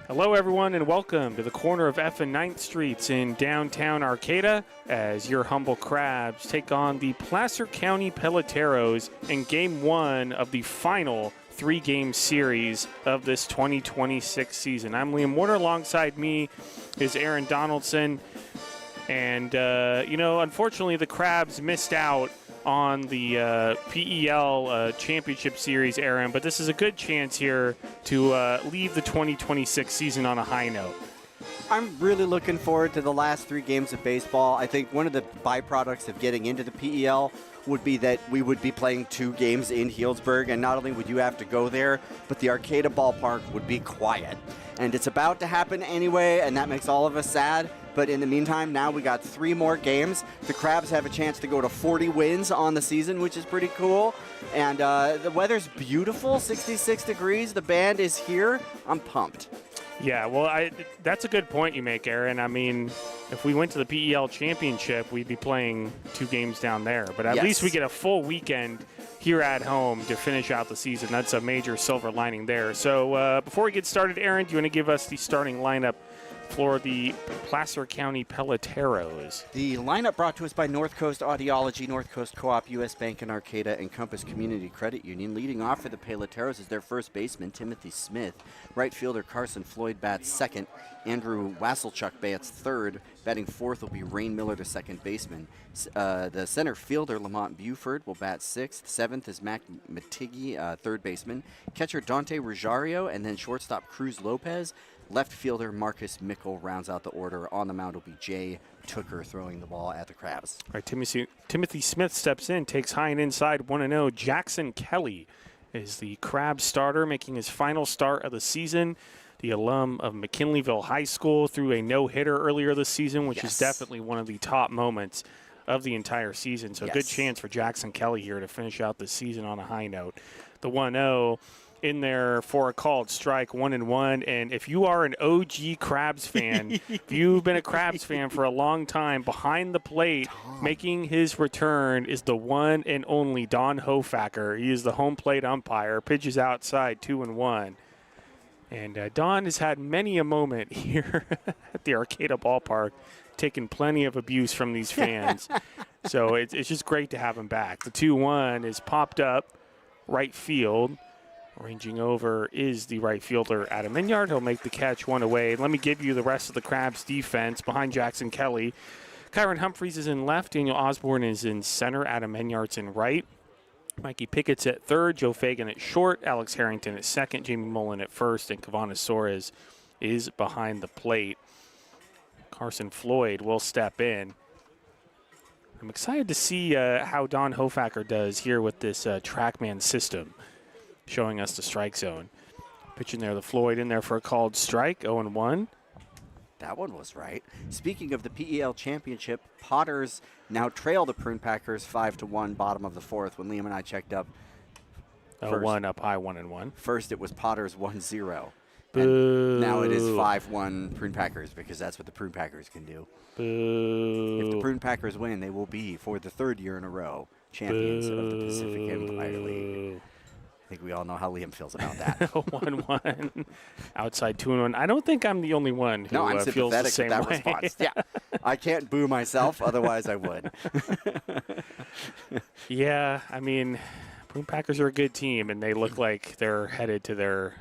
Hello, everyone, and welcome to the corner of F and 9th Streets in downtown Arcata as your humble Crabs take on the Placer County Peloteros in Game 1 of the final three-game series of this 2026 season. I'm Liam Warner. Alongside me is Aaron Donaldson. And, unfortunately, the Crabs missed out on the PEL Championship Series, Aaron, but this is a good chance here to leave the 2026 season on a high note. I'm really looking forward to the last three games of baseball. I think one of the byproducts of getting into the PEL would be that we would be playing two games in Healdsburg, and not only would you have to go there, but the Arcata ballpark would be quiet. And it's about to happen anyway, and that makes all of us sad. But in the meantime, now we got three more games. The Crabs have a chance to go to 40 wins on the season, which is pretty cool. And the weather's beautiful, 66 degrees. The band is here. I'm pumped. Yeah, well, that's a good point you make, Aaron. I mean, if we went to the PEL Championship, we'd be playing two games down there. But at least we get a full weekend here at home to finish out the season. That's a major silver lining there. So before we get started, Aaron, do you want to give us the starting lineup for the Placer County Peloteros? The lineup brought to us by North Coast Audiology, North Coast Co-op, U.S. Bank in Arcata, and Compass Community Credit Union. Leading off for the Peloteros is their first baseman, Timothy Smith. Right fielder Carson Floyd bats second. Andrew Wasselchuk bats third. Batting fourth will be Rain Miller, the second baseman. The center fielder, Lamont Buford, will bat sixth. Seventh is Mac Matigui, third baseman. Catcher Dante Rosario, and then shortstop Cruz Lopez. Left fielder Marcus Mickle rounds out the order. On the mound will be Jay Tooker throwing the ball at the Crabs. All right, Timothy Smith steps in, takes high and inside, 1-0. Jackson Kelly is the Crabs starter, making his final start of the season. The alum of McKinleyville High School threw a no-hitter earlier this season, which is definitely one of the top moments of the entire season. So a good chance for Jackson Kelly here to finish out the season on a high note. The 1-0 in there for a called strike, 1-1. And if you are an OG Crabs fan, if you've been a Crabs fan for a long time, behind the plate, making his return is the one and only Don Hofacker. He is the home plate umpire. Pitches outside, 2-1. And Don has had many a moment here at the Arcata ballpark, taking plenty of abuse from these fans. So it's just great to have him back. The 2-1 is popped up right field. Ranging over is the right fielder, Adam Minyard. He'll make the catch, one away. Let me give you the rest of the Crabs' defense. Behind Jackson Kelly, Kyron Humphreys is in left. Daniel Osborne is in center. Adam Minyard's in right. Mikey Pickett's at third. Joe Fagan at short. Alex Harrington at second. Jamie Mullen at first. And Kavana Soares is behind the plate. Carson Floyd will step in. I'm excited to see how Don Hofacker does here with this TrackMan system, showing us the strike zone. Pitching there, the Floyd in there for a called strike, 0-1. That one was right. Speaking of the PEL Championship, Potters now trail the Prune Packers 5-1, bottom of the fourth. When Liam and I checked up, 0-1 up high, 1-1. First it was Potters 1-0. Boo. And now it is 5-1 Prune Packers, because that's what the Prune Packers can do. Boo. If the Prune Packers win, they will be, for the third year in a row, champions of the Pacific Empire League. I think we all know how Liam feels about that. 1-1. Outside 2-1. I don't think I'm the only one who I'm feels the sympathetic same with that way. response. Yeah, I can't boo myself, otherwise I would. Yeah, I mean, Prune Packers are a good team, and they look like they're headed to their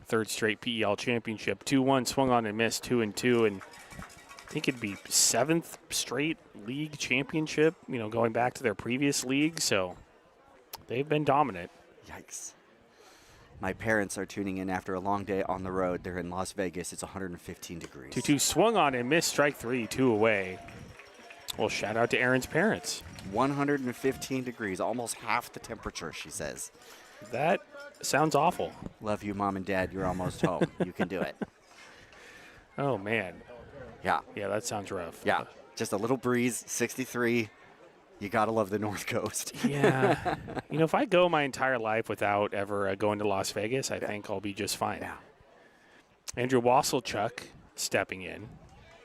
third straight PEL championship. 2-1, swung on and missed, 2-2, and I think it'd be seventh straight league championship, going back to their previous league. So they've been dominant. Yikes. My parents are tuning in after a long day on the road. They're in Las Vegas. It's 115 degrees. 2-2, swung on and missed, strike three, 2 away. Well, shout out to Aaron's parents. 115 degrees, almost half the temperature, she says. That sounds awful. Love you, Mom and Dad. You're almost home. You can do it. Oh, man. Yeah. Yeah, that sounds rough. Yeah. Just a little breeze, 63. You got to love the North Coast. Yeah. If I go my entire life without ever going to Las Vegas, I think I'll be just fine. Yeah. Andrew Wasselchuk stepping in.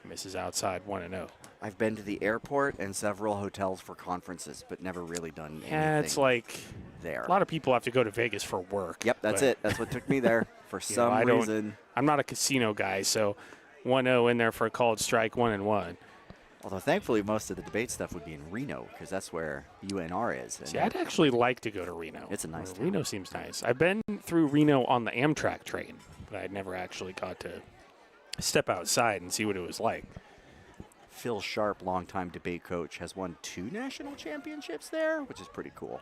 Misses outside, 1-0. I've been to the airport and several hotels for conferences, but never really done anything. Yeah, it's like there. A lot of people have to go to Vegas for work. Yep, that's it. That's what took me there. for some reason. I'm not a casino guy, so 1-0 in there for a called strike, 1-1. Although thankfully most of the debate stuff would be in Reno because that's where UNR is. See, I'd actually like to go to Reno. It's a nice town. Reno seems nice. I've been through Reno on the Amtrak train, but I'd never actually got to step outside and see what it was like. Phil Sharp, longtime debate coach, has won 2 national championships there, which is pretty cool.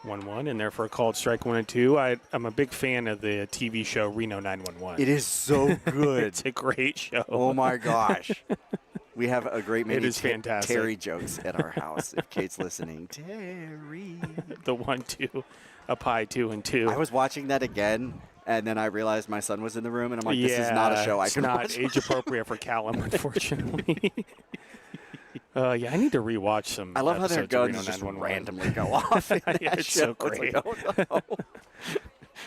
1-1 in there for a called strike, 1-2. I'm a big fan of the TV show Reno 911. It is so good. It's a great show. Oh my gosh. We have a great many It is fantastic. Terry jokes at our house. If Kate's listening, Terry. The 1-2, up high 2-2. I was watching that again, and then I realized my son was in the room, and I'm like, this is not a show I can watch. It's not age appropriate for Callum, unfortunately. Yeah, I need to rewatch some. I love how their episodes of guns just 911. randomly go off. In Yeah, that it's show. so great. It's like, oh,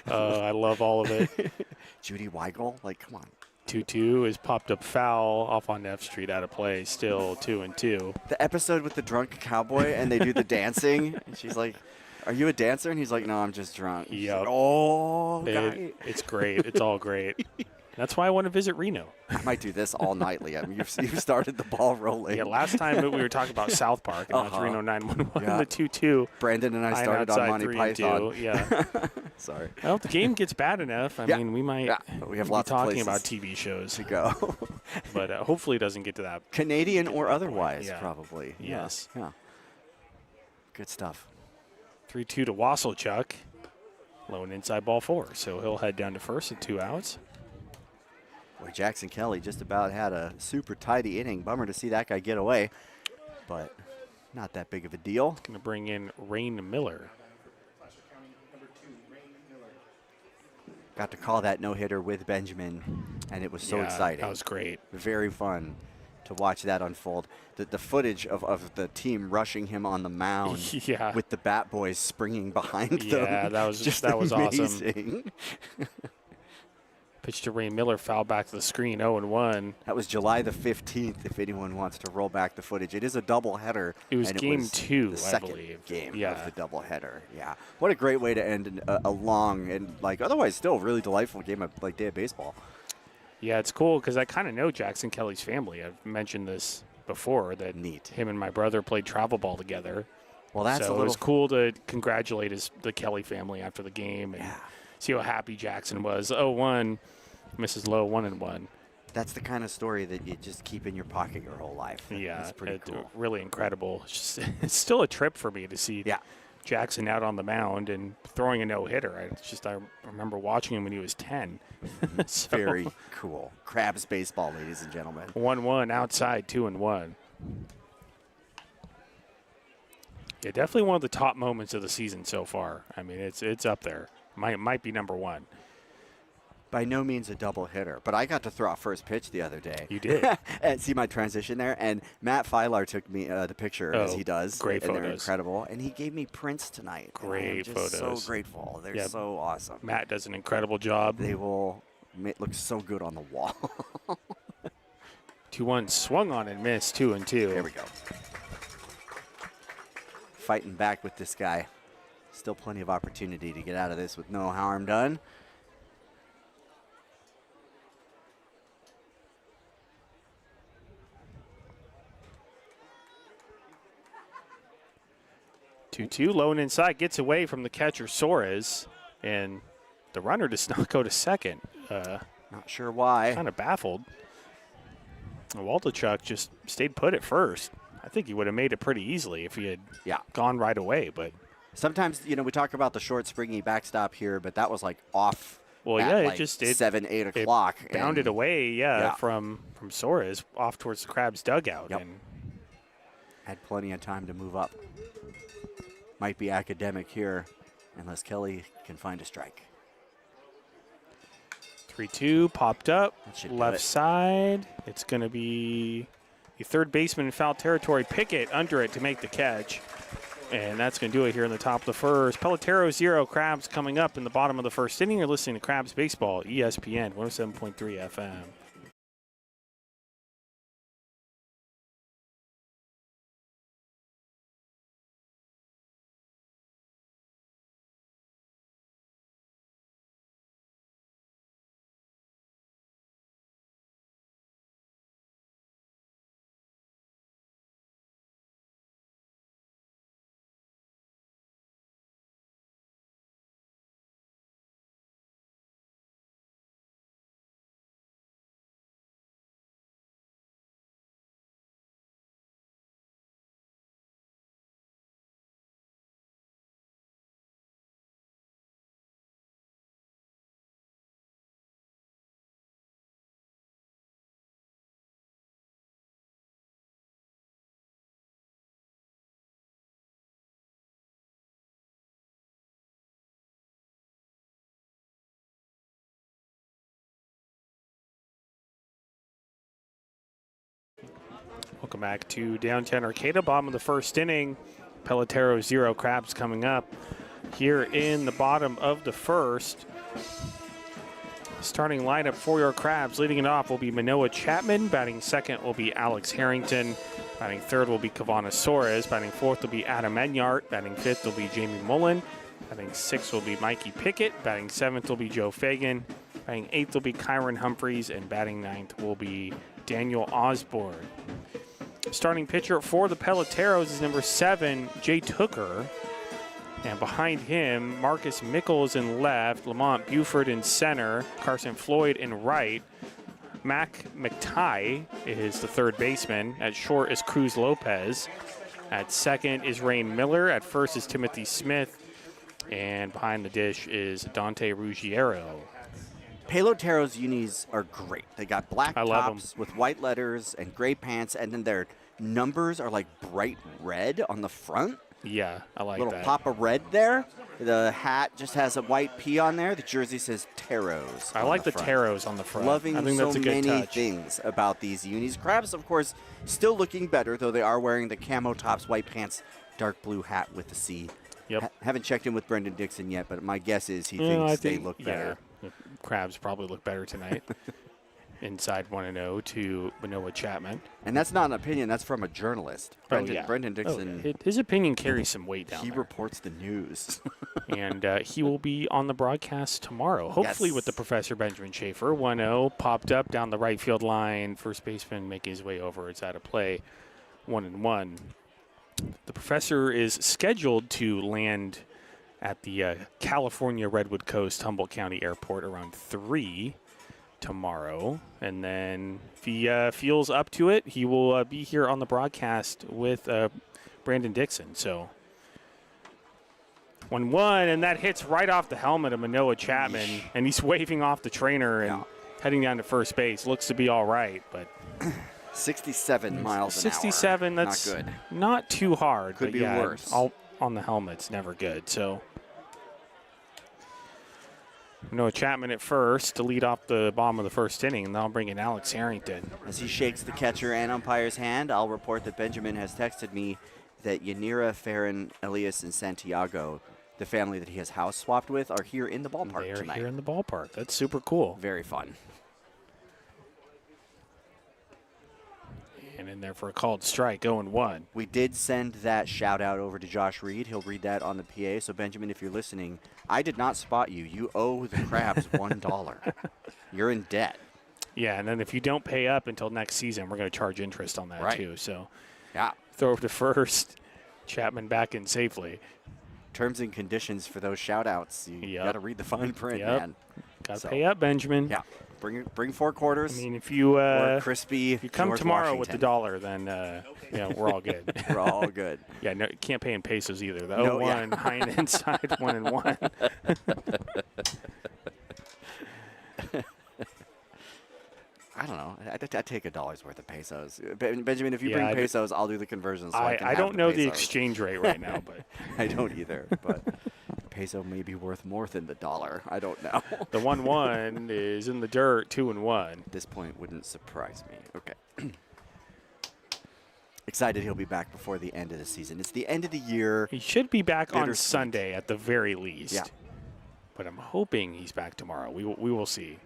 no. I love all of it. Judy Weigel, like, come on. 2-2 is popped up foul off on F Street, out of play. Still 2-2. The episode with the drunk cowboy, and they do the dancing, and she's like, are you a dancer? And he's like, no, I'm just drunk. She's Yep. like, oh, guy. It's great. It's all great. That's why I want to visit Reno. I might do this all night, Liam. You've started the ball rolling. Yeah, last time we were talking about South Park, and that's Reno 911, Yeah. the 2-2. Brandon and I started on outside, Monty 3-2. Python. Yeah. Sorry. Well, if the game gets bad enough, I mean, we might we have be lots of talking places about TV shows. to go. But hopefully it doesn't get to that. Canadian or otherwise, Yeah. probably. Yes. Yeah. Good stuff. 3-2 to Wasselchuk. Low and inside ball 4. So he'll head down to first at 2 outs. Boy, Jackson Kelly just about had a super tidy inning. Bummer to see that guy get away, but not that big of a deal. Going to bring in Rain Miller. Got to call that no-hitter with Benjamin, and it was so exciting. That was great. Very fun to watch that unfold. The footage of the team rushing him on the mound Yeah. with the bat boys springing behind them. Yeah, that was just awesome. Pitch to Rain Miller, foul back to the screen, 0-1. That was July the 15th, if anyone wants to roll back the footage. It is a doubleheader. It was and game was 2, the I second believe. game Yeah. of the doubleheader. Yeah. What a great way to end a long and, like, otherwise still really delightful game of, like, day of baseball. Yeah, it's cool because I kind of know Jackson Kelly's family. I've mentioned this before, that Neat. him and my brother played travel ball together. Well, that's so a it little was cool to congratulate the Kelly family after the game and see how happy Jackson was. 0-1, Mrs. Lowe 1-1. That's the kind of story that you just keep in your pocket your whole life. Yeah, That's pretty cool. Really incredible. It's still a trip for me to see Jackson out on the mound and throwing a no-hitter. I remember watching him when he was 10. So, Very cool. Crabs baseball, ladies and gentlemen. 1-1 outside, 2-1. Yeah, definitely one of the top moments of the season so far. I mean, it's up there. Might be number 1. By no means a double hitter, but I got to throw out first pitch the other day. You did. And see my transition there? And Matt Filar took me the picture, as he does. Great and photos. they're incredible. And he gave me prints tonight. Great and I'm just photos. so grateful. They're so awesome. Matt does an incredible job. They will look so good on the wall. 2-1 swung on and missed, 2-2. There we go. Fighting back with this guy. Still plenty of opportunity to get out of this with no harm done. Two, low and inside, gets away from the catcher Soares, and the runner does not go to second. Not sure why. Kind of baffled. Waldichuk just stayed put at first. I think he would have made it pretty easily if he had gone right away. But sometimes, we talk about the short, springy backstop here, but that was like off. Well, at it 7, 8 o'clock. It bounded away, from Soares off towards the Crabs dugout. Yep. And had plenty of time to move up. Might be academic here, unless Kelly can find a strike. 3-2 popped up, left it. side. It's going to be the third baseman in foul territory. Pickett under it to make the catch. And that's going to do it here in the top of the first. Peloteros 0, Crabs coming up in the bottom of the first inning. You're listening to Crabs Baseball, ESPN 107.3 FM. Welcome back to downtown Arcata, bottom of the first inning. Peloteros 0, Crabs coming up here in the bottom of the first. Starting lineup for your Crabs, leading it off will be Manoah Chapman. Batting second will be Alex Harrington. Batting third will be Kavana Soares. Batting fourth will be Adam Enyart. Batting fifth will be Jamie Mullen. Batting sixth will be Mikey Pickett. Batting seventh will be Joe Fagan. Batting eighth will be Kyron Humphreys. And batting ninth will be Daniel Osborne. Starting pitcher for the Peloteros is number 7, Jay Tooker. And behind him, Marcus Mickles in left, Lamont Buford in center, Carson Floyd in right. Mac McTighe is the third baseman. At short is Cruz Lopez. At second is Rain Miller. At first is Timothy Smith. And behind the dish is Dante Ruggiero. Peloteros unis are great. They got black I love tops with white letters and gray pants, and then their numbers are like bright red on the front. Yeah, I like Little that. pop of red there. The hat just has a white P on there. The jersey says Teros. I like the Teros on the front. Loving I think so that's a good many touch. things about these unis. Crabs, of course, still looking better, though they are wearing the camo tops, white pants, dark blue hat with the C. Yep. Haven't checked in with Brendan Dixon yet, but my guess is he I thinks they think, look better. Yeah, the Crabs probably look better tonight. Inside 1-0 to Manoah Chapman. And that's not an opinion. That's from a journalist. Brendan, yeah. Brendan Dixon, His opinion carries some weight down he there. reports the news. And he will be on the broadcast tomorrow, hopefully Yes. with the Professor Benjamin Schaefer. 1-0, popped up down the right field line. First baseman making his way over. It's out of play. 1-1. The Professor is scheduled to land at the California Redwood Coast Humboldt County Airport around 3 tomorrow. And then if he feels up to it, he will be here on the broadcast with Brandon Dixon. So 1-1, and that hits right off the helmet of Manoah Chapman, and he's waving off the trainer and heading down to first base. Looks to be all right, but 67 miles an hour. 67, that's not good. not too hard. Could but be yeah, worse. All on the helmet's never good. So Manoah Chapman at first to lead off the bottom of the first inning, and now bring in Alex Harrington. As he shakes the catcher and umpire's hand, I'll report that Benjamin has texted me that Yanira, Farron, Elias, and Santiago, the family that he has house swapped with, are here in the ballpark They are tonight. here in the ballpark. That's super cool. Very fun. And in there for a called strike, 0-1. We did send that shout out over to Josh Reed. He'll read that on the PA. So Benjamin, if you're listening, I did not spot you. You owe the Crabs $1. You're in debt. Yeah, and then if you don't pay up until next season, we're going to charge interest on that Right. too. So Yeah. throw it to first, Chapman back in safely. Terms and conditions for those shout outs. You Yep. got to read the fine print, Yep. man. Got to So, pay up, Benjamin. Yeah. Bring 4 quarters. I mean, if you or crispy. if you come George tomorrow with the Washington. dollar, then we're all good. We're all good. Yeah, no, can't pay in pesos either. The No, 0-1, high and inside, 1-1. I don't know. I'd take $1 worth of pesos. Benjamin, if you Yeah, bring pesos, I'll do the conversions. So I I don't have know the pesos. exchange rate right now, but I don't either. But peso may be worth more than the dollar. I don't know. the 1-1 is in the dirt, 2-1. At this point, wouldn't surprise me. Okay. Excited he'll be back before the end of the season. It's the end of the year. He should be back on Bittersweet. Sunday at the very least. Yeah. But I'm hoping he's back tomorrow. We will see.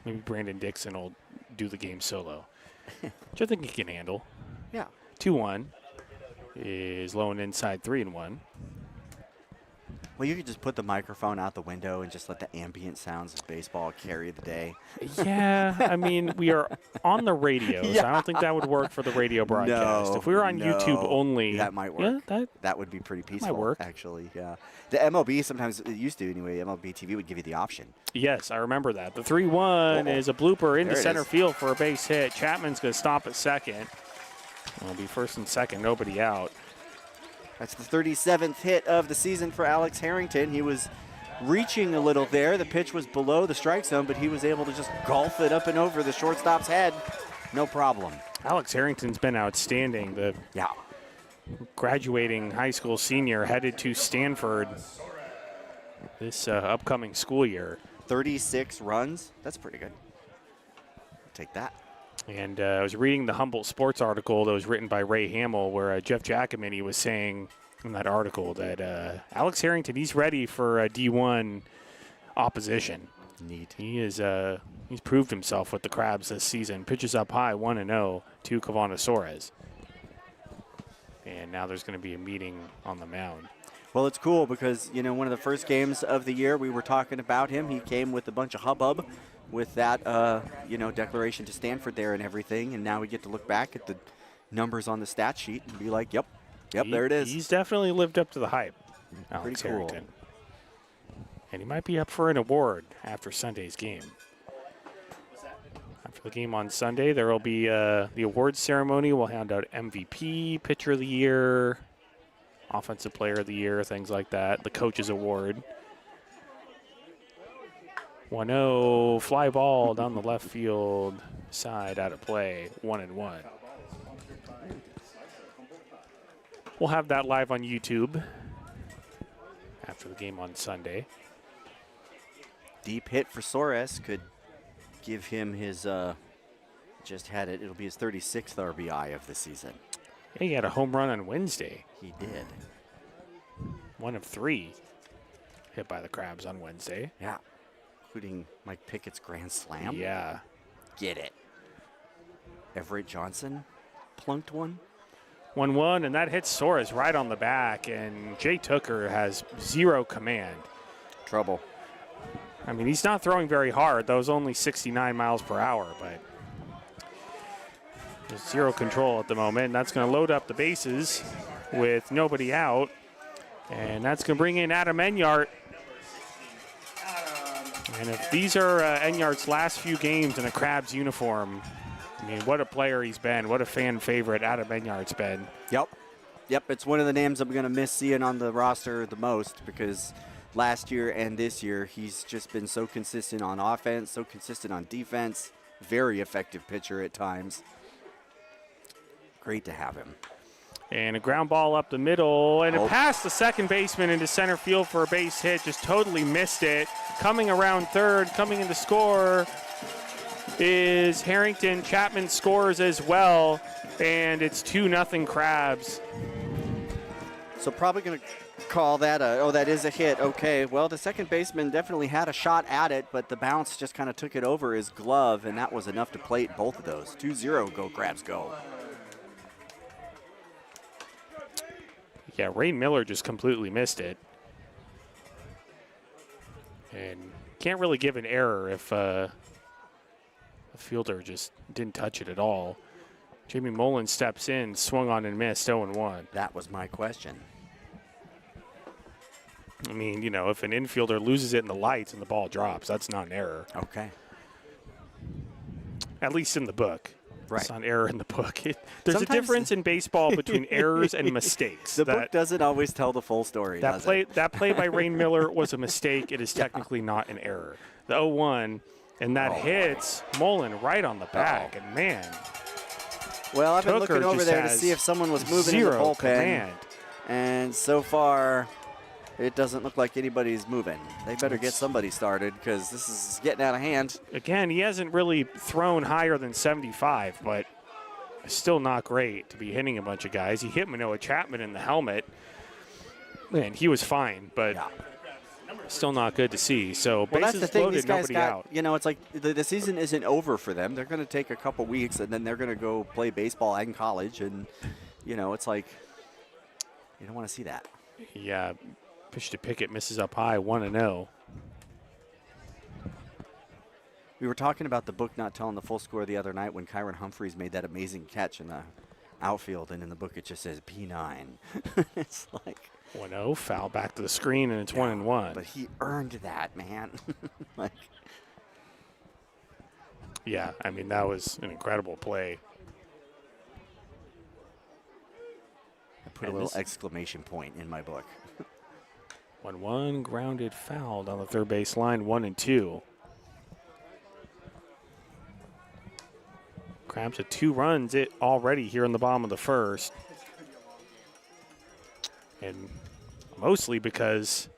Maybe Brandon Dixon will do the game solo, which I think he can handle. Yeah. 2-1 is low and inside, 3-1. Well, you could just put the microphone out the window and just let the ambient sounds of baseball carry the day. Yeah, I mean, we are on the radio, so I don't think that would work for the radio broadcast. No, If we were on no. YouTube only, That might work. Yeah, That would be pretty peaceful, work. actually. Yeah. The MLB sometimes, it used to anyway, MLB TV would give you the option. yes, I remember that. The 3-1 is a blooper into There it center is. field for a base hit. Chapman's going to stop at second. It'll be first and second, nobody out. That's the 37th hit of the season for Alex Harrington. He was reaching a little there. The pitch was below the strike zone, but he was able to just golf it up and over the shortstop's head. No problem. Alex Harrington's been outstanding. The Yeah. graduating high school senior headed to Stanford this upcoming school year. 36 runs. That's pretty good. Take that. And I was reading the Humboldt Sports article that was written by Ray Hamill, where Jeff Giacomini was saying in that article that Alex Harrington, he's ready for D1 opposition. Neat. He is he's proved himself with the Crabs this season. Pitches up high, 1-0 to Kavana Suarez. And now there's going to be a meeting on the mound. Well, it's cool because, you know, one of the first games of the year we were talking about him. He came with a bunch of hubbub with that, you know, declaration to Stanford there and everything. And now we get to look back at the numbers on the stat sheet and be like, yep, there it is. He's definitely lived up to the hype. Pretty Alex cool. Harrington. And he might be up for an award after Sunday's game. After the game on Sunday, there will be the awards ceremony. We'll hand out MVP, Pitcher of the Year, Offensive Player of the Year, things like that. The Coach's Award. 1-0, fly ball down the left field side, out of play, 1-1. We'll have that live on YouTube after the game on Sunday. Deep hit for Suarez could give him his, just had it, it'll be his 36th RBI of the season. Yeah, he had a home run on Wednesday. He did. 1 of 3 hit by the Crabs on Wednesday. Yeah, including Mike Pickett's grand slam. Yeah. Get it. Everett Johnson plunked one. 1-1, and that hits Suarez right on the back, and Jay Tooker has zero command. Trouble. I mean, he's not throwing very hard. That was only 69 miles per hour, but there's zero control at the moment. And that's going to load up the bases with nobody out, and that's going to bring in Adam Enyart. And if these are Enyart's last few games in a Crabs uniform, I mean, what a player he's been. What a fan favorite Adam Enyart's been. Yep, it's one of the names I'm going to miss seeing on the roster the most because last year and this year, he's just been so consistent on offense, so consistent on defense, very effective pitcher at times. Great to have him. And a ground ball up the middle, and it passed the second baseman into center field for a base hit, just totally missed it. Coming around third, coming in to score is Harrington. Chapman scores as well, and it's 2-0 Crabs. So probably going to call that that is a hit. Okay, well, the second baseman definitely had a shot at it, but the bounce just kind of took it over his glove, and that was enough to plate both of those. 2-0, go Crabs, go. Yeah, Ray Miller just completely missed it. And can't really give an error if the fielder just didn't touch it at all. Jamie Mullen steps in, swung on and missed, 0-1. That was my question. I mean, you know, if an infielder loses it in the lights and the ball drops, that's not an error. Okay. At least in the book. Right. It's not an error in the book. There's Sometimes a difference in baseball between errors and mistakes. The book doesn't always tell the full story, does it? That play by Ray Miller was a mistake. It is technically not an error. The 0-1, and that hits Mullen right on the back. And, man, well, I've been Tooker looking over just there to has see if someone was moving in the zero bullpen. command. And so far, it doesn't look like anybody's moving. They better get somebody started because this is getting out of hand. Again, he hasn't really thrown higher than 75, but still not great to be hitting a bunch of guys. He hit Manoah Chapman in the helmet, and he was fine, but still not good to see. So Well, that's bases the thing. loaded, These guys nobody got, out. you know, it's like the season isn't over for them. They're going to take a couple weeks, and then they're going to go play baseball and college. And, you know, it's like you don't want to see that. Yeah, pitch to Pickett misses up high, 1-0. We were talking about the book not telling the full score the other night when Kyron Humphreys made that amazing catch in the outfield, and in the book it just says P9. It's like 1-0, foul back to the screen, and it's 1-1. But he earned that, man. Like, yeah, I mean, that was an incredible play. I put a little exclamation point in my book. 1-1, grounded, fouled on the third base line, 1-2. Crabs at 2 runs already here in the bottom of the first. And mostly because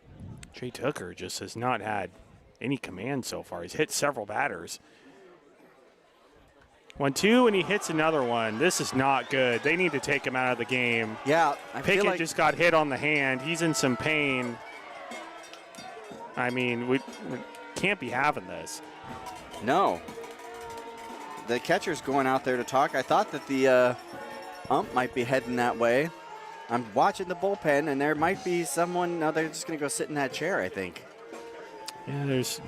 Jay Tooker just has not had any command so far. He's hit several batters. 1-2, and he hits another one. This is not good. They need to take him out of the game. Yeah, I feel Pickett like just got hit on the hand. He's in some pain. I mean, we can't be having this. no. The catcher's going out there to talk. I thought that the ump might be heading that way. I'm watching the bullpen, and there might be someone. No, they're just going to go sit in that chair, I think. Yeah, there's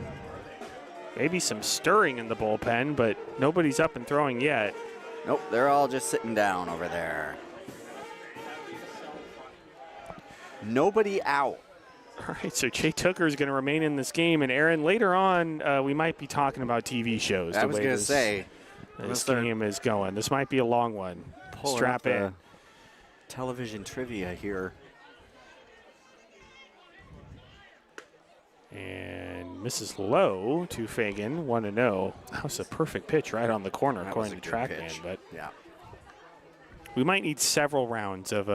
maybe some stirring in the bullpen, but nobody's up and throwing yet. Nope, they're all just sitting down over there. Nobody out. All right, so Jay Tooker is going to remain in this game. And, Aaron, later on, we might be talking about TV shows. I was going to say. This game is going. This might be a long one. Strap in. Television trivia here. And Mrs. Lowe to Fagan, 1-0. That was a perfect pitch right on the corner, according to TrackMan. But yeah, we might need several rounds of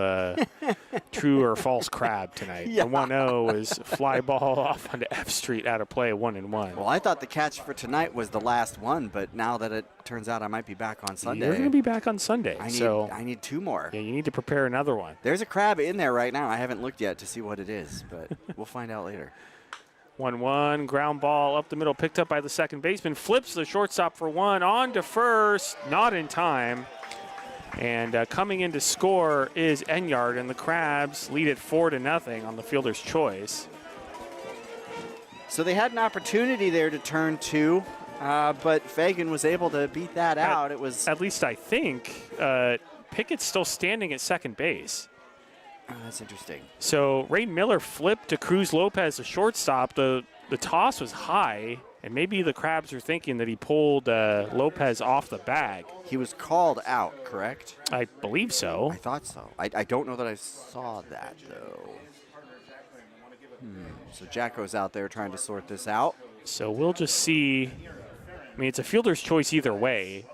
true or false crab tonight. Yeah. The 1-0 is fly ball off onto F Street out of play, 1-1. Well, I thought the catch for tonight was the last one, but now that it turns out I might be back on Sunday. You're going to be back on Sunday. I need two more. Yeah, you need to prepare another one. There's a crab in there right now. I haven't looked yet to see what it is, but we'll find out later. 1-1, ground ball up the middle, picked up by the second baseman, flips the shortstop for one, on to first, not in time. And coming in to score is Enyard, and the Crabs lead it 4-0 on the fielder's choice. So they had an opportunity there to turn two, but Fagan was able to beat that out. It was at least I think Pickett's still standing at second base. Oh, that's interesting. So Ray Miller flipped to Cruz Lopez, the shortstop. The toss was high, and maybe the Crabs are thinking that he pulled Lopez off the bag. He was called out, correct? I believe so. I thought so. I don't know that I saw that, though. So Jacko's out there trying to sort this out. So we'll just see. I mean, it's a fielder's choice either way.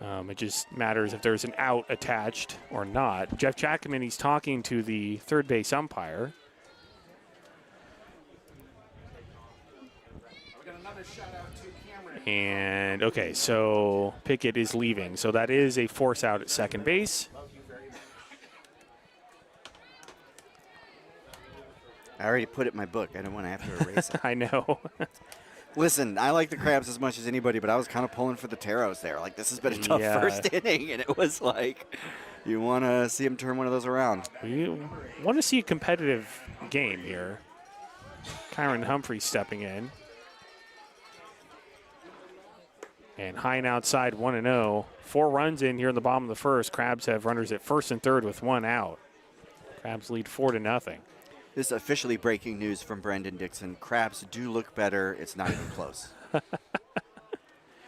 It just matters if there's an out attached or not. Jeff Jackman, he's talking to the third base umpire. And, okay, so Pickett is leaving. So that is a force out at second base. I already put it in my book. I don't want to have to erase it. I know. Listen, I like the Crabs as much as anybody, but I was kind of pulling for the Teros there. Like, this has been a tough first inning, and it was like, you want to see him turn one of those around. We want to see a competitive game here. Kyron Humphrey stepping in. And high and outside, 1-0. 4 runs in here in the bottom of the first. Crabs have runners at first and third with 1 out. Crabs lead 4-0. This is officially breaking news from Brendan Dixon. Crabs do look better. It's not even close.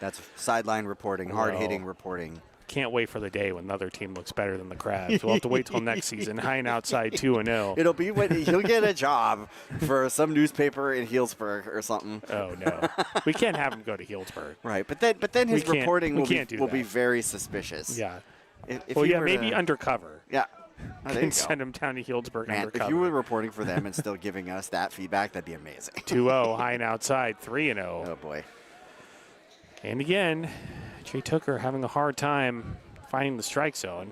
That's sideline reporting, hard-hitting reporting. Can't wait for the day when another team looks better than the Crabs. We'll have to wait till next season. High and outside, 2-0. It'll be when he'll get a job for some newspaper in Healdsburg or something. Oh, no. We can't have him go to Healdsburg. Right, but then his reporting will be very suspicious. Yeah. If maybe undercover. Yeah. Can send him down to Healdsburg undercover. If you were reporting for them and still giving us that feedback, that'd be amazing. 2-0, high and outside, 3-0. Oh, boy. And again, Jay Tooker having a hard time finding the strike zone.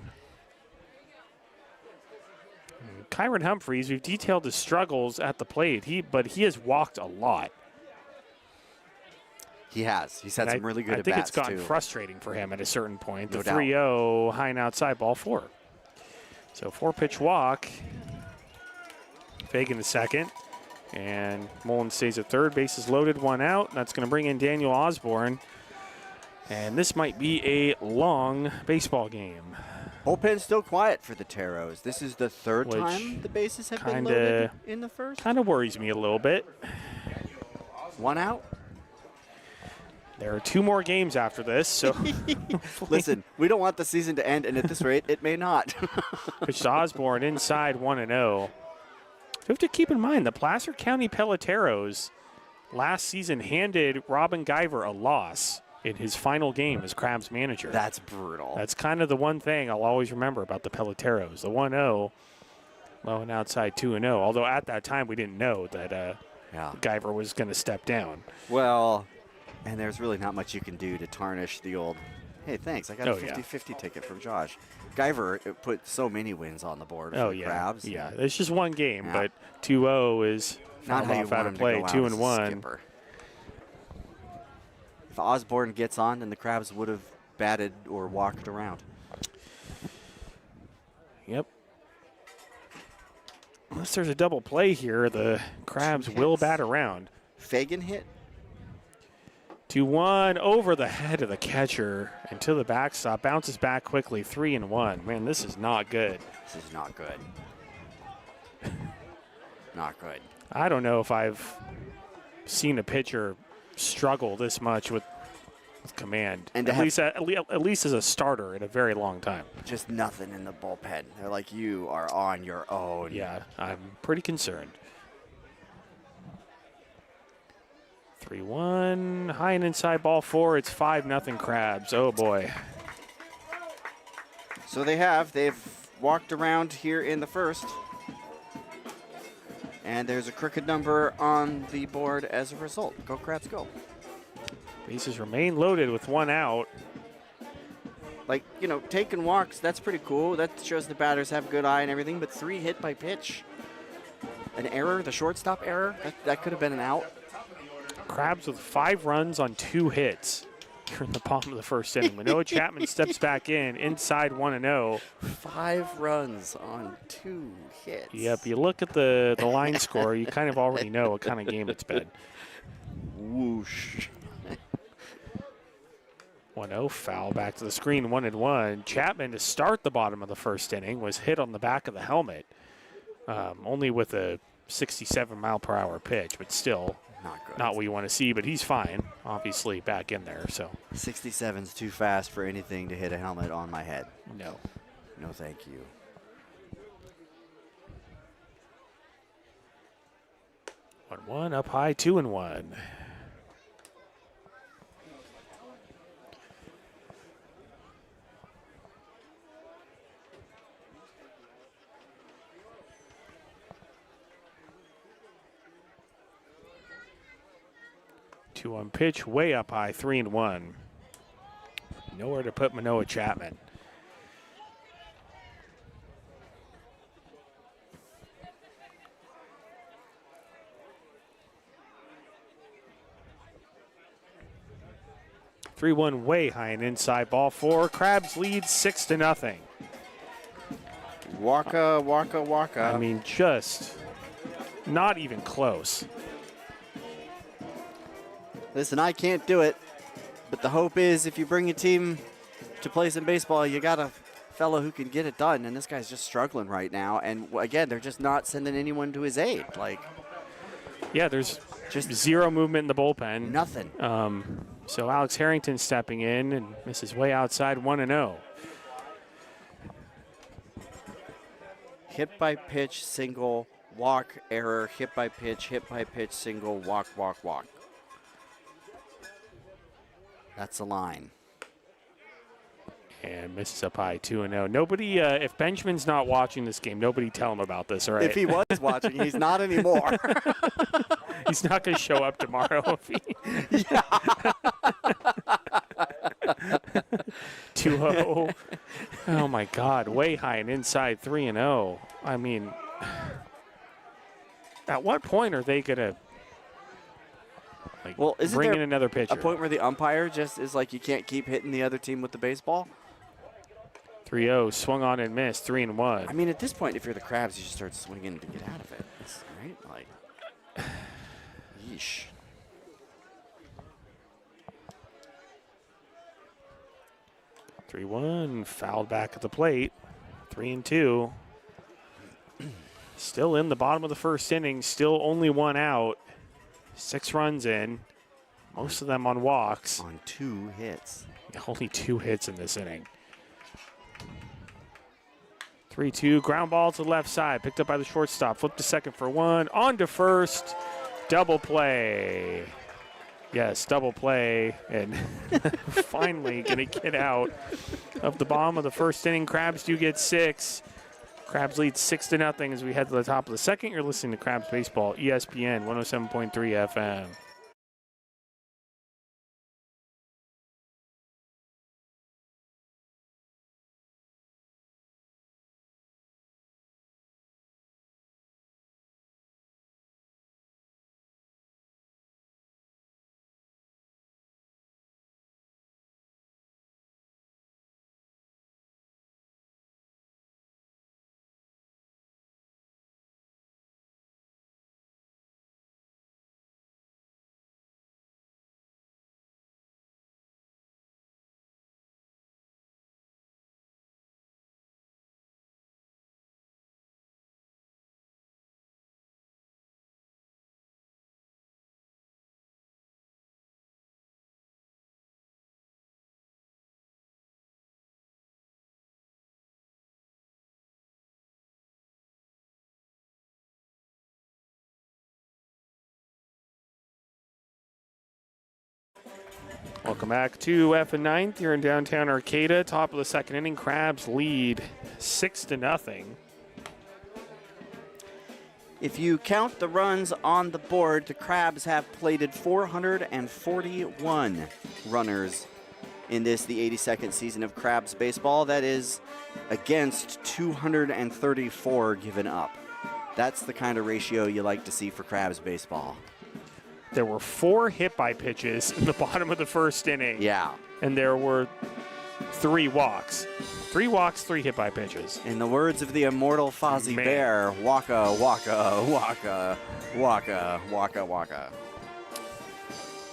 And Kyron Humphreys, we've detailed his struggles at the plate, but he has walked a lot. He has. He's had some really good at-bats, I think it's gotten frustrating for him at a certain point. No the doubt. 3-0, high and outside, ball 4. So 4-pitch walk. Fagan to second. And Mullins stays at third. Bases loaded, 1 out. And that's going to bring in Daniel Osborne. And this might be a long baseball game. Bullpen's still quiet for the Teros. This is the third time the bases have been loaded in the first. Kind of worries me a little bit. 1 out. There are 2 more games after this, so listen, we don't want the season to end, and at this rate, it may not. Pitch to Osborne inside 1-0. You have to keep in mind the Placer County Peloteros last season handed Robin Guyver a loss in his final game as Crabs manager. That's brutal. That's kind of the one thing I'll always remember about the Peloteros. The 1-0, low and outside 2-0. Although at that time we didn't know that Guyver was going to step down. Well, And there's really not much you can do to tarnish the old, hey, thanks, I got a 50-50 ticket from Josh. Guyver put so many wins on the board for the Crabs. Yeah, it's just one game, but 2-0 is not how you out of play, 2-1. If Osborne gets on, then the Crabs would have batted or walked around. Yep. Unless there's a double play here, the Crabs will bat around. Fagan hit. 2-1 over the head of the catcher and to the backstop. Bounces back quickly, 3-1. Man, this is not good. This is not good. Not good. I don't know if I've seen a pitcher struggle this much with command, and at least as a starter in a very long time. Just nothing in the bullpen. They're like, you are on your own. Yeah, I'm pretty concerned. 3-1, high and inside, ball 4. It's 5-0 Crabs. Oh boy. So they've walked around here in the first. And there's a crooked number on the board as a result. Go Crabs, go. Bases remain loaded with 1 out. Like, you know, taking walks, that's pretty cool. That shows the batters have a good eye and everything, but 3 hit by pitch. An error, the shortstop error, that could have been an out. Crabs with 5 runs on 2 hits here in the bottom of the first inning. Manoah Chapman steps back in, inside 1-0. 5 runs on 2 hits. Yep, you look at the line score, you kind of already know what kind of game it's been. Whoosh. 1-0, foul back to the screen, 1-1. Chapman, to start the bottom of the first inning, was hit on the back of the helmet, only with a 67-mile-per-hour pitch, but still not good. Not what you want to see, but he's fine, obviously, back in there. So 67's too fast for anything to hit a helmet on my head. No. No, thank you. One up high, 2-1. Two on pitch, way up high, 3-1. Nowhere to put Manoah Chapman. Three-one way high and inside, ball 4. Crabs lead 6-0. Waka, waka, waka. I mean, just not even close. Listen, I can't do it, but the hope is if you bring a team to play some baseball, you got a fellow who can get it done, and this guy's just struggling right now. And again, they're just not sending anyone to his aid. Like, yeah, there's just zero movement in the bullpen. Nothing. So Alex Harrington stepping in and misses way outside, 1-0. Hit by pitch, single, walk, error, hit by pitch, single, walk, walk, walk. That's a line. And misses up high, 2-0. Nobody, if Benjamin's not watching this game, nobody tell him about this, all right? If he was watching, he's not anymore. He's not going to show up tomorrow if he... Yeah. 2-0. Oh, my God. Way high and inside, 3-0. I mean, at what point are they going to bring in another pitcher? A point where the umpire just is like, you can't keep hitting the other team with the baseball? 3-0, swung on and missed, 3-1. I mean, at this point, if you're the Crabs, you just start swinging to get out of it, right? Like, yeesh. Three 3-1, fouled back at the plate, 3-2. Still in the bottom of the first inning, still only 1 out. 6 runs in, most of them on walks. On 2 hits. Only 2 hits in this inning. 3-2, ground ball to the left side, picked up by the shortstop, flipped to second for 1, on to first, double play. Yes, double play, and finally going to get out of the bottom of the first inning. Crabs do get 6. Crabs lead 6-0 as we head to the top of the second. You're listening to Crabs Baseball, ESPN 107.3 FM. Welcome back to F and 9th here in downtown Arcata. Top of the second inning, Crabs lead 6-0. If you count the runs on the board, the Crabs have plated 441 runners in this, the 82nd season of Crabs baseball. That is against 234 given up. That's the kind of ratio you like to see for Crabs baseball. There were 4 hit-by pitches in the bottom of the first inning. Yeah. And there were 3 walks. 3 walks, 3 hit-by pitches. In the words of the immortal Fozzie Bear, waka, waka, waka, waka, waka, waka.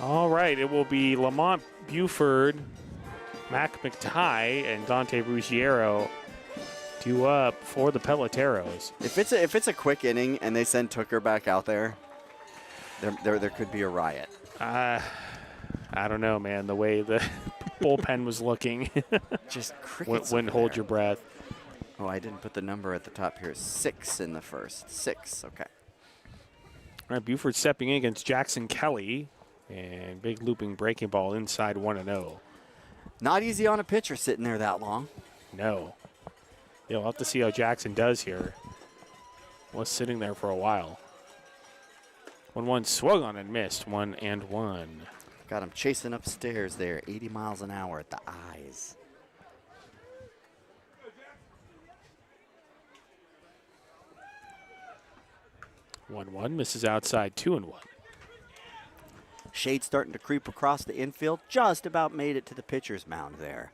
All right, it will be Lamont Buford, Mac McTighe, and Dante Ruggiero due up for the Peloteros. If it's a quick inning and they send Tooker back out there, there could be a riot. I don't know, man. The way the bullpen was looking. Just crickets. Wouldn't hold your breath. Oh, I didn't put the number at the top here. 6 in the first. 6, okay. All right, Buford stepping in against Jackson Kelly. And big looping breaking ball inside 1-0. Not easy on a pitcher sitting there that long. No. You'll have to see how Jackson does here. Was sitting there for a while. 1-1 swung on and missed. 1-1. Got him chasing upstairs there, 80 miles an hour at the eyes. One misses outside. 2-1. Shade starting to creep across the infield. Just about made it to the pitcher's mound there.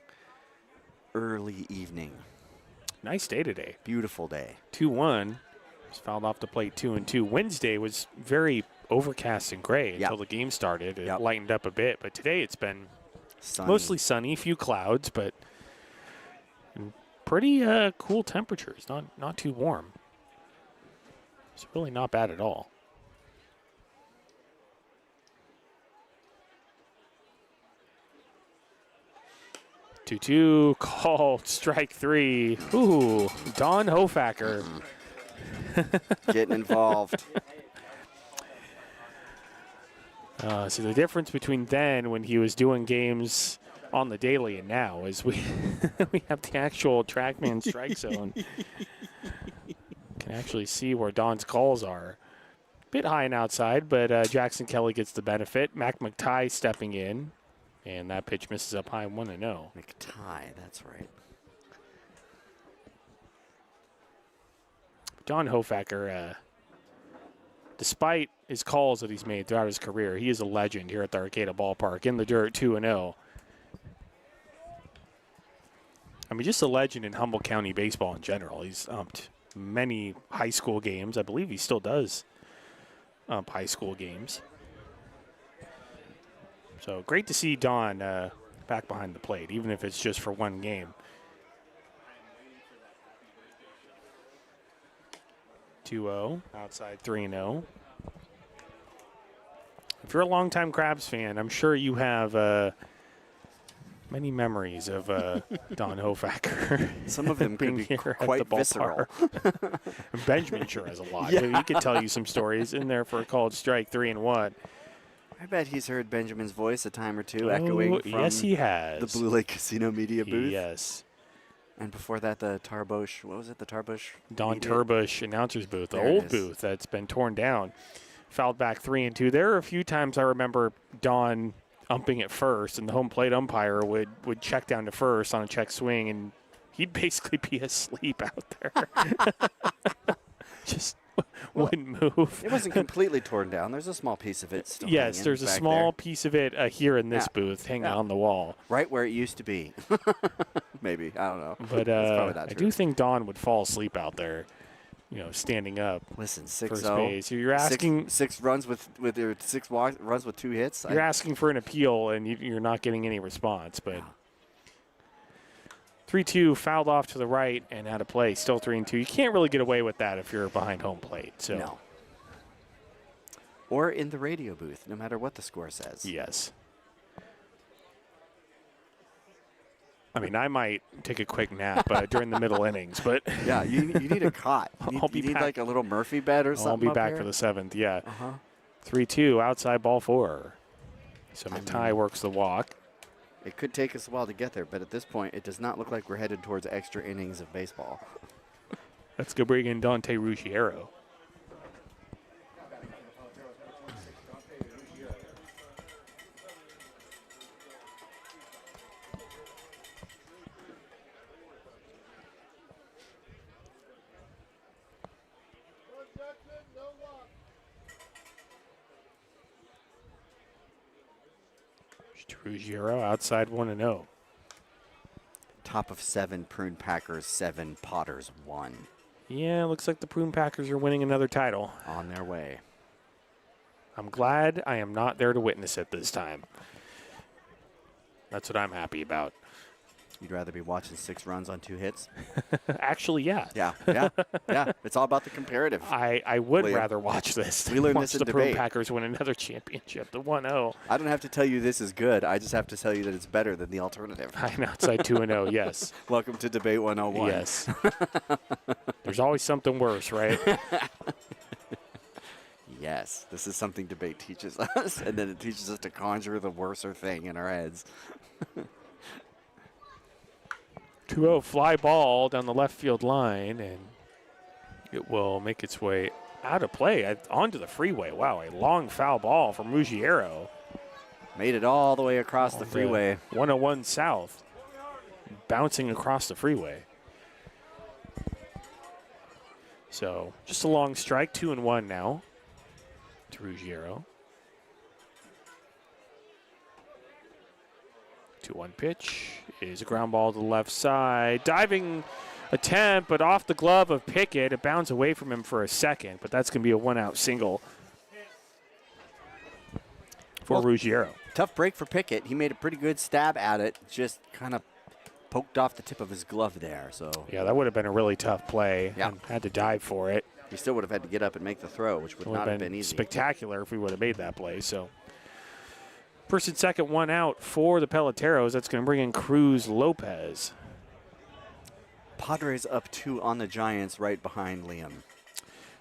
Early evening. Nice day today. Beautiful day. 2-1. Just fouled off the plate 2-2. Wednesday was very overcast and gray until the game started. It lightened up a bit, but today it's been sunny. Mostly sunny, few clouds, but pretty cool temperatures. Not too warm. It's really not bad at all. 2-2 called, strike 3. Ooh, Don Hofacker. Getting involved. So the difference between then when he was doing games on the daily and now is we we have the actual TrackMan strike zone. Can actually see where Don's calls are. Bit high and outside, but Jackson Kelly gets the benefit. Mac McTighe stepping in. And that pitch misses up high 1-0. McTighe, that's right. Don Hofacker, despite his calls that he's made throughout his career, he is a legend here at the Arcata Ballpark. In the dirt, 2-0. I mean, just a legend in Humboldt County baseball in general. He's umped many high school games. I believe he still does ump high school games. So great to see Don back behind the plate, even if it's just for one game. 2-0, outside 3-0. If you're a longtime Crabs fan, I'm sure you have many memories of Don Hofacker. Some of them could be quite visceral. Benjamin sure has a lot. Yeah. He could tell you some stories in there for a called strike 3-1. I bet he's heard Benjamin's voice a time or two echoing from yes, he has. The Blue Lake Casino media booth. Yes. And before that, the Tarbush, what was it, the Tarbush? Don Turbush announcer's booth, the old booth that's been torn down. Fouled back 3-2. There are a few times I remember Don umping at first, and the home plate umpire would check down to first on a check swing, and he'd basically be asleep out there. Just wouldn't move. It wasn't completely torn down. There's a small piece of it still. Yes, there's a small piece of it here in this booth hanging on the wall. Right where it used to be. Maybe. I don't know. But I do think Don would fall asleep out there, standing up. Listen, 6-0. First base. You're asking six runs with your 6 runs with 2 hits. You're asking for an appeal, and you're not getting any response. But 3-2 fouled off to the right and out of play. Still 3-2. You can't really get away with that if you're behind home plate. So. No. Or in the radio booth, no matter what the score says. Yes. I mean, I might take a quick nap during the middle innings, but yeah, you need a cot. You need like a little Murphy bed or something. I'll be back for the 7th. Yeah. 3-2 outside ball 4. So McTighe works the walk. It could take us a while to get there, but at this point, it does not look like we're headed towards extra innings of baseball. Let's go bring in Dante Ruggiero. Ruggiero outside 1-0. Top of 7, Prune Packers 7, Potters 1. Yeah, looks like the Prune Packers are winning another title. On their way. I'm glad I am not there to witness it this time. That's what I'm happy about. You'd rather be watching 6 runs on 2 hits? Actually, yeah. Yeah. It's all about the comparative. I would Liam, rather watch this. we learned watch this in the Prune debate. Packers win another championship, the 1-0. I don't have to tell you this is good. I just have to tell you that it's better than the alternative. I'm outside 2-0, yes. Welcome to Debate 101. Yes. There's always something worse, right? Yes, this is something debate teaches us, and then it teaches us to conjure the worser thing in our heads. 2-0 fly ball down the left field line, and it will make its way out of play onto the freeway. Wow, a long foul ball from Ruggiero. Made it all the way across the freeway. 101 south, bouncing across the freeway. So just a long strike, 2-1 now to Ruggiero. 2-1 pitch is a ground ball to the left side. Diving attempt, but off the glove of Pickett. It bounds away from him for a second, but that's going to be a 1-out single for Ruggiero. Tough break for Pickett. He made a pretty good stab at it, just kind of poked off the tip of his glove there. So yeah, that would have been a really tough play. Yeah. And had to dive for it. he still would have had to get up and make the throw, which would not have been easy. Spectacular if we would have made that play. So first and second, 1 out for the Peloteros. That's going to bring in Cruz Lopez. Padres up 2 on the Giants right behind Liam.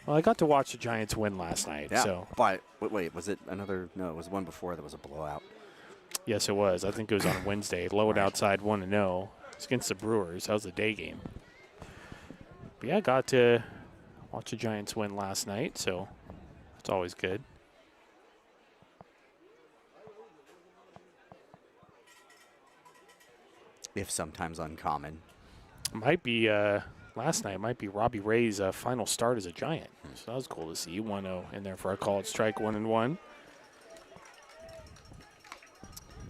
Well, I got to watch the Giants win last night. Yeah, So but wait, was it another? No, it was one before that was a blowout. yes, it was. I think it was on Wednesday. Lowered outside 1-0. It's against the Brewers. That was a day game. But yeah, I got to watch the Giants win last night, so it's always good. If sometimes uncommon. Might be last night. Might be Robbie Ray's final start as a Giant. So that was cool to see. 1-0 in there for a called strike. 1-1.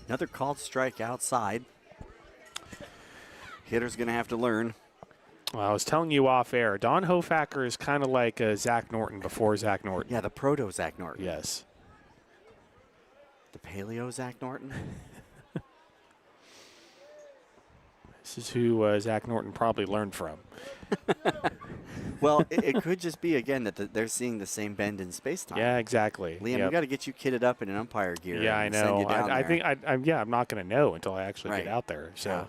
Another called strike outside. Hitter's going to have to learn. Well, I was telling you off air. Don Hofacker is kind of like Zach Norton before Zach Norton. Yeah, the proto Zach Norton. Yes. The paleo Zach Norton. This is who Zach Norton probably learned from. Well, it could just be, again, that they're seeing the same bend in space-time. Yeah, exactly. Liam, we got to get you kitted up in an umpire gear. Yeah, I and send know. you down I there. think I'm not going to know until I actually get out there. So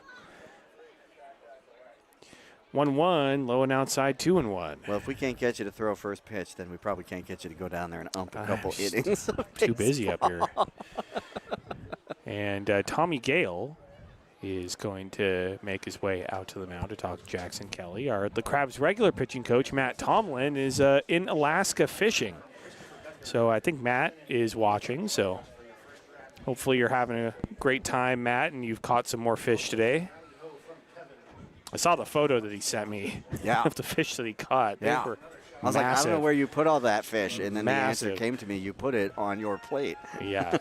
1-1, low and outside, 2-1. Well, if we can't get you to throw first pitch, then we probably can't get you to go down there and ump a couple innings. Too busy up here. And Tommy Gale is going to make his way out to the mound to talk to Jackson Kelly. The Crabs' regular pitching coach, Matt Tomlin, is in Alaska fishing. So I think Matt is watching. So hopefully you're having a great time, Matt, and you've caught some more fish today. I saw the photo that he sent me of the fish that he caught. They were I was like, I don't know where you put all that fish. And then the Massive. answer came to me, you put it on your plate. Yeah.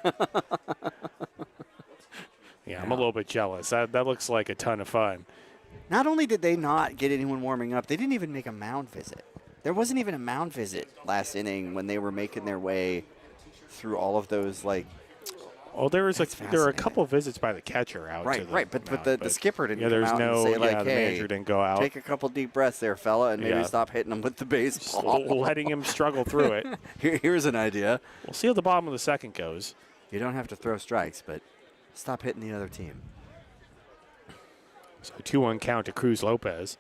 Yeah, I'm a little bit jealous. That looks like a ton of fun. Not only did they not get anyone warming up, they didn't even make a mound visit. There wasn't even a mound visit last inning when they were making their way through all of those, like. Oh, there were a couple visits by the catcher out. Right, to the right, but mound, the skipper didn't there's come out no, and say, like, the hey, manager didn't go out. take a couple deep breaths there, fella, and maybe stop hitting them with the baseball. Letting him struggle through it. Here's an idea. We'll see how the bottom of the second goes. You don't have to throw strikes, but stop hitting the other team. So 2-1 count to Cruz Lopez.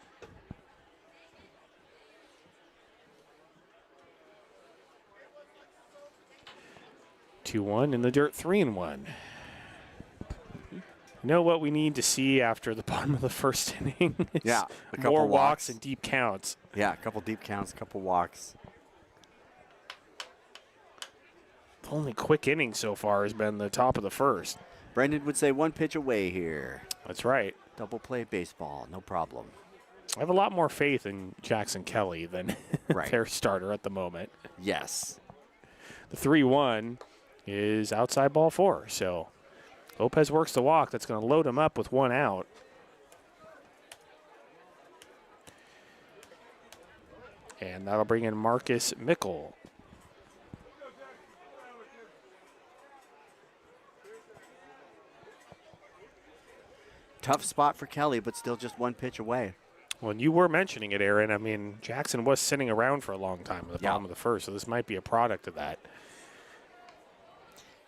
Two-one in the dirt, 3-1. You know what we need to see after the bottom of the first inning? Is Yeah, a couple more walks walks and deep counts. Yeah, a couple deep counts, a couple walks. The only quick inning so far has been the top of the first. Brendan would say 1 pitch away here. That's right. Double play baseball, no problem. I have a lot more faith in Jackson Kelly than Right. their starter at the moment. Yes. The 3-1 is outside ball 4. So Lopez works the walk. That's going to load him up with 1 out. And that'll bring in Marcus Mickle. Tough spot for Kelly, but still just 1 pitch away. Well, you were mentioning it, Aaron. I mean, Jackson was sitting around for a long time at the bottom of the first, so this might be a product of that.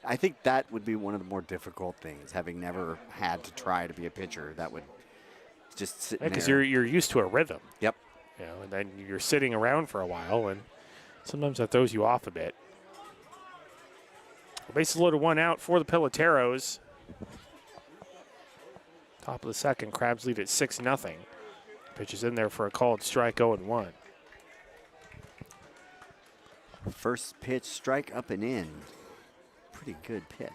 I think that would be one of the more difficult things, having never had to try to be a pitcher. That would just sit there. Because you're used to a rhythm. Yep. You know, and then you're sitting around for a while, and sometimes that throws you off a bit. Bases loaded, 1 out for the Peloteros. Top of the second, Crabs lead at 6-0. Pitch is in there for a called strike, 0-1. First pitch, strike up and in. Pretty good pitch.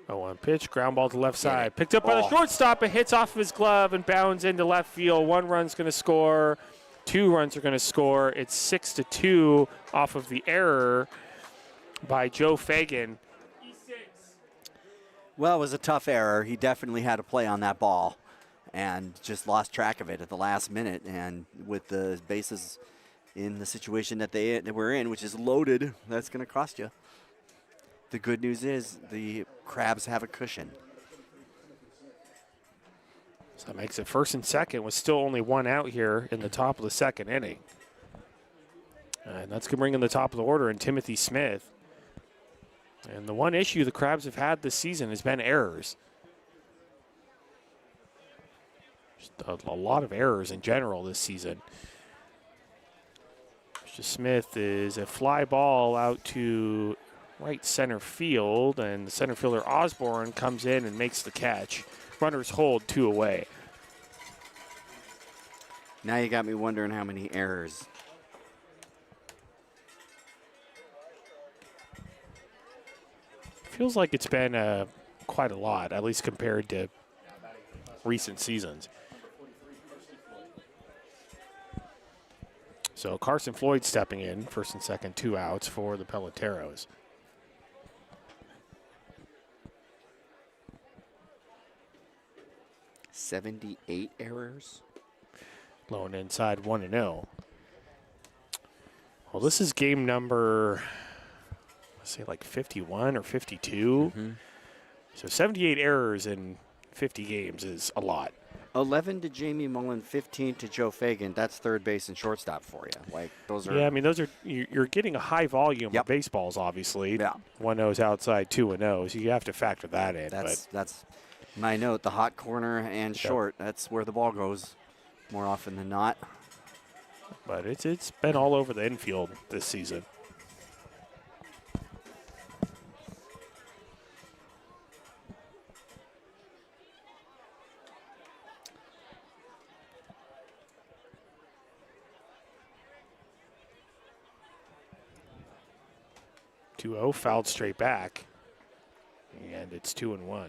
0-1 pitch, ground ball to left side. Picked up by the shortstop. It hits off of his glove and bounds into left field. 1 run's going to score. 2 runs are going to score. It's 6-2 off of the error by Joe Fagan. Well, it was a tough error. He definitely had a play on that ball and just lost track of it at the last minute. And with the bases in the situation that they were in, which is loaded, that's going to cost you. The good news is the Crabs have a cushion. So that makes it first and second with still only 1 out here in the top of the second inning. And that's going to bring in the top of the order in Timothy Smith. And the one issue the Crabs have had this season has been errors. Just a lot of errors in general this season. Mr. Smith is a fly ball out to right center field, and the center fielder Osborne comes in and makes the catch. Runners hold 2 away. Now you got me wondering how many errors. Feels like it's been quite a lot, at least compared to recent seasons. So Carson Floyd stepping in, first and second, 2 outs for the Peloteros. $78 errors. Blown inside 1-0. Well, this is game number, let's say like 51 or 52. Mm-hmm. So 78 errors in 50 games is a lot. 11 to Jamie Mullen, 15 to Joe Fagan. That's third base and shortstop for you. Like those are. Yeah, I mean those are you're getting a high volume of baseballs, obviously. Yeah. 1-0's outside, 2-0, so you have to factor that in. That's my note. The hot corner and short. That's where the ball goes more often than not. But it's been all over the infield this season. Fouled straight back, and it's 2-1.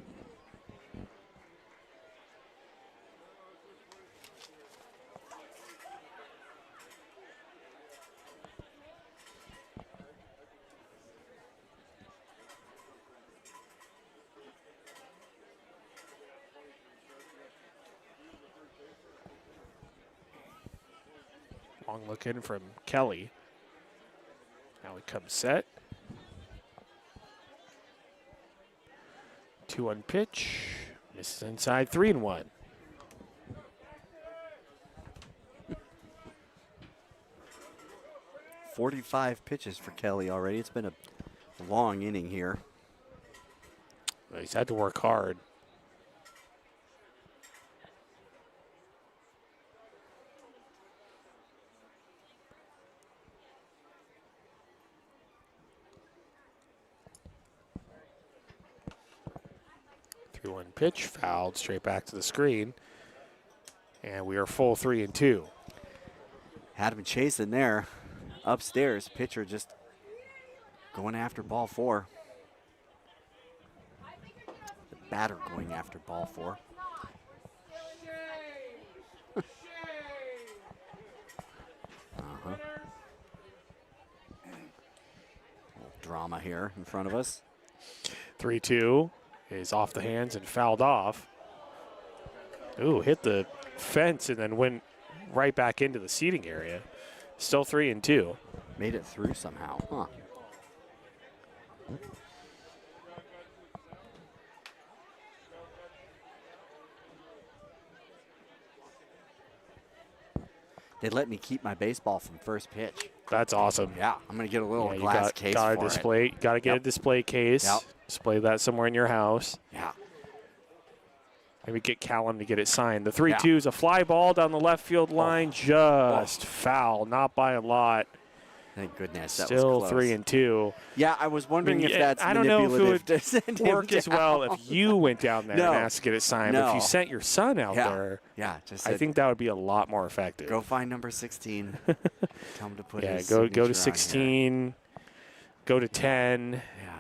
Long look in from Kelly. Now he comes set. 2-1 pitch. Misses inside, 3-1. $45 pitches for Kelly already. It's been a long inning here. He's had to work hard. 3-1 pitch, fouled straight back to the screen. And we are full 3-2. Had him chasing there. Upstairs, pitcher just going after ball 4. The batter going after ball 4. Drama here in front of us. 3-2 is off the hands and fouled off. Ooh, hit the fence and then went right back into the seating area. Still 3-2. Made it through somehow, huh? They let me keep my baseball from first pitch. That's awesome. Yeah, I'm gonna get a little Yeah, glass case gotta for display, it. Gotta get a display case. Yep. Display that somewhere in your house. Yeah. Maybe get Callum to get it signed. The 3-2 is a fly ball down the left field line. Just foul, not by a lot. Thank goodness. That Still was close. 3-2. Yeah, I was wondering if that's I don't know if it to send would him work as down. well if you went down there No. and asked to get it signed. No. But if you sent your son out Yeah. there, Yeah, just I said, think that would be a lot more effective. go find number 16. Tell him to put Yeah, his go signature to on 16, go to 10. here. Yeah.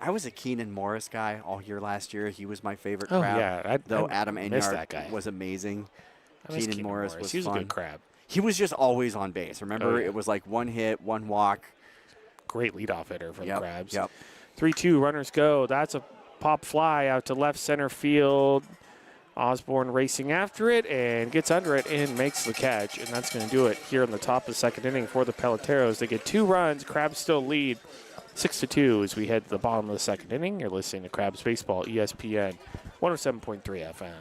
I was a Keenan Morris guy all year last year. He was my favorite Oh, crab. yeah. Though Adam missed that Enyart guy. was amazing. I miss Keenan Morris was He was fun. a good crab. He was just always on base. Remember, Oh, yeah. it was like one hit, one walk. Great leadoff hitter for the Yep, Crabs. yep. 3-2, runners go. That's a pop fly out to left center field. Osborne racing after it and gets under it and makes the catch. And that's going to do it here in the top of the second inning for the Peloteros. They get 2 runs. Crabs still lead 6-2 as we head to the bottom of the second inning. You're listening to Crabs Baseball, ESPN 107.3 FM.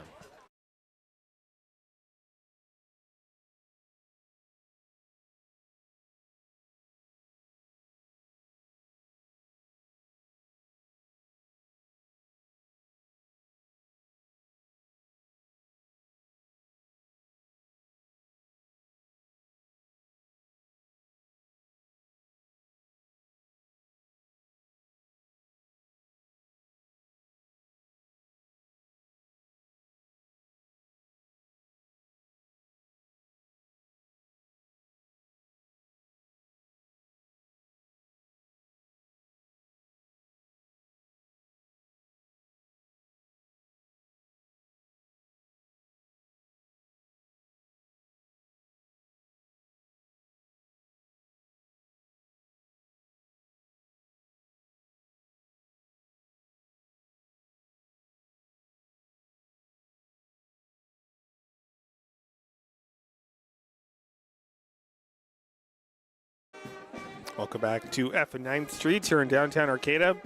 Welcome back to F and 9th Streets here in downtown Arcata.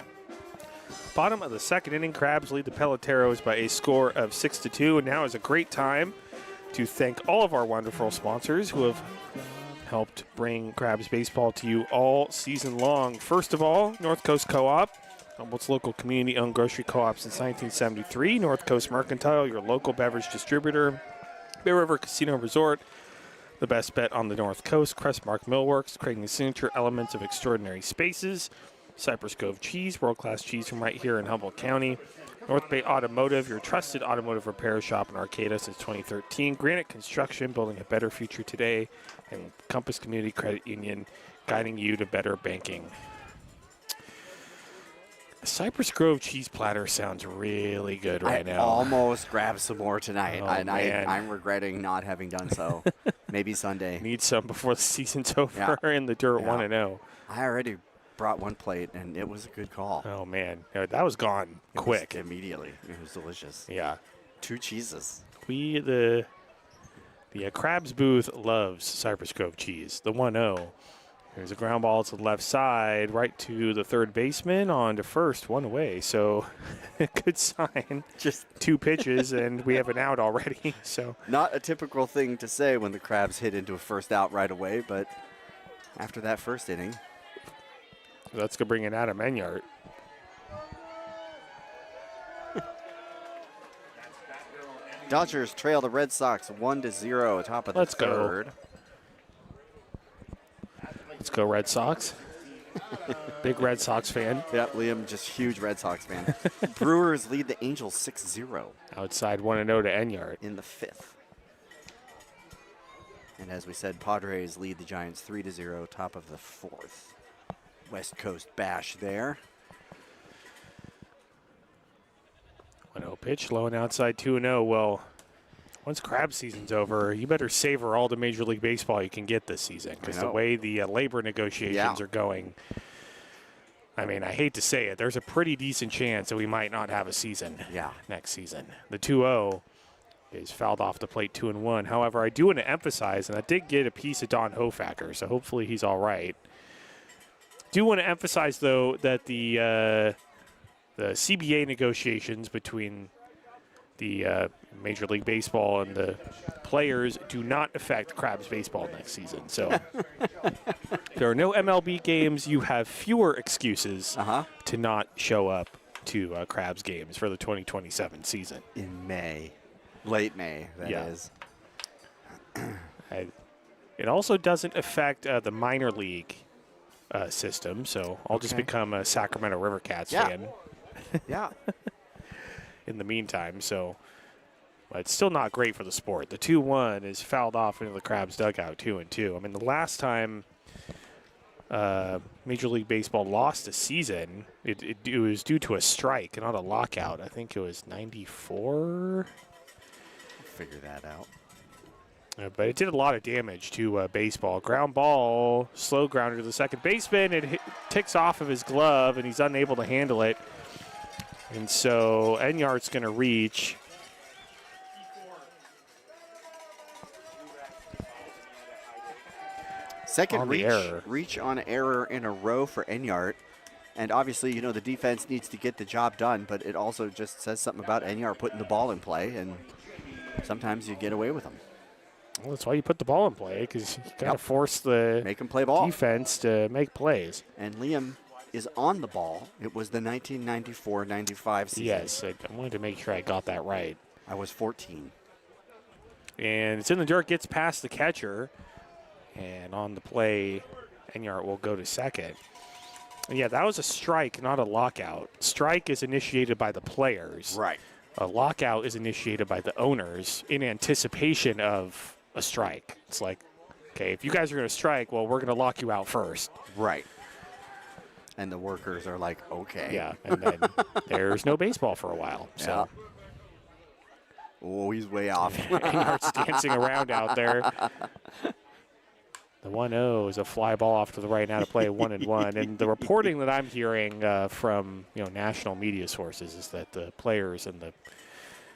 Bottom of the second inning, Crabs lead the Peloteros by a score of 6-2. And now is a great time to thank all of our wonderful sponsors who have helped bring Crabs baseball to you all season long. First of all, North Coast Co-op, Humboldt's local community-owned grocery co-op since 1973. North Coast Mercantile, your local beverage distributor. Bay River Casino Resort, the best bet on the North Coast. Crestmark Millworks, creating the signature elements of extraordinary spaces. Cypress Cove Cheese, world-class cheese from right here in Humboldt County. North Bay Automotive, your trusted automotive repair shop in Arcata since 2013. Granite Construction, building a better future today. And Compass Community Credit Union, guiding you to better banking. Cypress Grove cheese platter sounds really good right I now. almost grabbed some more tonight, Oh, and man. I'm regretting not having done so. Maybe Sunday. Need some before the season's over in the dirt Yeah. 1-0. I already brought one plate, and it was a good call. Oh, man. That was gone It was quick. immediately. It was delicious. Yeah. 2 cheeses. The Crabs booth loves Cypress Grove cheese. The 1-0. There's a ground ball to the left side, right to the third baseman, on to first, 1 away. So, good sign. Just 2 pitches, and we have an out already. So, not a typical thing to say when the Crabs hit into a first out right away, but after that first inning, let's go bring in Adam Enyart. Dodgers trail the Red Sox 1-0 top of the Let's go. third. Let's go, Red Sox. Big Red Sox fan. Yeah, Liam, just huge Red Sox fan. Brewers lead the Angels 6-0 Outside 1-0 to Enyart. in the 5th. And as we said, Padres lead the Giants 3-0, top of the 4th. West Coast bash there. 1-0 pitch, low and outside 2-0. Well, once crab season's over, you better savor all the Major League Baseball you can get this season, because the way the labor negotiations are going, I mean, I hate to say it, there's a pretty decent chance that we might not have a season next season. The 2-0 is fouled off the plate 2-1. However, I do want to emphasize, and I did get a piece of Don Hofacker, so hopefully he's all right. Do want to emphasize, though, that the CBA negotiations between the Major League Baseball and the players do not affect Crabs baseball next season. So there are no MLB games. You have fewer excuses to not show up to Crabs games for the 2027 season. In May. Late May, that is. It also doesn't affect the minor league system, so I'll just become a Sacramento River Cats fan. In the meantime, so it's still not great for the sport. The 2-1 is fouled off into the Crabs dugout, 2-2. I mean, the last time Major League Baseball lost a season, it was due to a strike, not a lockout. I think it was 94. Figure that out. But it did a lot of damage to baseball. Ground ball, slow grounder to the second baseman. It ticks off of his glove, and he's unable to handle it. And so Enyart's going to reach. Second reach on error in a row for Enyart. And obviously, you know, the defense needs to get the job done, but it also just says something about Enyart putting the ball in play, and sometimes you get away with them. Well, that's why you put the ball in play, because you got to force the make them play ball. Defense to make plays. And Liam is on the ball. It was the 1994-95 season. Yes, I wanted to make sure I got that right. I was 14. And it's in the dirt, gets past the catcher, and on the play, Enyart will go to second. And yeah, that was a strike, not a lockout. Strike is initiated by the players. Right. A lockout is initiated by the owners in anticipation of a strike. It's like, okay, if you guys are going to strike, well, we're going to lock you out first. Right. And the workers are like, okay. Yeah, and then there's no baseball for a while. So. Oh, he's way off. Enyart's dancing around out there. The 1-0 is a fly ball off to the right, now to play 1-1. And the reporting that I'm hearing from national media sources is that the players and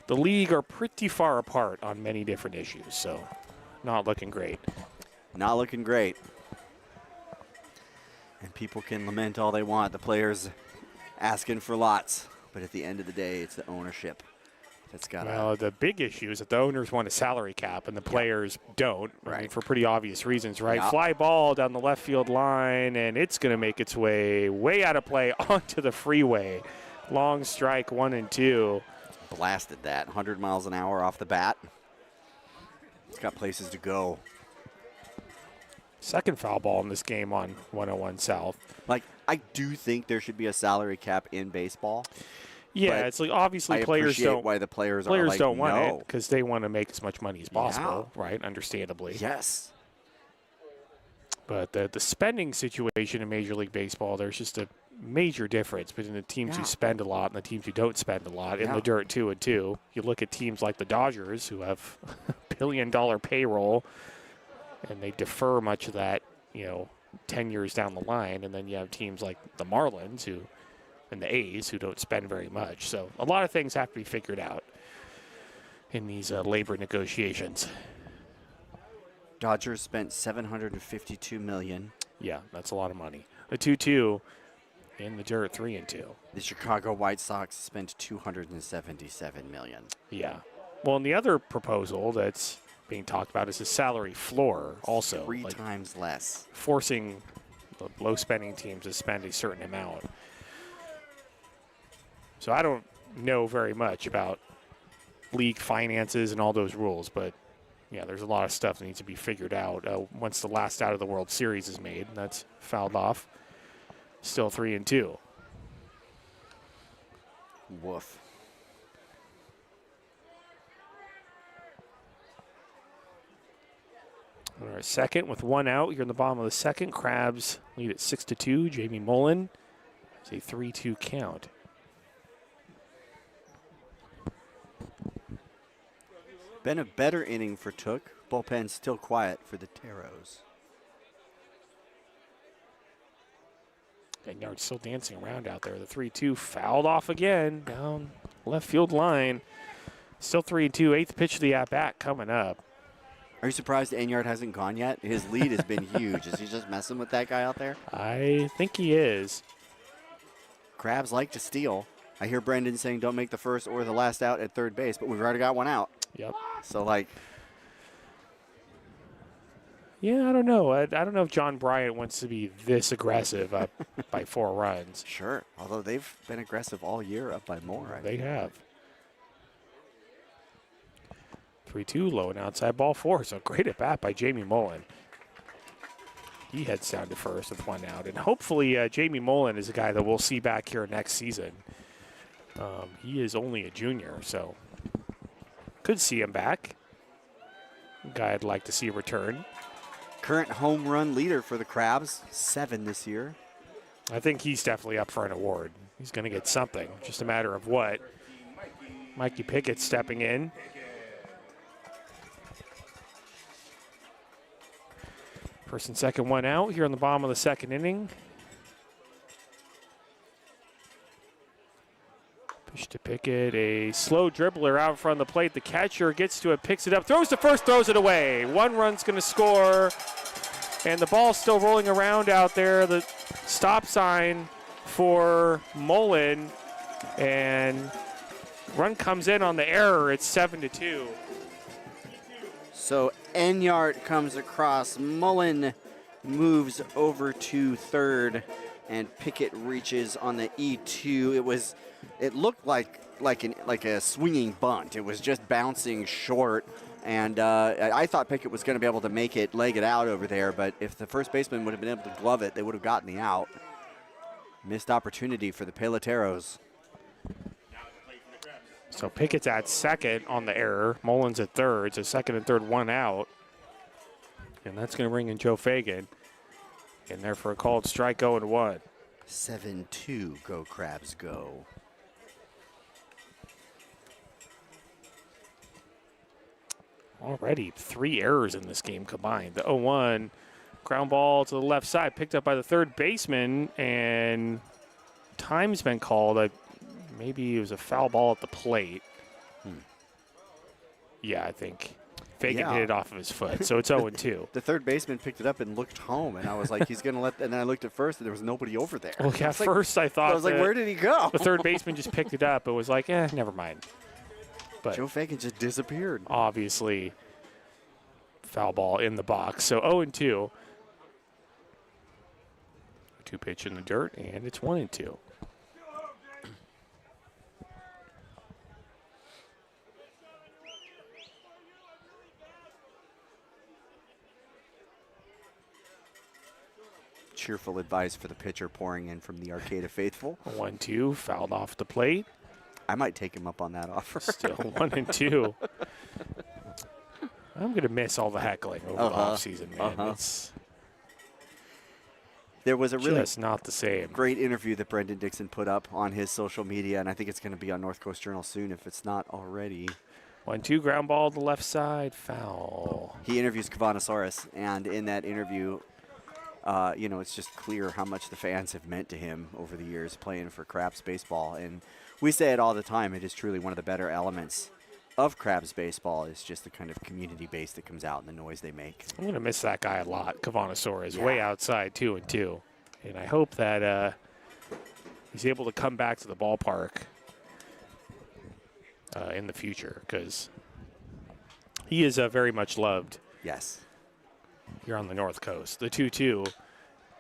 the league are pretty far apart on many different issues. So not looking great. Not looking great. And people can lament all they want. The players asking for lots. But at the end of the day, it's the ownership that's got Well, the big issue is that the owners want a salary cap and the players don't. Right. I mean, for pretty obvious reasons, right? Yeah. Fly ball down the left field line, and it's going to make its way out of play onto the freeway. Long strike, 1-2. Blasted that. 100 miles an hour off the bat. It's got places to go. Second foul ball in this game on 101 South. Like, I do think there should be a salary cap in baseball. Yeah, it's like obviously players don't. Why the players are like, don't want no. it because they want to make as much money as possible, right? Understandably. Yes. But the spending situation in Major League Baseball, there's just a major difference between the teams who spend a lot and the teams who don't spend a lot in the dirt 2-2. You look at teams like the Dodgers who have $1 billion payroll, and they defer much of that, 10 years down the line. And then you have teams like the Marlins and the A's who don't spend very much. So a lot of things have to be figured out in these labor negotiations. Dodgers spent $752 million. Yeah, that's a lot of money. The 2-2 in the dirt, 3-2. The Chicago White Sox spent $277 million. Yeah. Well, and the other proposal that's being talked about is a salary floor also. Three times less. Forcing the low-spending teams to spend a certain amount. So I don't know very much about league finances and all those rules, but yeah, there's a lot of stuff that needs to be figured out once the last out of the World Series is made, and that's fouled off. Still 3-2. Woof. All right, second with one out here in the bottom of the second. Crabs lead at 6-2. Jamie Mullen. It's a 3-2 count. Been a better inning for Took. Bullpen still quiet for the Teros. Enyard still dancing around out there. The 3-2 fouled off again down left field line. Still 3-2. Eighth pitch of the at-bat coming up. Are you surprised Enyard hasn't gone yet? His lead has been huge. Is he just messing with that guy out there? I think he is. Crabs like to steal. I hear Brendan saying don't make the first or the last out at third base, but we've already got one out. Yep. So, like, yeah, I don't know. I don't know if John Bryant wants to be this aggressive up by 4 runs. sure. Although they've been aggressive all year, up by more. They have. 3-2, low and outside ball 4. So great at bat by Jamie Mullen. He heads down to first with one out. And hopefully Jamie Mullen is a guy that we'll see back here next season. He is only a junior, so could see him back. A guy I'd like to see return. Current home run leader for the Crabs, 7 this year. I think he's definitely up for an award. He's going to get something, just a matter of what. Mikey Pickett stepping in. First and second, one out here on the bottom of the second inning. Pitch to Pickett, a slow dribbler out in front of the plate. The catcher gets to it, picks it up, throws to first, throws it away. One run's going to score, and the ball's still rolling around out there. The stop sign for Mullen, and run comes in on the error. It's 7-2. So Enyard comes across. Mullen moves over to third, and Pickett reaches on the E2. It looked like a swinging bunt. It was just bouncing short, and I thought Pickett was going to be able to make it, leg it out over there. But if the first baseman would have been able to glove it, they would have gotten the out. Missed opportunity for the Peloteros. So Pickett's at second on the error. Mullen's at third. So second and third, one out. And that's going to bring in Joe Fagan. In there for a called strike, 0-1. 7-2, go Crabs, go. Already 3 errors in this game combined. The 0-1 ground ball to the left side, picked up by the third baseman, and time's been called. Maybe it was a foul ball at the plate. Yeah, I think Fagan hit it off of his foot, so it's 0-2. The third baseman picked it up and looked home, and I was like, he's going to let, and then I looked at first, and there was nobody over there. Well, at first I thought, I was like, where did he go? The third baseman just picked it up. It was like, never mind. But Joe Fagan just disappeared. Obviously, foul ball in the box. So 0-2. 2 pitch in the dirt, and it's 1-2. Cheerful advice for the pitcher pouring in from the Arcata faithful. 1-2, fouled off the plate. I might take him up on that offer. Still 1-2. I'm going to miss all the heckling over the offseason, man. There was a really just not the same. Great interview that Brendan Dixon put up on his social media, and I think it's going to be on North Coast Journal soon if it's not already. 1-2, ground ball to the left side, foul. He interviews Cavanosaurus, and in that interview, it's just clear how much the fans have meant to him over the years playing for Crabs baseball. And we say it all the time, it is truly one of the better elements of Crabs baseball is just the kind of community base that comes out and the noise they make. I'm going to miss that guy a lot. Cavanosaurus, way outside, 2-2. And I hope that he's able to come back to the ballpark in the future because he is very much loved. Yes. Here on the North Coast. The 2-2.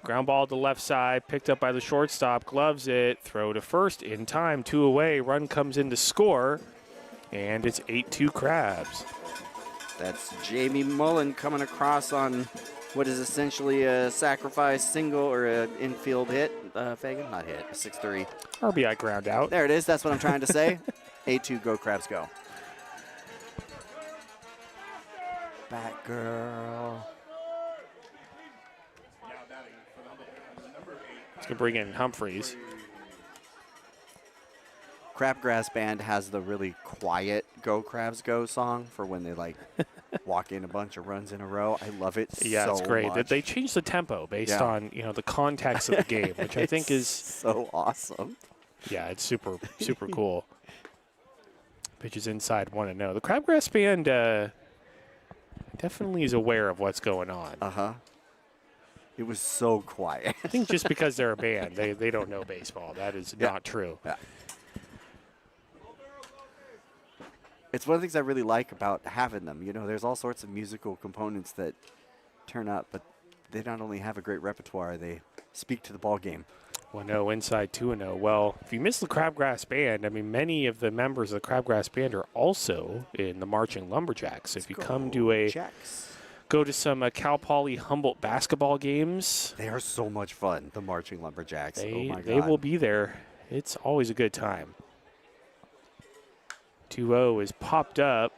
Ground ball to the left side, picked up by the shortstop, gloves it, throw to first in time, 2 away. Run comes in to score, and it's 8-2 Crabs. That's Jamie Mullen coming across on what is essentially a sacrifice single or an infield hit. Fagan, not hit, a 6-3. RBI ground out. There it is. That's what I'm trying to say. 8-2, go Crabs, go. Batgirl. He's going to bring in Humphreys. Crabgrass Band has the really quiet Go Crabs Go song for when they like walk in a bunch of runs in a row. I love it Yeah, so it's great. much. They changed the tempo based on, the context of the game, which I think is so awesome. Yeah, it's super cool. Pitches inside 1-0. The Crabgrass Band definitely is aware of what's going on. Uh-huh. It was so quiet. I think just because they're a band, they don't know baseball. That is not true. Yeah. It's one of the things I really like about having them. There's all sorts of musical components that turn up, but they not only have a great repertoire, they speak to the ball game. 1-0 inside 2-0. Well, if you miss the Crabgrass Band, many of the members of the Crabgrass Band are also in the Marching Lumberjacks. If you come to go to some Cal Poly Humboldt basketball games. They are so much fun, the Marching Lumberjacks. Oh my God. They will be there. It's always a good time. 2-0 is popped up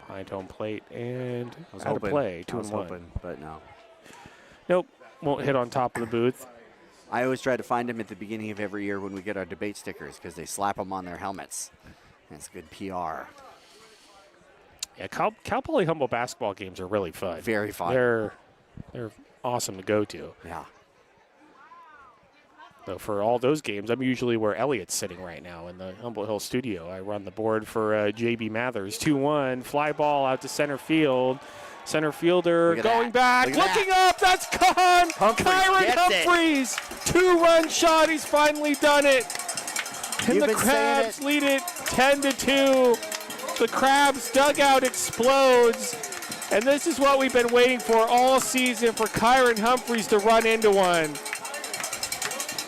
behind home plate and out of play. 2-1. But no. Nope. Won't hit on top of the booth. I always try to find them at the beginning of every year when we get our debate stickers because they slap them on their helmets. That's good PR. Yeah, Cal Poly Humboldt basketball games are really fun. Very fun. They're awesome to go to. Yeah. So for all those games, I'm usually where Elliot's sitting right now in the Humboldt Hill studio. I run the board for JB Mathers. 2-1, fly ball out to center field. Center fielder going back, looking up, that's gone! Kyron Humphreys, 2-run shot, he's finally done it. And the Crabs lead it 10-2. The Crabs dugout explodes. And this is what we've been waiting for all season, for Kyron Humphreys to run into one.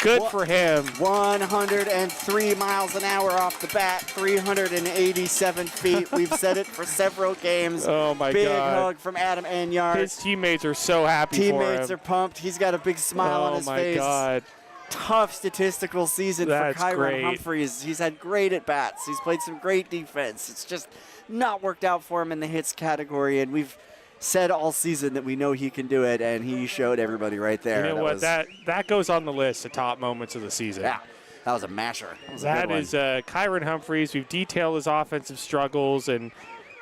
Good for him. 103 miles an hour off the bat, 387 feet. We've said it for several games. Oh, my God. Big hug from Adam Enyard. His teammates are so happy for him. Teammates are pumped. He's got a big smile on his face. Oh, my God. Tough statistical season for Kyron Humphreys. He's had great at-bats. He's played some great defense. It's just not worked out for him in the hits category, and we've said all season that we know he can do it, and he showed everybody right there. You know what? That goes on the list of top moments of the season. Yeah, that was a masher. That is Kyron Humphreys. We've detailed his offensive struggles, and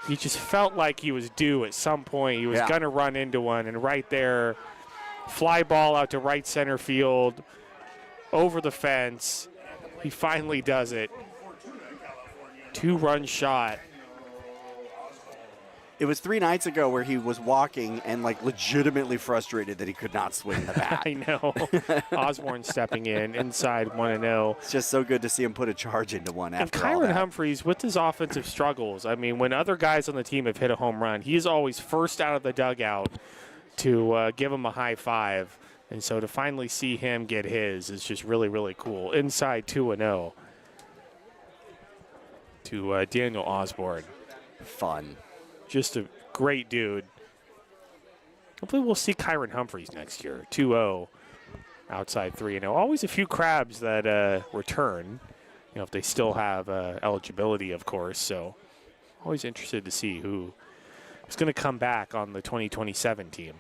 he just felt like he was due at some point. He was going to run into one, and right there, fly ball out to right center field, over the fence. He finally does it. 2-run shot. It was 3 nights ago where he was walking and legitimately frustrated that he could not swing the bat. I know. Osborne stepping in inside 1-0. It's just so good to see him put a charge into one after all that. And Kyron Humphreys, with his offensive struggles, when other guys on the team have hit a home run, he's always first out of the dugout to give him a high five. And so to finally see him get his is just really, really cool. Inside 2-0 to Daniel Osborne. Fun. Just a great dude. Hopefully we'll see Kyron Humphreys next year. 2-0 outside 3-0. Always a few Crabs that return, if they still have eligibility, of course. So always interested to see who is going to come back on the 2027 team.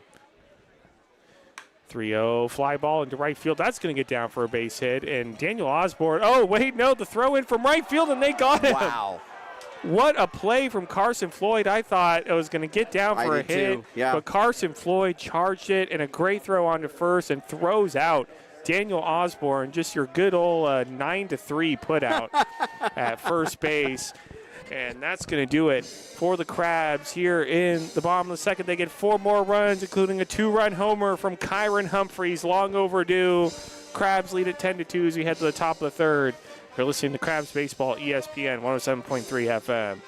3-0 fly ball into right field. That's going to get down for a base hit. And Daniel Osborne, the throw in from right field, and they got him. Wow. What a play from Carson Floyd. I thought it was going to get down for a hit, but Carson Floyd charged it, and a great throw onto first and throws out Daniel Osborne, just your good old 9-3 put out at first base. And that's going to do it for the Crabs here in the bottom of the second. They get 4 more runs, including a 2-run homer from Kyron Humphreys, long overdue. Crabs lead at 10-2 as we head to the top of the third. You're listening to Crabs Baseball, ESPN 107.3 FM.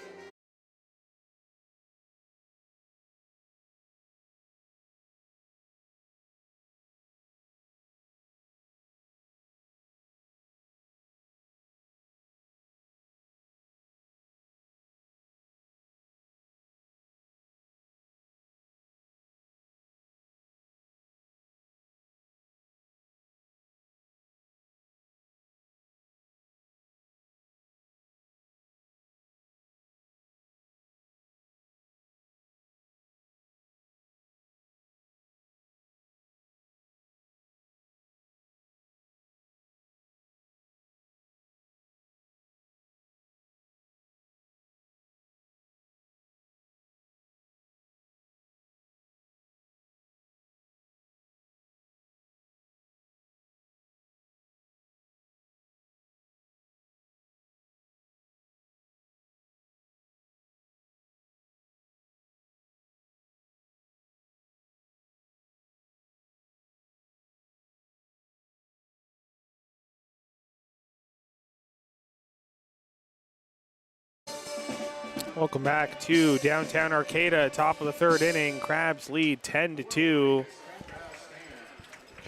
Welcome back to downtown Arcata, top of the third inning. Crabs lead 10-2.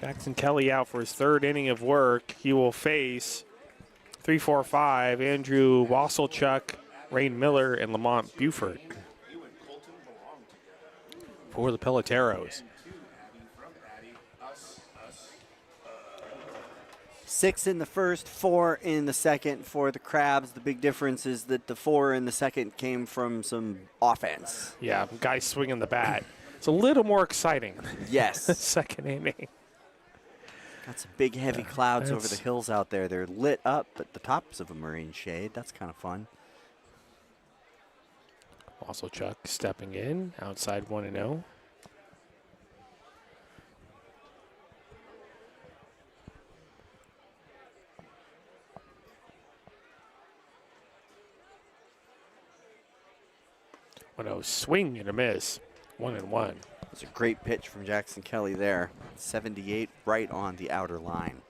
Jackson Kelly out for his third inning of work. He will face 3-4-5, Andrew Wasselchuk, Rain Miller, and Lamont Buford for the Peloteros. 6 in the first, 4 in the second for the Crabs. The big difference is that the 4 in the second came from some offense. Yeah, guys swinging the bat. It's a little more exciting. Yes. Second inning. Got some big, heavy clouds over the hills out there. They're lit up, but the tops of them are in shade. That's kind of fun. Wasselchuk stepping in, outside 1-0. Swing and a miss. 1-1. It's a great pitch from Jackson Kelly there. 78 right on the outer line.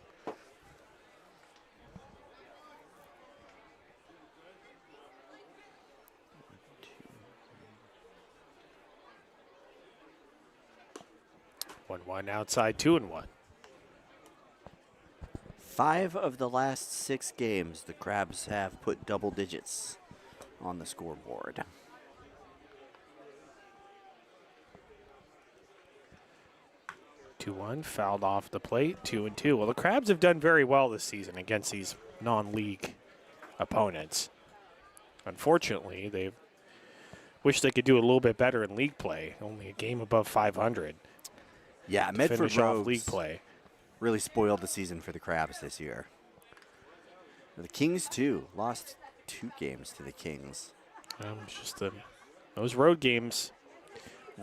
One outside, 2-1. 5 of the last 6 games, the Crabs have put double digits on the scoreboard. 2-1, fouled off the plate, 2-2. Well, the Crabs have done very well this season against these non-league opponents. Unfortunately, they wish they could do a little bit better in league play. Only a game above 500. Yeah, Medford finish off Rogues league play. really spoiled the season for the Crabs this year. The Kings, too, lost 2 games to the Kings. It's just those road games.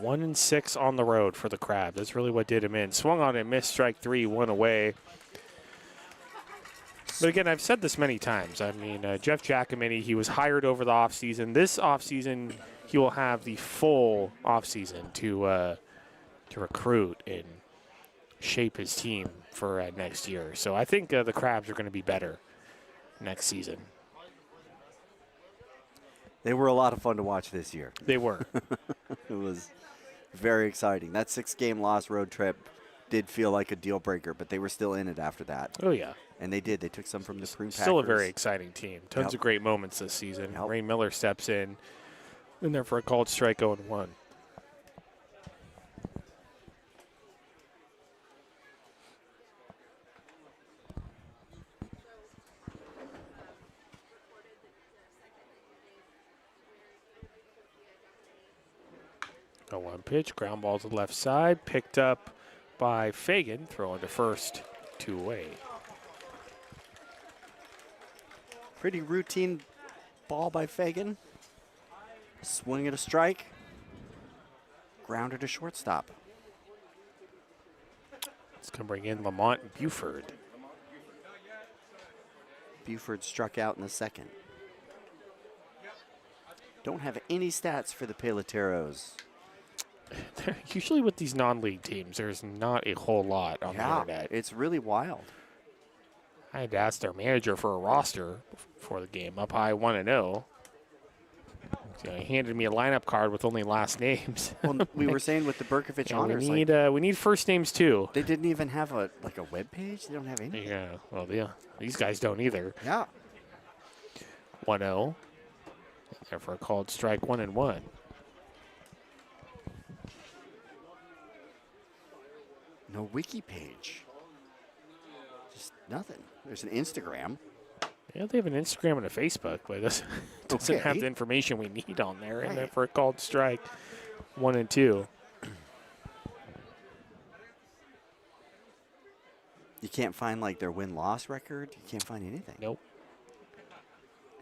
1-6 on the road for the Crabs. That's really what did him in. Swung on and missed, strike 3, 1 away. But again, I've said this many times. I mean, Jeff Giacomini, he was hired over the offseason. This offseason, he will have the full offseason to recruit and shape his team for next year. So I think the Crabs are going to be better next season. They were a lot of fun to watch this year. They were. It was very exciting. That 6-game loss road trip did feel like a deal breaker, but they were still in it after that. Oh, yeah. And they did. They took some from the Prune Packers. Still a very exciting team. Tons of great moments this season. Yep. Ray Miller steps in there for a called strike 0-1. A 1 pitch, ground ball to the left side, picked up by Fagan, throwing to first, 2 away. Pretty routine ball by Fagan. Swing at a strike. Grounder to shortstop. It's going to bring in Lamont Buford. Buford struck out in the second. Don't have any stats for the Peloteros. Usually with these non-league teams, there's not a whole lot on the internet. It's really wild. I had to ask their manager for a roster before the game. Up high 1-0. So he handed me a lineup card with only last names. Well, we were saying with the Berkovich honors, we need first names too. They didn't even have a web page. They don't have anything. Yeah, well, yeah, these guys don't either. Yeah. 1-0. Therefore, called strike 1-1. No wiki page. Just nothing. There's an Instagram. Yeah, they have an Instagram and a Facebook, but it doesn't have the information we need on there. Right. And therefore, called strike 1-2. You can't find like their win-loss record. You can't find anything. Nope.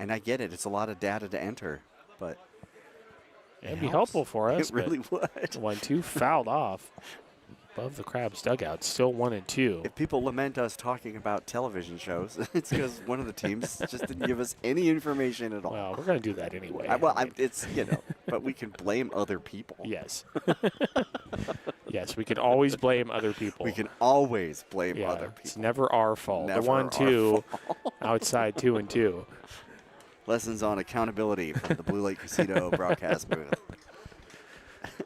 And I get it. It's a lot of data to enter, but It'd be helpful for us. It really would. 1-2 fouled off above the Crabs dugout. Still 1-2. If people lament us talking about television shows, it's because one of the teams just didn't give us any information at all. Well, we're going to do that anyway. It's, but we can blame other people. Yes. Yes, we can always blame other people. We can always blame other people. It's never our fault. Never the 1-2 outside 2-2. Lessons on accountability from the Blue Lake Casino broadcast booth.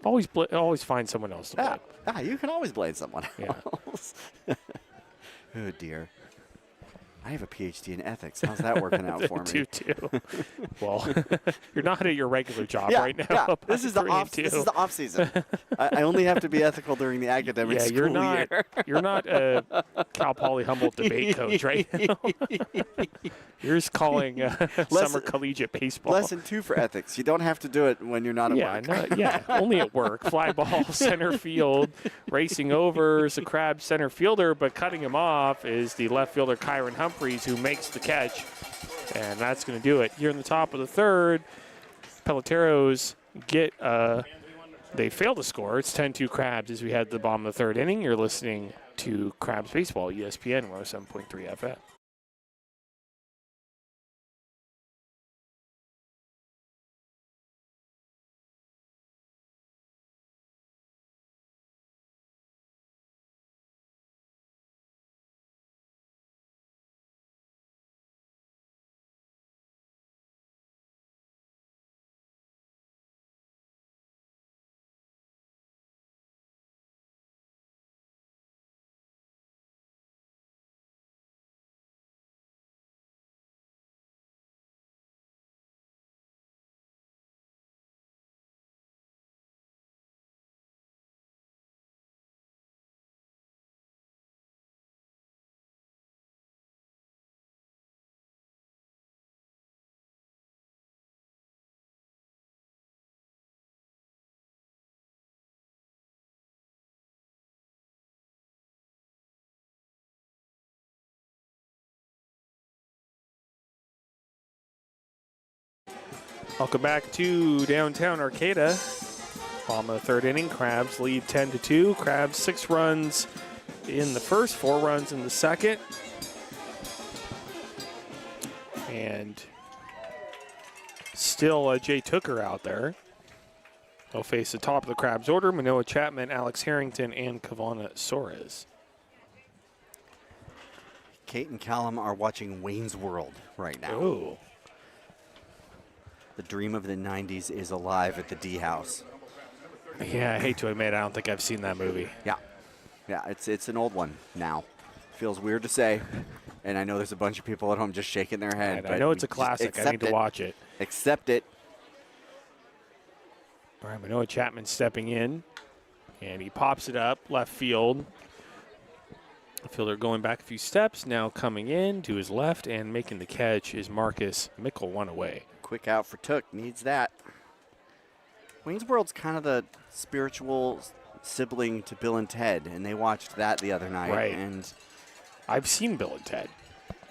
Always find someone else to blame. You can always blame someone Yeah. else. Oh, dear. I have a PhD in ethics. How's that working out for me? Too. Well, you're not at your regular job right now. Yeah. This This is the off season. I only have to be ethical during the academic school year. You're not a Cal Poly Humboldt debate coach right now. You're just calling summer collegiate baseball. Lesson 2 for ethics. You don't have to do it when you're not at work. Only at work. Fly ball, center field, racing over is the Crab center fielder, but cutting him off is the left fielder Kyron Humphreys, who makes the catch, and that's going to do it. Here in the top of the third, Peloteros they fail to score. It's 10-2 Crabs as we head to the bottom of the third inning. You're listening to Crabs Baseball, ESPN 107.3 FM. Welcome back to downtown Arcata. Bottom of the third inning, Crabs lead 10-2. Crabs 6 runs in the first, 4 runs in the second. And still Jay Tooker out there. They'll face the top of the Crabs order, Manoah Chapman, Alex Harrington, and Kavana Soares. Kate and Callum are watching Wayne's World right now. Oh. The dream of the 90s is alive at the D House. Yeah, I hate to admit, I don't think I've seen that movie. Yeah, it's an old one now. Feels weird to say, and I know there's a bunch of people at home just shaking their head. Right, I know it's a classic. I need to watch it. Accept it. All right, Manoah Chapman stepping in, and he pops it up left field. The fielder going back a few steps, now coming in to his left and making the catch is Marcus Mickle, one away. Quick out for Took, needs that. Wayne's World's kind of the spiritual sibling to Bill and Ted, and they watched that the other night. Right. And I've seen Bill and Ted.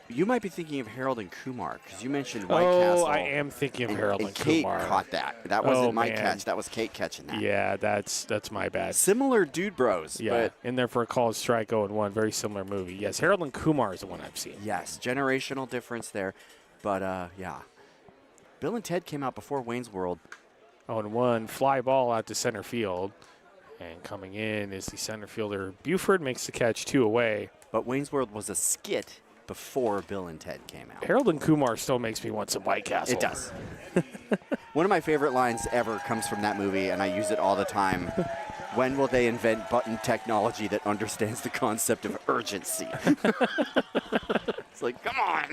You might be thinking of Harold and Kumar, because you mentioned White Castle. Oh, I am thinking of Harold and Kate Kumar. Kate caught that. That wasn't my catch. That was Kate catching that. Yeah, that's my bad. Similar Dude Bros. Yeah, but in there for a called strike 0-1. Very similar movie. Yes, Harold and Kumar is the one I've seen. Yes, generational difference there. But, yeah. Bill and Ted came out before Wayne's World. 0-1, fly ball out to center field. And coming in is the center fielder. Buford makes the catch 2 away. But Wayne's World was a skit before Bill and Ted came out. Harold and Kumar still makes me want some White Castle. It does. One of my favorite lines ever comes from that movie, and I use it all the time. When will they invent button technology that understands the concept of urgency? It's like, come on.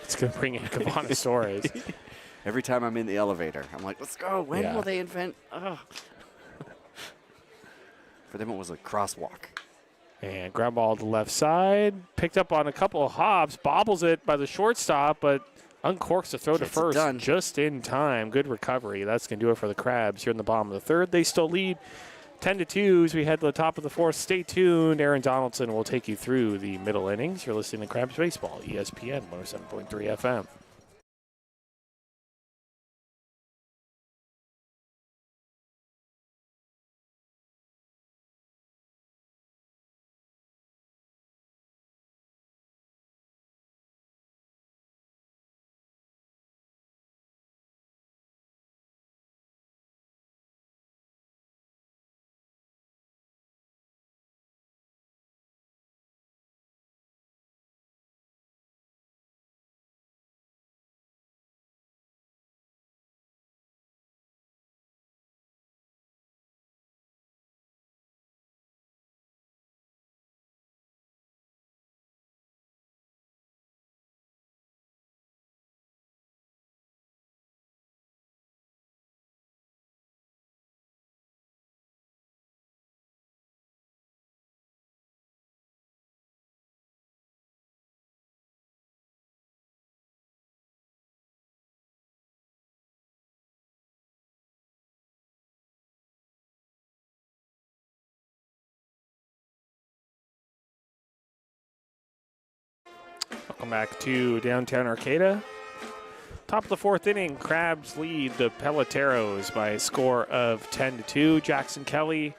It's going to bring in Kavana Soares. Every time I'm in the elevator, I'm like, let's go. When will they invent? For them, it was a crosswalk. And ground ball to the left side. Picked up on a couple of hops. Bobbles it by the shortstop, but uncorks the throw to first just in time. Good recovery. That's going to do it for the Crabs here in the bottom of the third. They still lead 10-2 as we head to the top of the fourth. Stay tuned. Aaron Donaldson will take you through the middle innings. You're listening to Crabs Baseball, ESPN 107.3 FM. Welcome back to downtown Arcata. Top of the fourth inning, Crabs lead the Peloteros by a score of 10-2. Jackson Kelly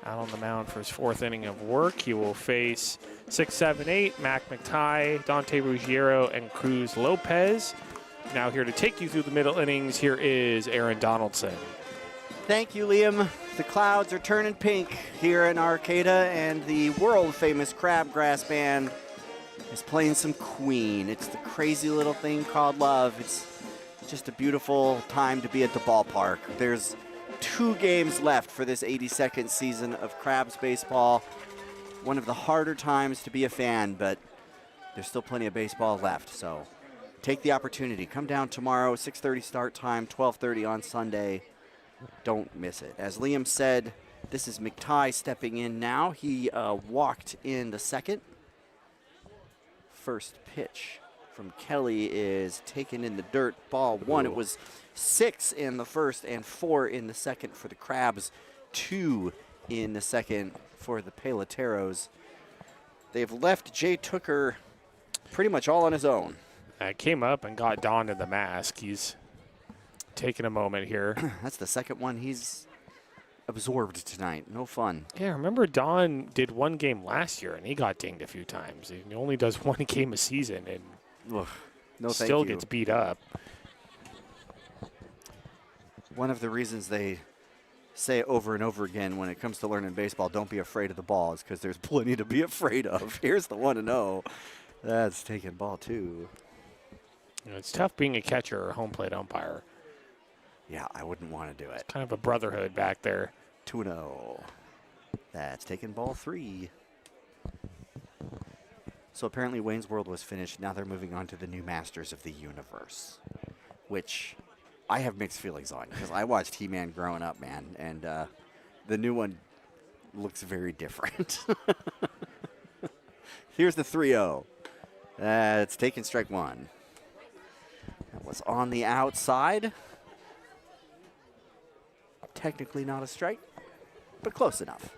out on the mound for his fourth inning of work. He will face 6, 7, 8, Mac McTighe, Dante Ruggiero, and Cruz Lopez. Now here to take you through the middle innings, here is Aaron Donaldson. Thank you, Liam. The clouds are turning pink here in Arcata, and the world-famous Crabgrass Band is playing some Queen. It's the crazy little thing called love. It's just a beautiful time to be at the ballpark. There's 2 games left for this 82nd season of Crabs baseball. One of the harder times to be a fan, but there's still plenty of baseball left, so take the opportunity. Come down tomorrow, 6:30 start time, 12:30 on Sunday. Don't miss it. As Liam said, this is McTighe stepping in now. He walked in the second. First pitch from Kelly is taken in the dirt, ball 1. It was 6 in the first and 4 in the second for the Crabs, 2 in the second for the Peloteros. They've left Jay Tooker pretty much all on his own. Came up and got Don in the mask. He's taking a moment here. That's the second one he's absorbed tonight. No fun. Yeah, remember Don did one game last year and he got dinged a few times. He only does one game a season and Ugh, no, still gets beat up. One of the reasons they say over and over again when it comes to learning baseball, don't be afraid of the ball, is because there's plenty to be afraid of. Here's the 1-0. That's taking ball 2. You know, it's tough being a catcher or a home plate umpire. Yeah, I wouldn't want to do it. Kind of a brotherhood back there. 2-0. That's taking ball 3. So apparently Wayne's World was finished. Now they're moving on to the new Masters of the Universe, which I have mixed feelings on because I watched He-Man growing up, man, and the new one looks very different. Here's the 3-0. It's taking strike 1. That was on the outside. Technically not a strike, but close enough.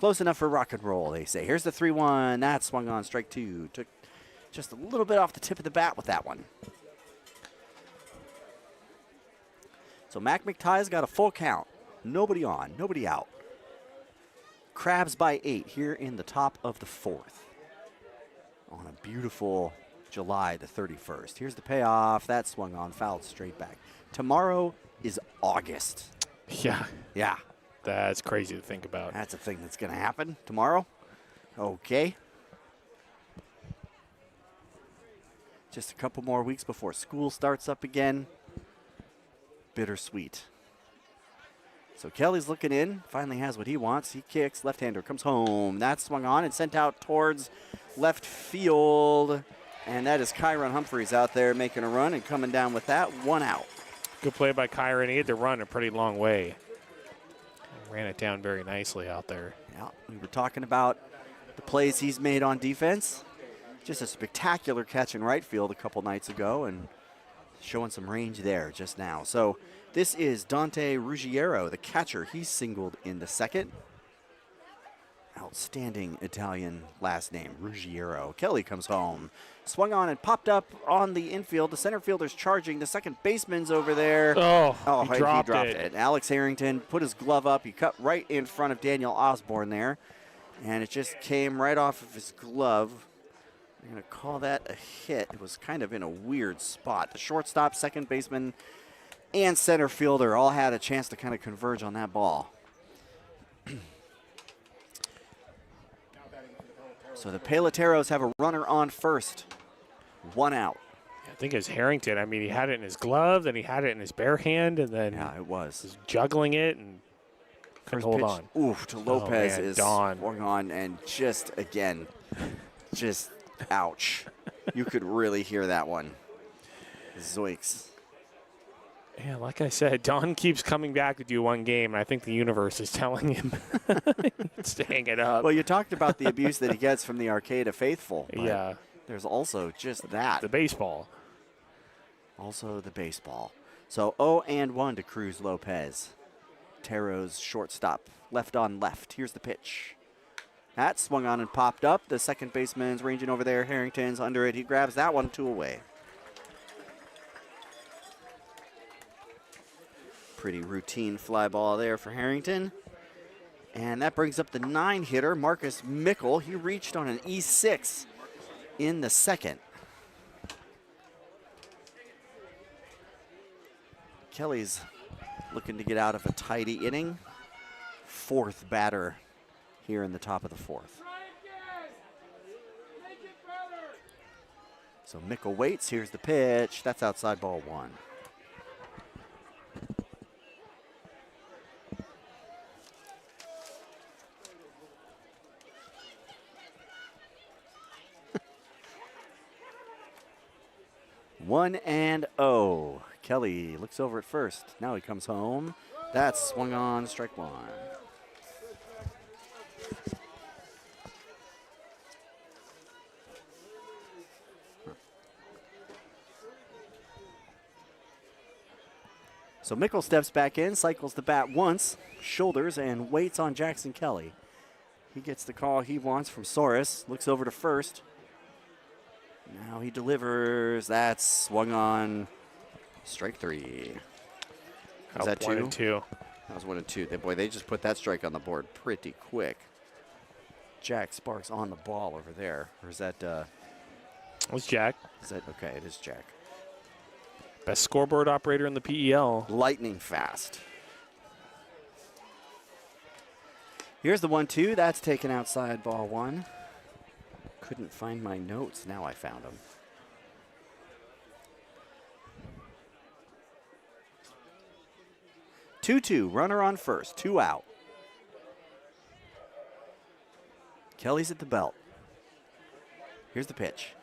Close enough for rock and roll, they say. Here's the 3-1. That swung on strike 2. Took just a little bit off the tip of the bat with that one. So Mac McTighe's got a full count. Nobody on, nobody out. Crabs by 8 here in the top of the 4th. On a beautiful July the 31st. Here's the payoff. That swung on, fouled straight back. Tomorrow is August. Yeah. Yeah. That's crazy to think about. That's a thing that's going to happen tomorrow. Okay. Just a couple more weeks before school starts up again. Bittersweet. So Kelly's looking in, finally has what he wants. He kicks, left-hander comes home. That swung on and sent out towards left field. And that is Kyron Humphreys out there making a run and coming down with that. 1 out. Good play by Kyron. He had to run a pretty long way. Ran it down very nicely out there. Yeah, we were talking about the plays he's made on defense. Just a spectacular catch in right field a couple nights ago and showing some range there just now. So this is Dante Ruggiero, the catcher. He's singled in the second. Outstanding Italian last name, Ruggiero. Kelly comes home. Swung on and popped up on the infield. The center fielder's charging. The second baseman's over there. He dropped it. Alex Harrington put his glove up. He cut right in front of Daniel Osborne there. And it just came right off of his glove. I'm going to call that a hit. It was kind of in a weird spot. The shortstop, second baseman, and center fielder all had a chance to kind of converge on that ball. So the Peloteros have a runner on first. 1 out. I think it was Harrington. I mean, he had it in his glove, then he had it in his bare hand, and then yeah, it was juggling it and couldn't hold on. Oof, to Lopez man, is Don. swung on, and just again, just ouch. You could really hear that one. Zoinks. Yeah, like I said, Don keeps coming back to do one game, and I think the universe is telling him to hang it up. Well, you talked about the abuse that he gets from the Arcata faithful. Yeah. There's also just that. The baseball. Also the baseball. So 0-1 to Cruz Lopez. Tero's shortstop, left on left. Here's the pitch. That swung on and popped up. The second baseman's ranging over there. Harrington's under it. He grabs that one, 2 away. Pretty routine fly ball there for Harrington. And that brings up the 9-hitter, Marcus Mickle. He reached on an E6 in the second. Kelly's looking to get out of a tidy inning. 4th batter here in the top of the 4th. So Mickle waits. Here's the pitch. That's outside ball 1. One and oh. Kelly looks over at first. Now he comes home. That's swung on, strike 1. So Mickle steps back in, cycles the bat once, shoulders, and waits on Jackson Kelly. He gets the call he wants from Soros. Looks over to first. Now he delivers. That's swung on. Strike 3. Was that 2? 1 and 2. That was 1 and 2. Boy, they just put that strike on the board pretty quick. Jack Sparks on the ball over there. Or is that... Was Jack. Is that... Okay, it is Jack. Best scoreboard operator in the PEL. Lightning fast. Here's the 1-2. That's taken outside ball 1. Couldn't find my notes. Now I found them. Two, runner on first, 2 out. Kelly's at the belt. Here's the pitch.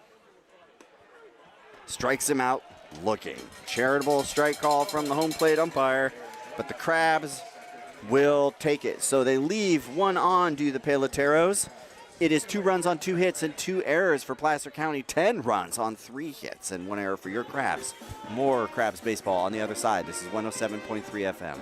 Strikes him out, looking. Charitable strike call from the home plate umpire, but the Crabs will take it. So they leave 1 on to the Peloteros. It is 2 runs on 2 hits and 2 errors for Placer County. 10 runs on 3 hits and 1 error for your Crabs. More Crabs baseball on the other side. This is 107.3 FM.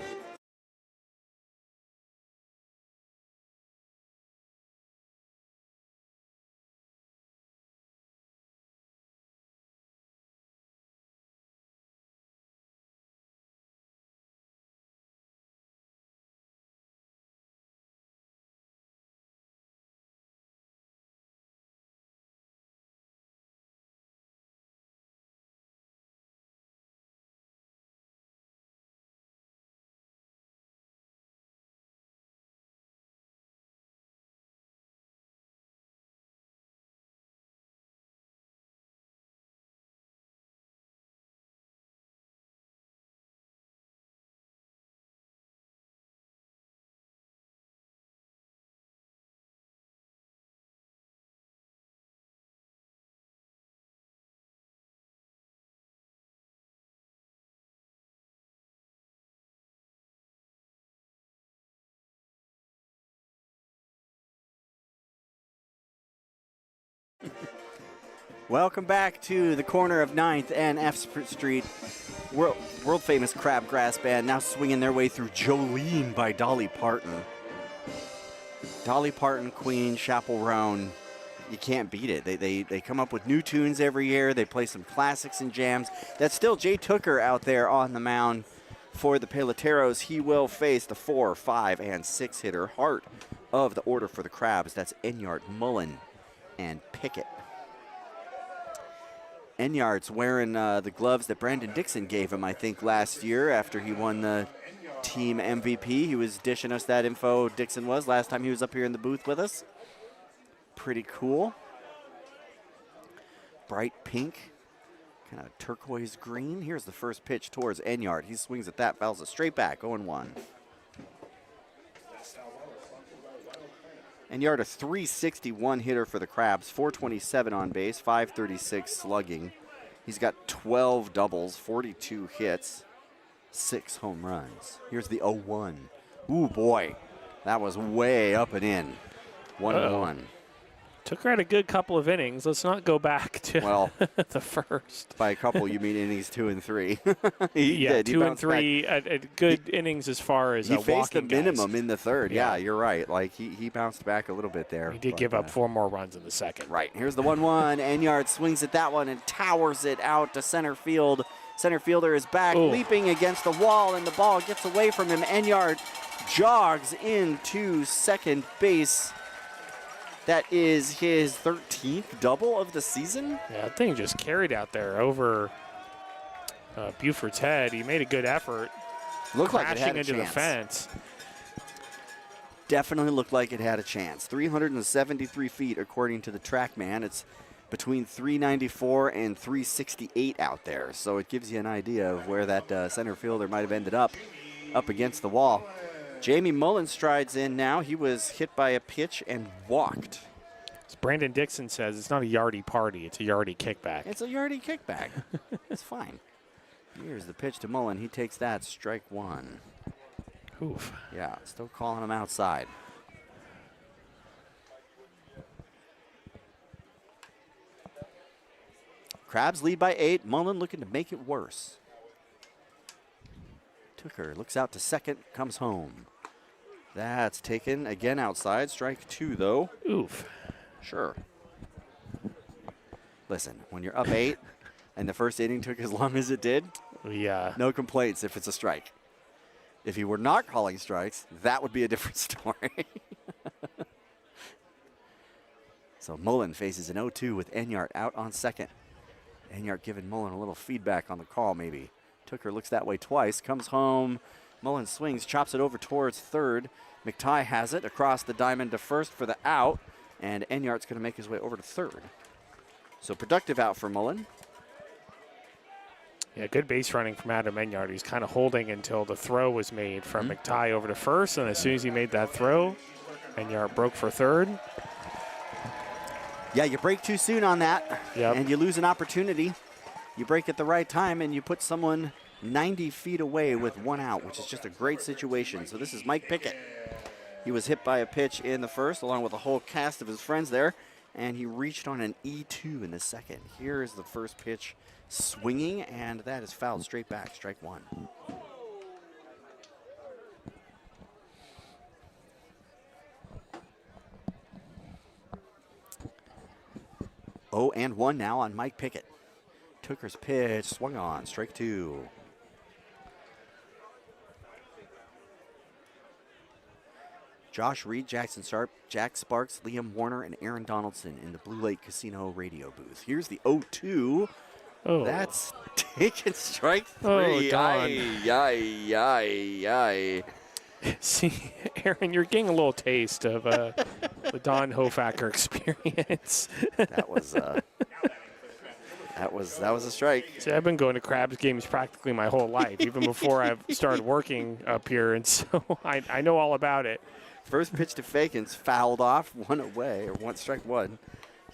Welcome back to the corner of 9th and F Street. World famous Crabgrass Band now swinging their way through Jolene by Dolly Parton. Dolly Parton, Queen, Chappell Roan. You can't beat it. They come up with new tunes every year. They play some classics and jams. That's still Jay Tooker out there on the mound for the Peloteros. He will face the 4, 5, and 6 hitter. Heart of the order for the Crabs. That's Enyart, Mullen, and Pickett. Enyart's wearing the gloves that Brandon Dixon gave him, I think, last year after he won the team MVP. He was dishing us that info, Dixon was, last time he was up here in the booth with us. Pretty cool. Bright pink, kind of turquoise green. Here's the first pitch towards Enyart. He swings at that, fouls it straight back, 0-1. Enyart, a 361 hitter for the Crabs, 427 on base, 536 slugging. He's got 12 doubles, 42 hits, 6 home runs. Here's the 0-1. Ooh, boy. That was way up and in. 1-1. Tucker had a good couple of innings. Let's not go back to the first. By a couple, you mean innings 2 and 3. Yeah, 2 and 3, a good innings as far as he faced the walking minimum guys. in the third. Yeah, you're right. Like he bounced back a little bit there. He did give up 4 more runs in the second. Right. Here's the 1-1. Enyart swings at that one and towers it out to center field. Center fielder is back, leaping against the wall, and the ball gets away from him. Enyart jogs into second base. That is his 13th double of the season. Yeah, that thing just carried out there over Buford's head. He made a good effort. Looked like it had crashing a into chance. the fence. Definitely looked like it had a chance. 373 feet, according to the TrackMan. It's between 394 and 368 out there. So it gives you an idea of where that center fielder might have ended up against the wall. Jamie Mullen strides in now. He was hit by a pitch and walked. As Brandon Dixon says, it's not a yardie party, it's a yardie kickback. It's a yardie kickback. It's fine. Here's the pitch to Mullen. He takes that, strike 1. Oof. Yeah, still calling him outside. Crabs lead by 8. Mullen looking to make it worse. Tucker looks out to second, comes home. That's taken again outside. Strike 2, though. Oof. Sure. Listen, when you're up 8 and the first inning took as long as it did, no complaints if it's a strike. If he were not calling strikes, that would be a different story. So Mullen faces an 0-2 with Enyart out on second. Enyart giving Mullen a little feedback on the call, maybe. Tucker looks that way twice, comes home. Mullen swings, chops it over towards third. McTighe has it across the diamond to first for the out, and Enyart's going to make his way over to third. So productive out for Mullen. Yeah, good base running from Adam Enyart. He's kind of holding until the throw was made from McTighe over to first, and as soon as he made that throw, Enyart broke for third. Yeah, you break too soon on that, and you lose an opportunity. You break at the right time, and you put someone 90 feet away with 1 out, which is just a great situation. So this is Mike Pickett. He was hit by a pitch in the first, along with a whole cast of his friends there, and he reached on an E2 in the second. Here is the first pitch swinging, and that is fouled straight back, strike 1. Oh, and 1 now on Mike Pickett. Tucker's pitch, swung on, strike 2. Josh Reed, Jackson Sharp, Jack Sparks, Liam Warner, and Aaron Donaldson in the Blue Lake Casino radio booth. Here's the 0-2. Oh. That's taken strike 3. Oh, Don. Aye. See, Aaron, you're getting a little taste of the Don Hofacker experience. That was a strike. See, I've been going to Crabs games practically my whole life, even before I've started working up here, and so I know all about it. First pitch to Fakins, fouled off, 1 away, or 1 strike 1.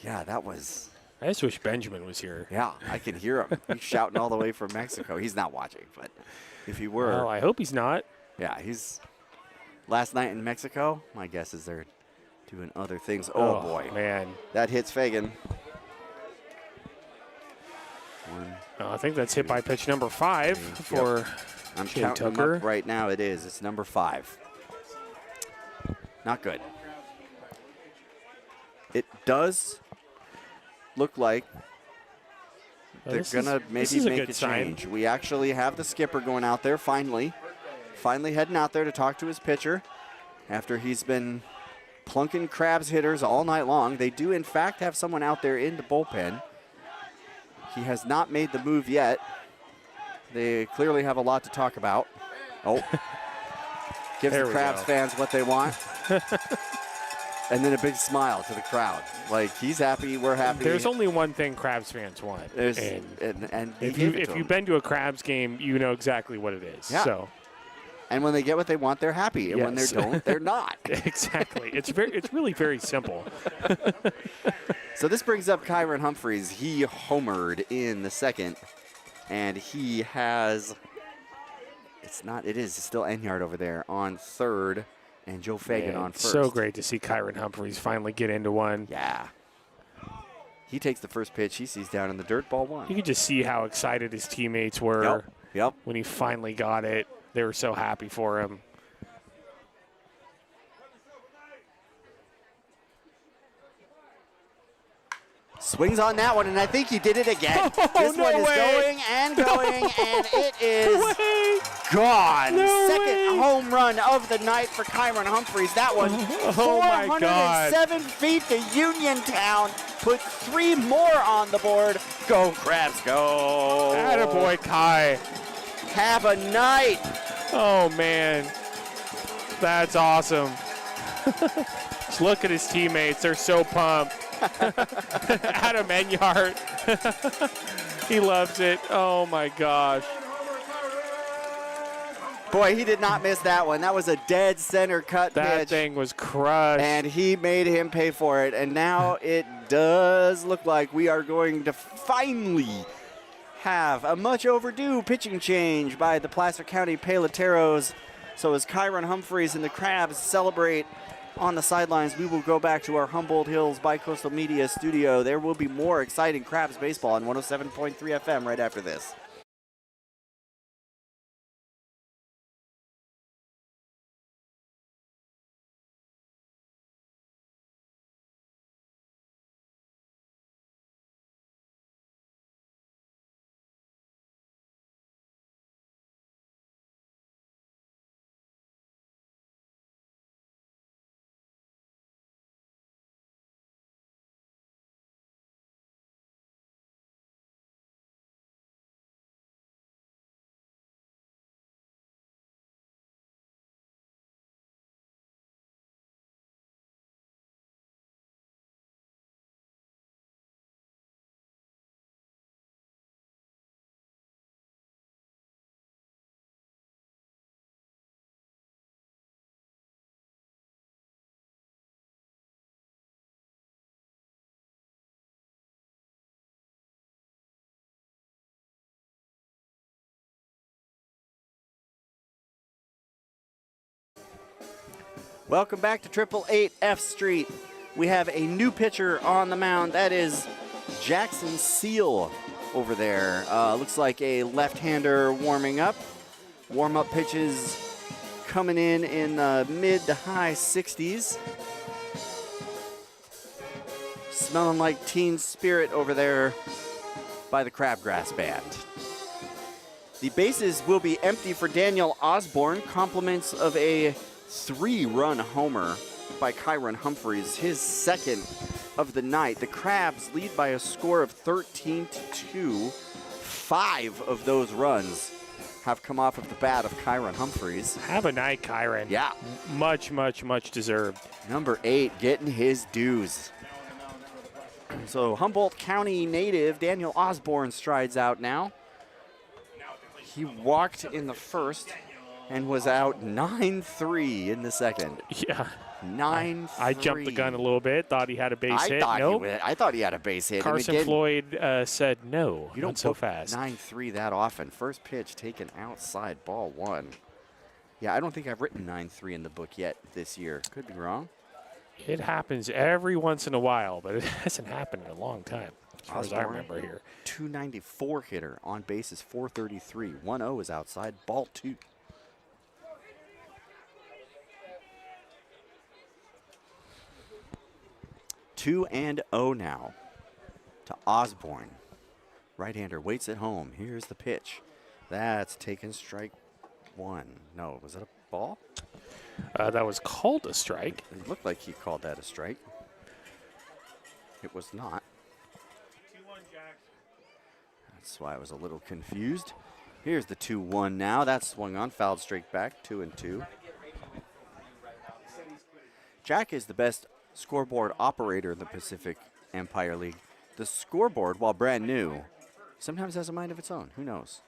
Yeah, that was. I just wish Benjamin was here. Yeah, I can hear him. He's shouting all the way from Mexico. He's not watching, but if he were. Well, I hope he's not. Yeah, he's. Last night in Mexico, my guess is they're doing other things. Oh boy. Man. That hits Fagan. I think that's hit by pitch number 5 for I'm Jay counting them Tucker. up right now. It is. It's number 5. Not good. It does look like they're going to maybe make a change. We actually have the skipper going out there finally heading out there to talk to his pitcher after he's been plunking Crabs hitters all night long. They do, in fact, have someone out there in the bullpen. He has not made the move yet. They clearly have a lot to talk about. Oh, gives the Crabs fans what they want. And then a big smile to the crowd. Like, he's happy, we're happy. There's only one thing Crabs fans want. And if you've been to a Crabs game, you know exactly what it is. Yeah. So. And when they get what they want, they're happy. And when they don't, they're not. Exactly. It's really very simple. So this brings up Kyron Humphreys. He homered in the second. And he has, it is still Enyart over there on third. And Joe Fagan on first. So great to see Kyron Humphreys finally get into one. Yeah. He takes the first pitch he sees down in the dirt, ball You one. could just see how excited his teammates were Yep. when he finally got it. They were so happy for him. Swings on that one, and I think he did it again. Oh, this no one is way. going and going, and it is gone. No Second way. home run of the night for Kyron Humphreys. That one, Oh, my God. 407 feet to Uniontown. Put 3 more on the board. Go, Crabs, go. Attaboy, Kai. Have a night. Oh, man. That's awesome. Just look at his teammates. They're so pumped. Adam Enyart. He loves it. Oh, my gosh. Boy, he did not miss that one. That was a dead center cut That pitch. thing was crushed. And he made him pay for it. And now it does look like we are going to finally have a much overdue pitching change by the Placer County Peloteros. So as Kyron Humphreys and the Crabs celebrate on the sidelines, we will go back to our Humboldt Hills Bicoastal Media studio. There will be more exciting Crabs baseball on 107.3 FM right after this. Welcome back to 888 F Street. We have a new pitcher on the mound. That is Jackson Seal over there. Looks like a left-hander warming up. Warm-up pitches coming in the mid to high 60s. Smelling like Teen Spirit over there by the Crabgrass Band. The bases will be empty for Daniel Osborne. Compliments of a 3-run homer by Kyron Humphreys, his second of the night. The Crabs lead by a score of 13-2. 5 of those runs have come off of the bat of Kyron Humphreys. Have a night, Kyron. Yeah. Much, much, much deserved. Number 8 getting his dues. So Humboldt County native Daniel Osborne strides out now. He walked in the first and was out 9-3 in the second. Yeah. 9-3. I jumped the gun a little bit. Thought he had a base hit. Nope. I thought he had a base hit. Carson Floyd said no. You don't not so book fast. 9-3 that often. First pitch taken outside, ball 1. Yeah, I don't think I've written 9-3 in the book yet this year. Could be wrong. It happens every once in a while, but it hasn't happened in a long time, as far as I remember here. 294 hitter, on base is 433. 1-0 is outside, ball 2. Two and 0 now to Osborne. Right-hander waits at home. Here's the pitch. That's taken strike 1. No, was it a ball? That was called a strike. It looked like he called that a strike. It was not. That's why I was a little confused. Here's the 2-1 now. That's swung on, fouled straight back, 2-2. Jack is the best scoreboard operator in the Pacific Empire League. The scoreboard, while brand new, sometimes has a mind of its own. Who knows?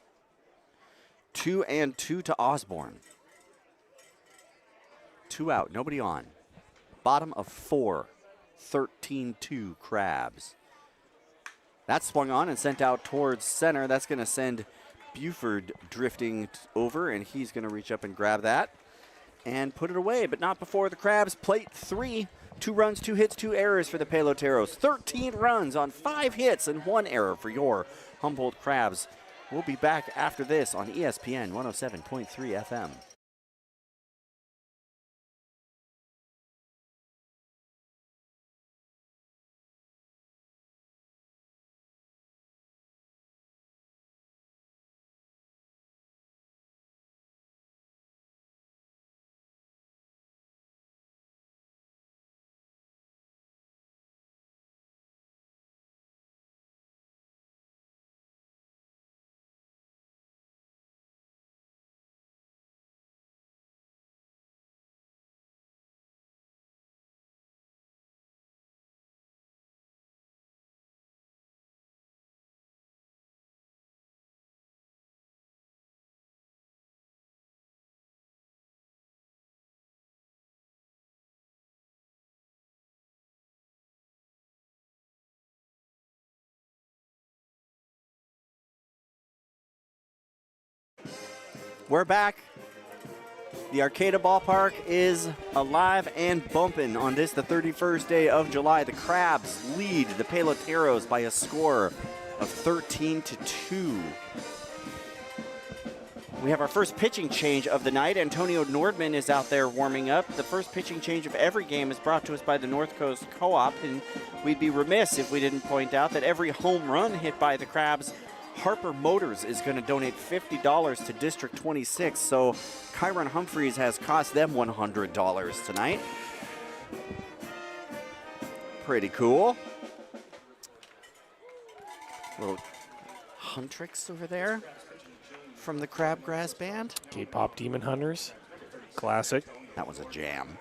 2-2 to Osborne. 2 out, nobody on. Bottom of 4, 13-2 Crabs. That's swung on and sent out towards center. That's going to send Buford drifting over, and he's going to reach up and grab that. and put it away, but not before the Crabs plate 3. 2 runs, 2 hits, 2 errors for the Peloteros. 13 runs on 5 hits and 1 error for your Humboldt Crabs. We'll be back after this on ESPN 107.3 FM. We're back. The Arcata Ballpark is alive and bumping on this, the 31st day of July. The Crabs lead the Peloteros by a score of 13-2. We have our first pitching change of the night. Antonio Nordman is out there warming up. The first pitching change of every game is brought to us by the North Coast Co-op, and we'd be remiss if we didn't point out that every home run hit by the Crabs, Harper Motors is going to donate $50 to District 26, so Kyron Humphreys has cost them $100 tonight. Pretty cool. Little Huntrix over there from the Crabgrass Band. K-pop Demon Hunters, classic. That was a jam.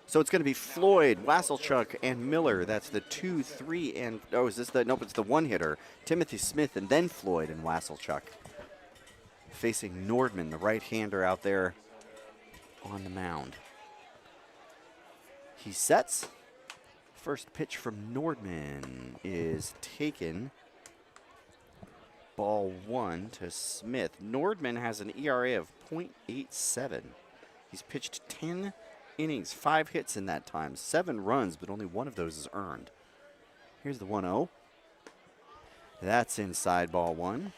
So it's going to be Floyd, Wasselchuk, and Miller. That's the 2, 3, and is this the? Nope, it's the one hitter. Timothy Smith, and then Floyd and Wasselchuk. Facing Nordman, the right-hander out there on the mound. He sets. First pitch from Nordman is taken. Ball 1 to Smith. Nordman has an ERA of .87. He's pitched 10 innings, 5 hits in that time, 7 runs, but only one of those is earned. Here's the 1-0. That's inside ball 1.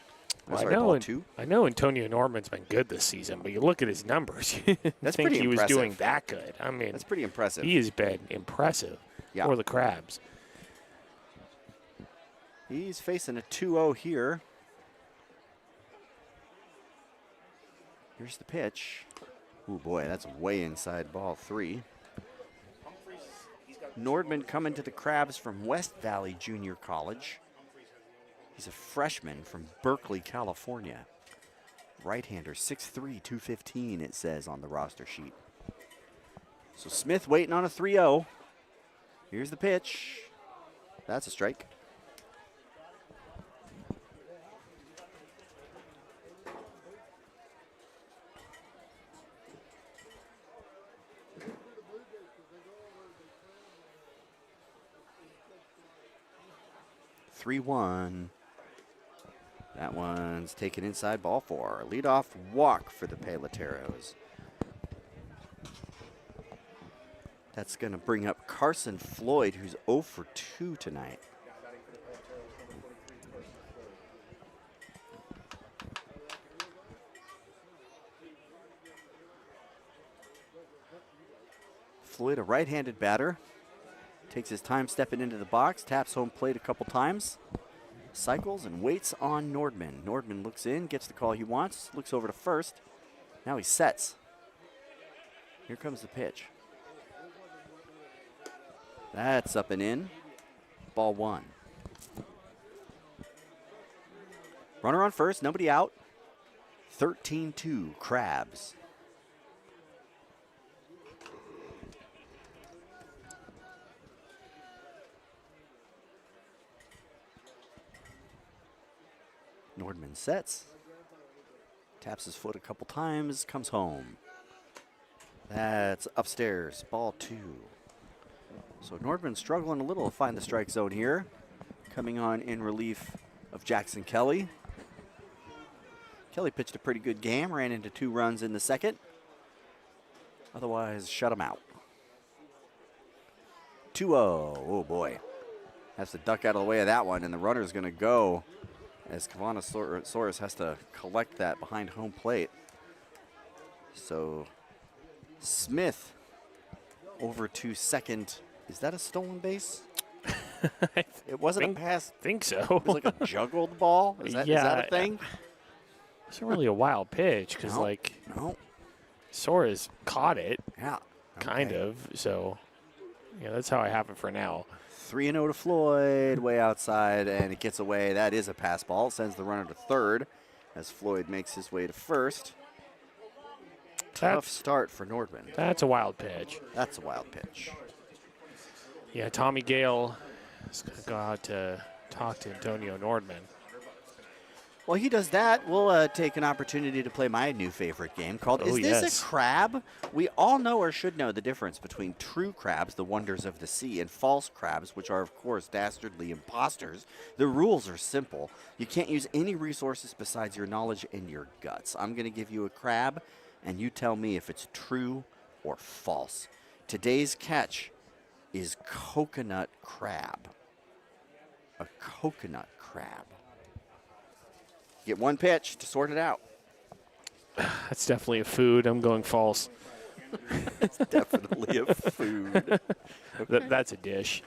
Ball 2. I know Antonio Norman's been good this season, but you look at his numbers. That's think pretty he impressive. was doing that good. I mean, that's pretty impressive. He has been impressive for the Crabs. He's facing a 2-0 here. Here's the pitch. Oh boy, that's way inside ball 3. Nordman coming to the Crabs from West Valley Junior College. He's a freshman from Berkeley, California. Right-hander, 6'3", 215, it says on the roster sheet. So Smith waiting on a 3-0. Here's the pitch. That's a strike. (3-1). That one's taken inside ball 4. Leadoff walk for the Peloteros. That's going to bring up Carson Floyd, who's 0 for 2 tonight. Floyd, a right-handed batter. Takes his time stepping into the box, taps home plate a couple times, cycles and waits on Nordman. Nordman looks in, gets the call he wants, looks over to first. Now he sets. Here comes the pitch. That's up and in. Ball 1. Runner on first, nobody out. 13-2 Crabs. Nordman sets, taps his foot a couple times, comes home. That's upstairs, ball 2. So Nordman struggling a little to find the strike zone here. Coming on in relief of Jackson Kelly. Kelly pitched a pretty good game, ran into 2 runs in the second. Otherwise, shut him out. 2-0. Oh, boy. Has to duck out of the way of that one, and the runner's going to go as Cavanosaurus has to collect that behind home plate. So Smith over to second. Is that a stolen base? It wasn't a pass. I think so. It was like a juggled ball. Is that a thing? It's really a wild pitch because, No. Soares caught it, Yeah. kind of. So, yeah, that's how I have it for now. 3-0 to Floyd, way outside, and it gets away. That is a pass ball. Sends the runner to third as Floyd makes his way to first. Tough start for Nordman. That's a wild pitch. That's a wild pitch. Yeah, Tommy Gale is going to go out to talk to Antonio Nordman. Well, he does that. We'll take an opportunity to play my new favorite game called Is This a Crab? We all know or should know the difference between true crabs, the wonders of the sea, and false crabs, which are, of course, dastardly imposters. The rules are simple. You can't use any resources besides your knowledge and your guts. I'm going to give you a crab, and you tell me if it's true or false. Today's catch is coconut crab. A coconut crab. Get one pitch to sort it out. That's definitely a food. I'm going false. It's definitely a food. Okay. That's a dish.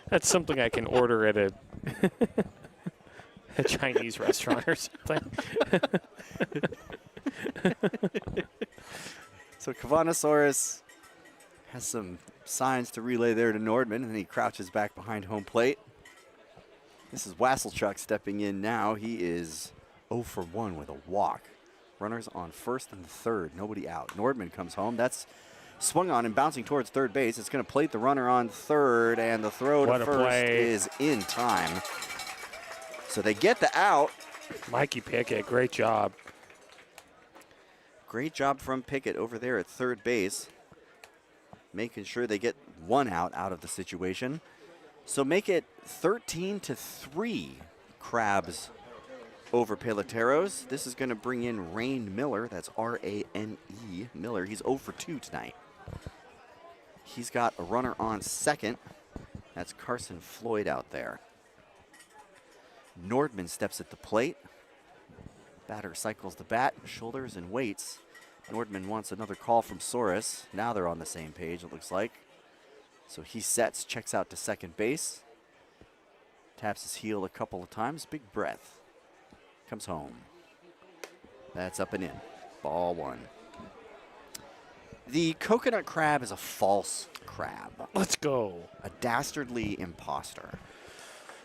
That's something I can order at a Chinese restaurant or something. So Cavanosaurus has some signs to relay there to Nordman, and then he crouches back behind home plate. This is Wasselchuk stepping in now. He is 0 for 1 with a walk. Runners on first and third, nobody out. Nordman comes home. That's swung on and bouncing towards third base. It's going to plate the runner on third, and the throw to first is in time. So they get the out. Mikey Pickett, great job. Great job from Pickett over there at third base, making sure they get one out of the situation. So make it 13-3 Crabs over Peloteros. This is going to bring in Rane Miller. That's R-A-N-E Miller. He's 0 for 2 tonight. He's got a runner on second. That's Carson Floyd out there. Nordman steps at the plate. Batter cycles the bat, shoulders, and waits. Nordman wants another call from Soares. Now they're on the same page, it looks like. So he sets, checks out to second base. Taps his heel a couple of times. Big breath. Comes home. That's up and in. Ball 1. The coconut crab is a false crab. Let's go. A dastardly imposter.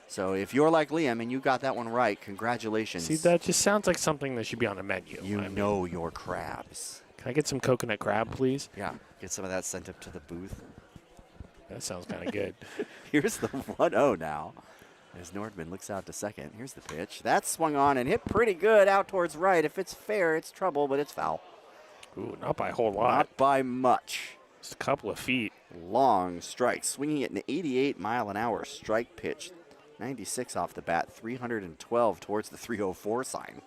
So if you're like Liam and you got that one right, congratulations. See, that just sounds like something that should be on a menu. You know your crabs. Can I get some coconut crab, please? Yeah, get some of that sent up to the booth. That sounds kind of good. Here's the 1-0 now. As Nordman looks out to second. Here's the pitch. That's swung on and hit pretty good out towards right. If it's fair, it's trouble, but it's foul. Ooh, not by a whole lot. Not by much. Just a couple of feet. Long strike. Swinging at an 88-mile-an-hour strike pitch. 96 off the bat. 312 towards the 304 sign.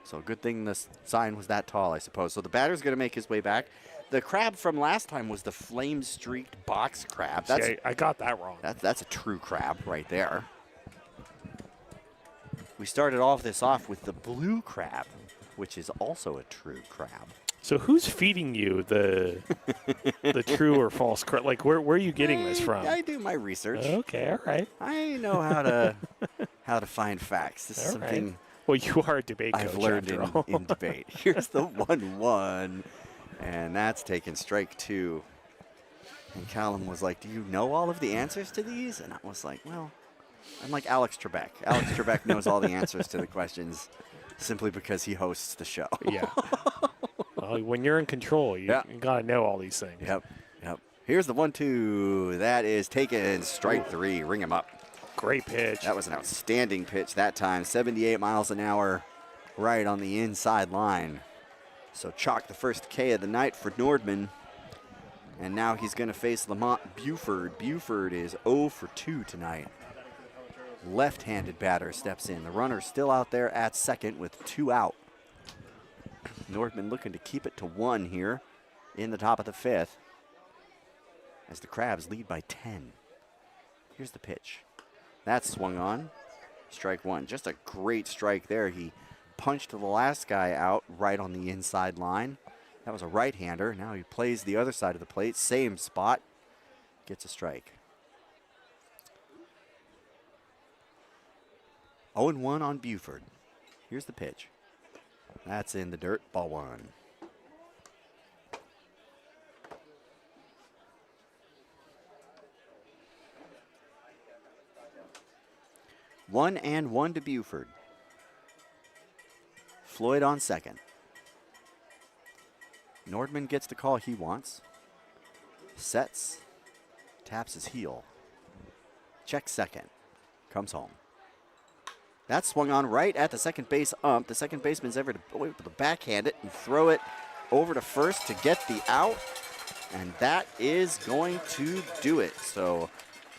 So good thing the sign was that tall, I suppose. So the batter's going to make his way back. The crab from last time was the flame-streaked box crab. See, I got that wrong. That's a true crab right there. We started all of this off with the blue crab, which is also a true crab. So who's feeding you the true or false crab? Like, where are you getting this from? I do my research. Okay, all right. I know how to find facts. This is something right. Well, you are a debate coach. I've learned in debate. Here's the 1-1, and that's taken strike 2. And Callum was like, "Do you know all of the answers to these?" And I was like, "Well, I'm like Alex Trebek. Alex Trebek knows all the answers to the questions simply because he hosts the show." Yeah. Well, when you're in control, you got to know all these things. Yep. Here's the 1-2. That is taken strike 3. Ring him up. Great pitch. That was an outstanding pitch that time. 78 miles an hour right on the inside line. So chalk the first K of the night for Nordman. And now he's going to face Lamont Buford. Buford is 0 for 2 tonight. left-handed batter steps in. The runner still out there at second with 2 out. Nordman looking to keep it to 1 here in the top of the 5th as the Crabs lead by 10. Here's the pitch. That's swung on. Strike 1. Just a great strike there. He punched the last guy out right on the inside line. That was a right-hander. Now he plays the other side of the plate. Same spot. Gets a strike. 0-1 on Buford. Here's the pitch. That's in the dirt. Ball 1. One and 1 to Buford. Floyd on second. Nordman gets the call he wants. Sets. Taps his heel. Checks second. Comes home. That swung on right at the second base ump. The second baseman's able to backhand it and throw it over to first to get the out. And that is going to do it. So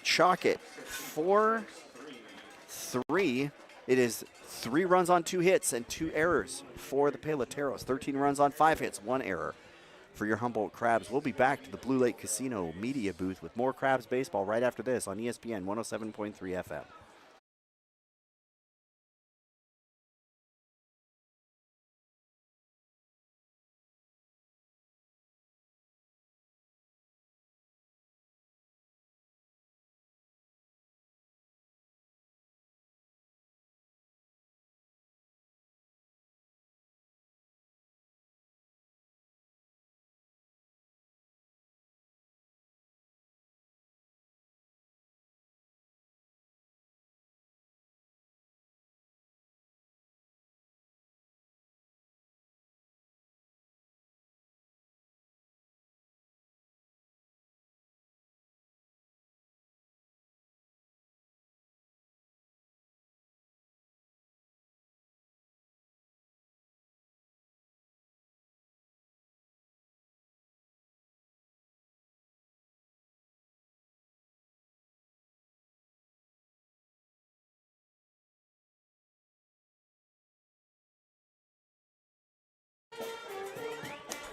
chalk it 4-3. It is 3 runs on 2 hits and 2 errors for the Peloteros. 13 runs on 5 hits, 1 error for your Humboldt Crabs. We'll be back to the Blue Lake Casino media booth with more Crabs baseball right after this on ESPN 107.3 FM.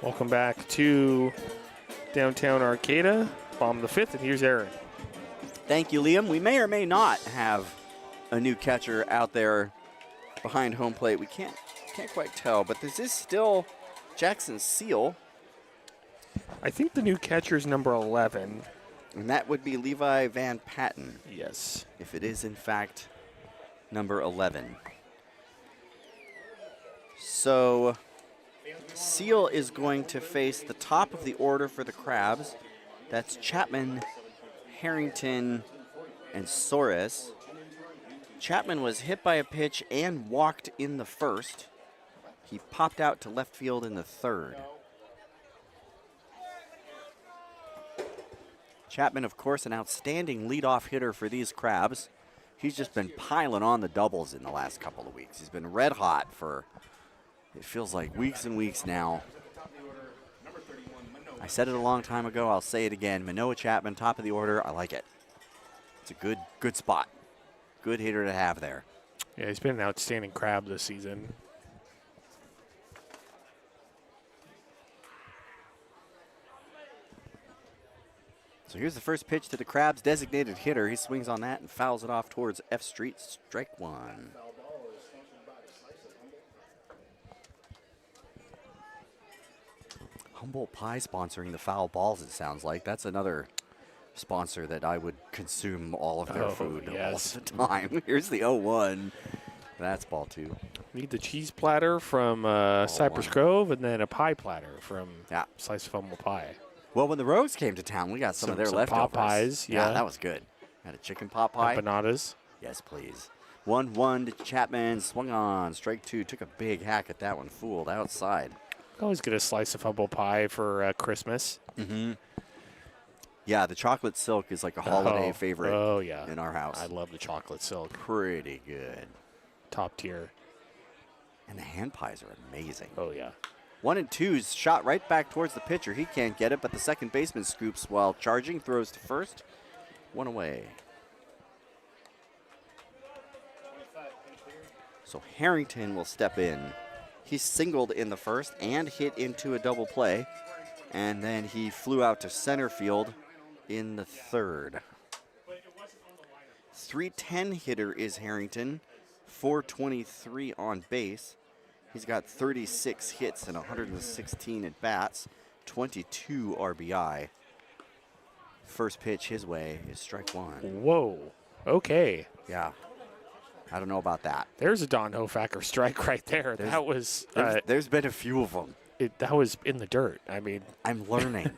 Welcome back to downtown Arcata. Bottom of the 5th, and here's Aaron. Thank you, Liam. We may or may not have a new catcher out there behind home plate. We can't quite tell, but this is still Jackson Seal. I think the new catcher is number 11. And that would be Levi Van Patten. Yes. If it is, in fact, number 11. So Seal is going to face the top of the order for the Crabs. That's Chapman, Harrington, and Soares. Chapman was hit by a pitch and walked in the first. He popped out to left field in the third. Chapman, of course, an outstanding leadoff hitter for these Crabs. He's just been piling on the doubles in the last couple of weeks. He's been red hot for, it feels like, weeks and weeks now. I said it a long time ago. I'll say it again. Manoah Chapman, top of the order. I like it. It's a good spot. Good hitter to have there. Yeah, he's been an outstanding Crab this season. So here's the first pitch to the Crabs' designated hitter. He swings on that and fouls it off towards F Street. Strike 1. Humboldt Pie sponsoring the foul balls, it sounds like. That's another sponsor that I would consume all of their food all the time. Here's the 0-1. That's ball 2. Need the cheese platter from Cypress Grove and then a pie platter from Slice of Humble Pie. Well, when the Rogues came to town, we got some of their leftovers. Popeyes, yeah, that was good. Had a chicken pot pie. Empanadas. Yes, please. 1-1 to Chapman. Swung on. Strike 2. Took a big hack at that one. Fooled outside. Always get a slice of humble pie for Christmas. Mm-hmm. Yeah, the chocolate silk is like a holiday favorite in our house. I love the chocolate silk. Pretty good. Top tier. And the hand pies are amazing. Oh, yeah. 1 and 2's shot right back towards the pitcher. He can't get it, but the second baseman scoops while charging, throws to first. 1 away. So Harrington will step in. He singled in the first and hit into a double play. And then he flew out to center field in the third. 310 hitter is Harrington, 423 on base. He's got 36 hits and 116 at bats, 22 RBI. First pitch his way is strike one. Whoa. Okay. Yeah. I don't know about that. There's a Don Hofacker strike right there. That was there's been a few of them. that was in the dirt. I mean, I'm learning.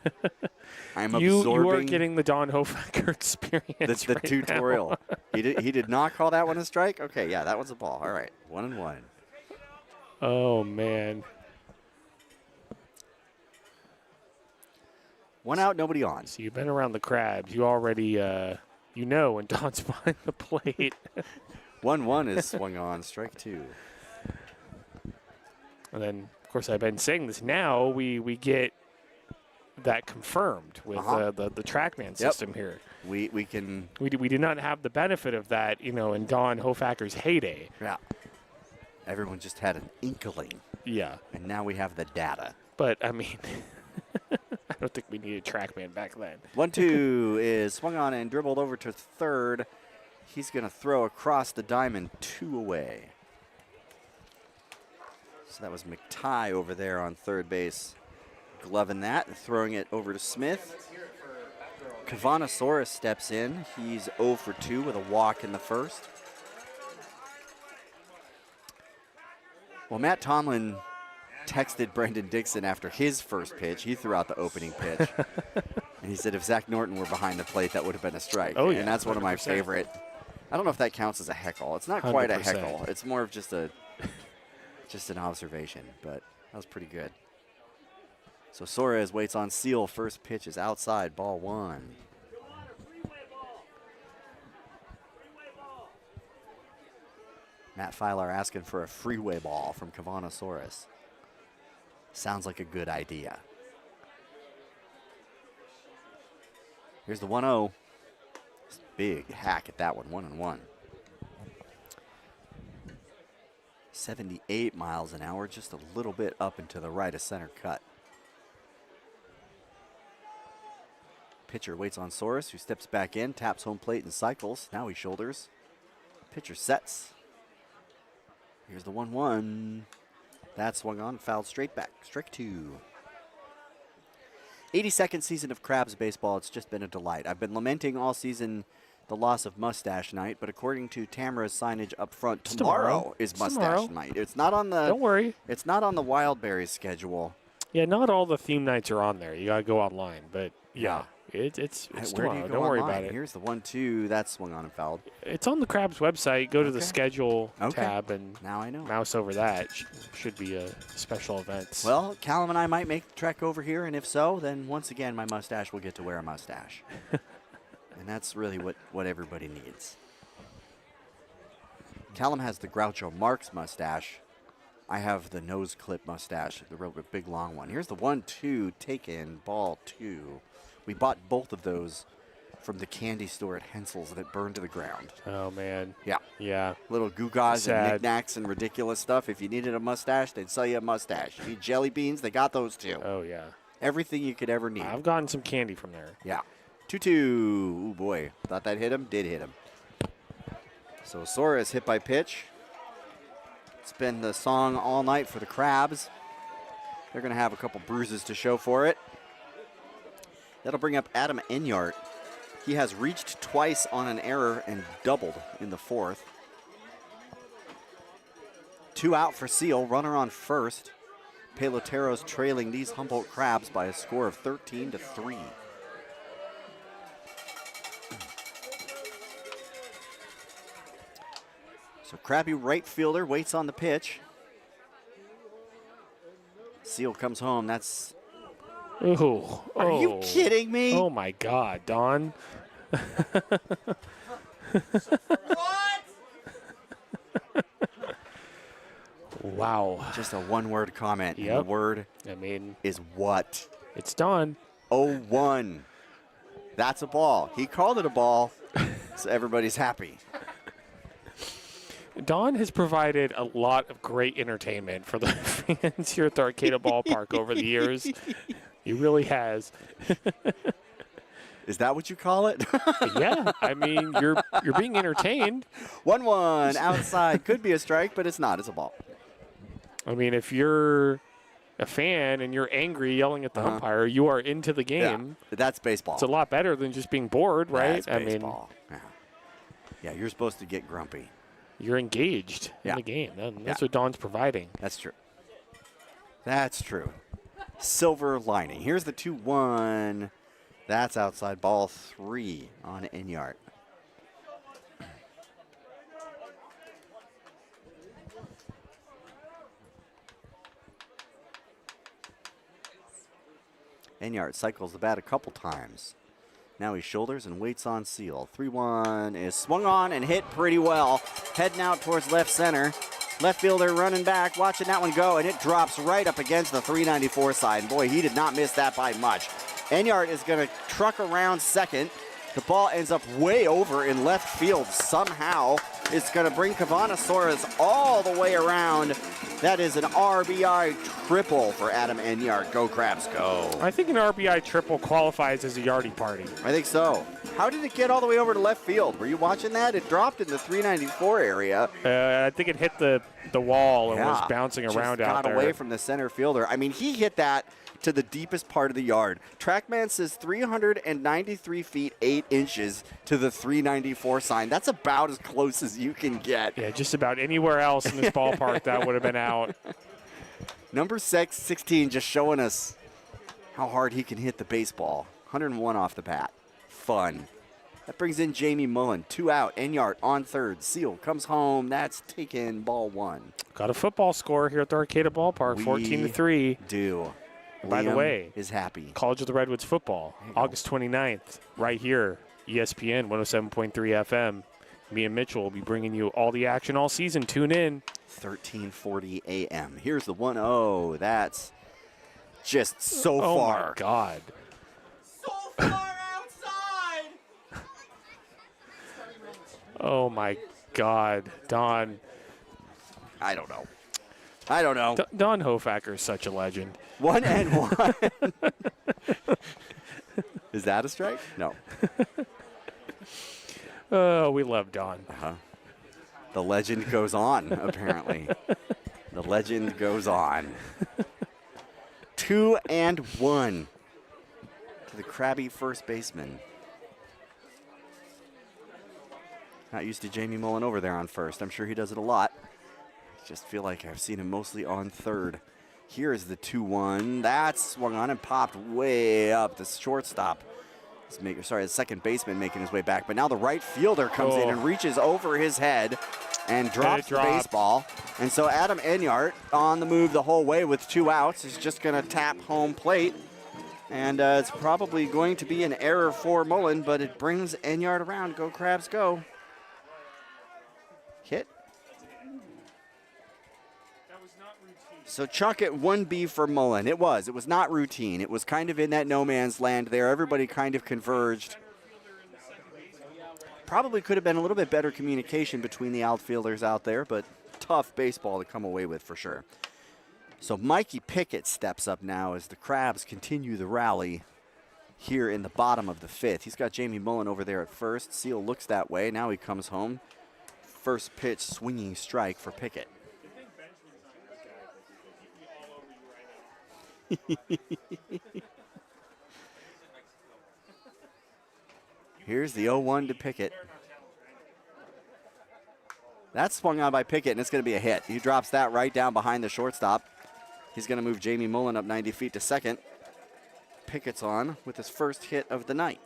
I'm you absorbing. You are getting the Don Hofacker experience. The right tutorial. now. He did not call that one a strike? Okay, yeah, that was a ball. All right, 1-1. Oh man. One out, nobody on. So you've been around the Crabs. You already you know when Don's behind the plate. 1-1 is swung on, strike two. And then, of course, I've been saying this. Now we get that confirmed with the TrackMan system here. We can. We did not have the benefit of that, in Don Hofacker's heyday. Yeah. Everyone just had an inkling. Yeah. And now we have the data. But, I mean, I don't think we needed TrackMan back then. 1-2 is swung on and dribbled over to third. He's going to throw across the diamond, 2 away. So that was McTye over there on third base, gloving that and throwing it over to Smith. Kavanasaurus steps in. He's 0 for 2 with a walk in the first. Well, Matt Tomlin texted Brendan Dixon after his first pitch. He threw out the opening pitch. And he said if Zach Norton were behind the plate, that would have been a strike. Oh, yeah. And that's one of my 100%. favorite. I don't know if that counts as a heckle. It's not quite a 100%. heckle. It's more of just an observation, but that was pretty good. So Suarez waits on Seal. First pitch is outside, ball 1. Matt Filar asking for a freeway ball from Kavanasaurus. Sounds like a good idea. Here's the 1-0. Big hack at that one, 1-1. 78 miles an hour, just a little bit up and to the right of center cut. Pitcher waits on Soros, who steps back in, taps home plate and cycles. Now he shoulders. Pitcher sets. Here's the 1-1. That swung on, fouled straight back. Strike 2. 82nd season of Crabs baseball. It's just been a delight. I've been lamenting all season the loss of Mustache Night, but according to Tamara's signage up front, tomorrow is Mustache Night. It's not on the. Don't worry. It's not on the Wildberries schedule. Yeah, not all the theme nights are on there. You gotta go online, but yeah, it's Where do tomorrow. you go Don't worry online? about it. Here's the 1-2. That swung on and fouled. It's on the Crabs website. Go to the Okay. schedule Okay. tab and Now I know. mouse over that. Should be a special events. Well, Callum and I might make the trek over here, and if so, then once again, my mustache will get to wear a mustache. And that's really what everybody needs. Callum has the Groucho Marx mustache. I have the nose clip mustache, the real big long one. Here's the 1-2 taken, ball 2. We bought both of those from the candy store at Hensel's that burned to the ground. Oh man. Yeah. Yeah. Little gewgaws and Sad. knickknacks and ridiculous stuff. If you needed a mustache, they'd sell you a mustache. You need jelly beans, they got those too. Oh yeah. Everything you could ever need. I've gotten some candy from there. Yeah. 2-2. Ooh, boy. Thought that hit him? Did hit him. So Soares hit by pitch. It's been the song all night for the Crabs. They're going to have a couple bruises to show for it. That'll bring up Adam Enyart. He has reached twice on an error and doubled in the fourth. 2 out for Seal. Runner on first. Peloteros trailing these Humboldt Crabs by a score of 13-3. So Krabby right fielder waits on the pitch. Seal comes home. That's. Ooh. Are you Oh. kidding me? Oh my God, Don. Wow. Just a one-word comment. And the Yep. word I mean, is what? it's Don. 0-1. That's a ball. He called it a ball, so everybody's happy. Don has provided a lot of great entertainment for the fans here at the Arcata Ballpark over the years. He really has. Is that what you call it? Yeah, I mean, you're being entertained. 1-1 outside. Could be a strike, but it's not. It's a ball. I mean, if you're a fan and you're angry yelling at the umpire, you are into the game. Yeah, that's baseball. It's a lot better than just being bored, right? That's baseball. Yeah, you're supposed to get grumpy. You're engaged in the game. That's what Don's providing. That's true. That's true. Silver lining. Here's the 2-1. That's outside, ball 3 on Enyart. Enyart cycles the bat a couple times. Now he shoulders and waits on Seal. 3-1 is swung on and hit pretty well. Heading out towards left center. Left fielder running back, watching that one go, and it drops right up against the 394 side. And boy, he did not miss that by much. Enyart is going to truck around second. The ball ends up way over in left field somehow. It's going to bring Cavanasaurus all the way around. That is an RBI triple for Adam Enyart. Go Crabs, go. I think an RBI triple qualifies as a Yardie party. I think so. How did it get all the way over to left field? Were you watching that? It dropped in the 394 area. I think it hit the wall and was bouncing around out there. Got away from the center fielder. I mean, he hit that to the deepest part of the yard. TrackMan says 393 feet 8 inches to the 394 sign. That's about as close as you can get. Yeah, just about anywhere else in this ballpark that would have been out. Number 16 just showing us how hard he can hit the baseball. 101 off the bat. Fun. That brings in Jamie Mullen. 2 out. Enyart on third. Seal comes home. That's taken, ball 1. Got a football score here at the Arcata Ballpark, 14-3. Do. By the Liam way, is happy. College of the Redwoods football, August 29th, right here, ESPN 107.3 FM. Me and Mitchell will be bringing you all the action all season. Tune in. 13:40 a.m. Here's the 1-0. That's just so Oh far. my God. So far outside. Oh my God, Don. I don't know. Don Hofacker is such a legend. 1-1. Is that a strike? No. Oh, we love Don. The legend goes on, apparently. The legend goes on. 2-1 to the crabby first baseman. Not used to Jamie Mullen over there on first. I'm sure he does it a lot. Just feel like I've seen him mostly on third. Here is the 2-1. That's swung on and popped way up. The shortstop, the second baseman making his way back. But now the right fielder comes in and reaches over his head and drops the baseball. And so Adam Enyart on the move the whole way with 2 outs is just going to tap home plate. And it's probably going to be an error for Mullen, but it brings Enyart around. Go Crabs, go. Hit. So chalk it 1B for Mullen. It was not routine. It was kind of in that no man's land there. Everybody kind of converged. Probably could have been a little bit better communication between the outfielders out there, but tough baseball to come away with for sure. So Mikey Pickett steps up now as the Crabs continue the rally here in the bottom of the 5th. He's got Jamie Mullen over there at first. Seal looks that way. Now he comes home. First pitch swinging strike for Pickett. Here's the 0-1 to Pickett. That's swung on by Pickett, and it's going to be a hit. He drops that right down behind the shortstop. He's going to move Jamie Mullen up 90 feet to second. Pickett's on with his first hit of the night.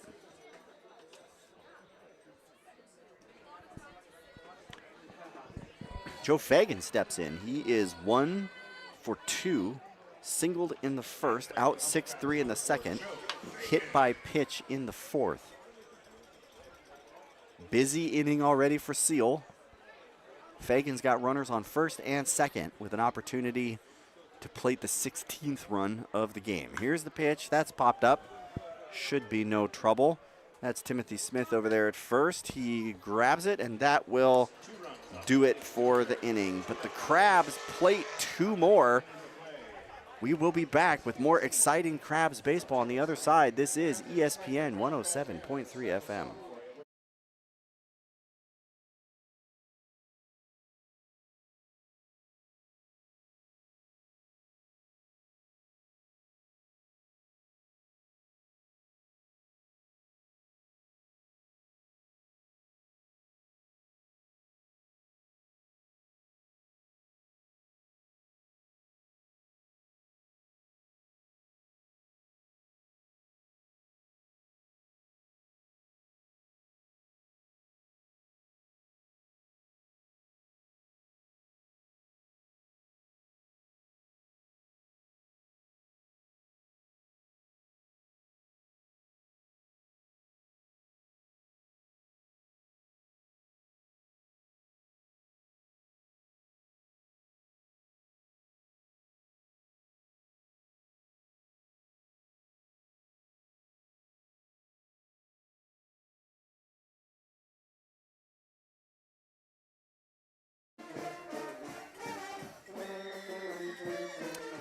Joe Fagan steps in. He is 1 for 2. Singled in the first, out 6-3 in the second, hit by pitch in the 4th. Busy inning already for Seal. Fagan's got runners on first and second with an opportunity to plate the 16th run of the game. Here's the pitch. That's popped up. Should be no trouble. That's Timothy Smith over there at first. He grabs it, and that will do it for the inning. But the Crabs plate 2 more. We will be back with more exciting Crabs baseball on the other side. This is ESPN 107.3 FM.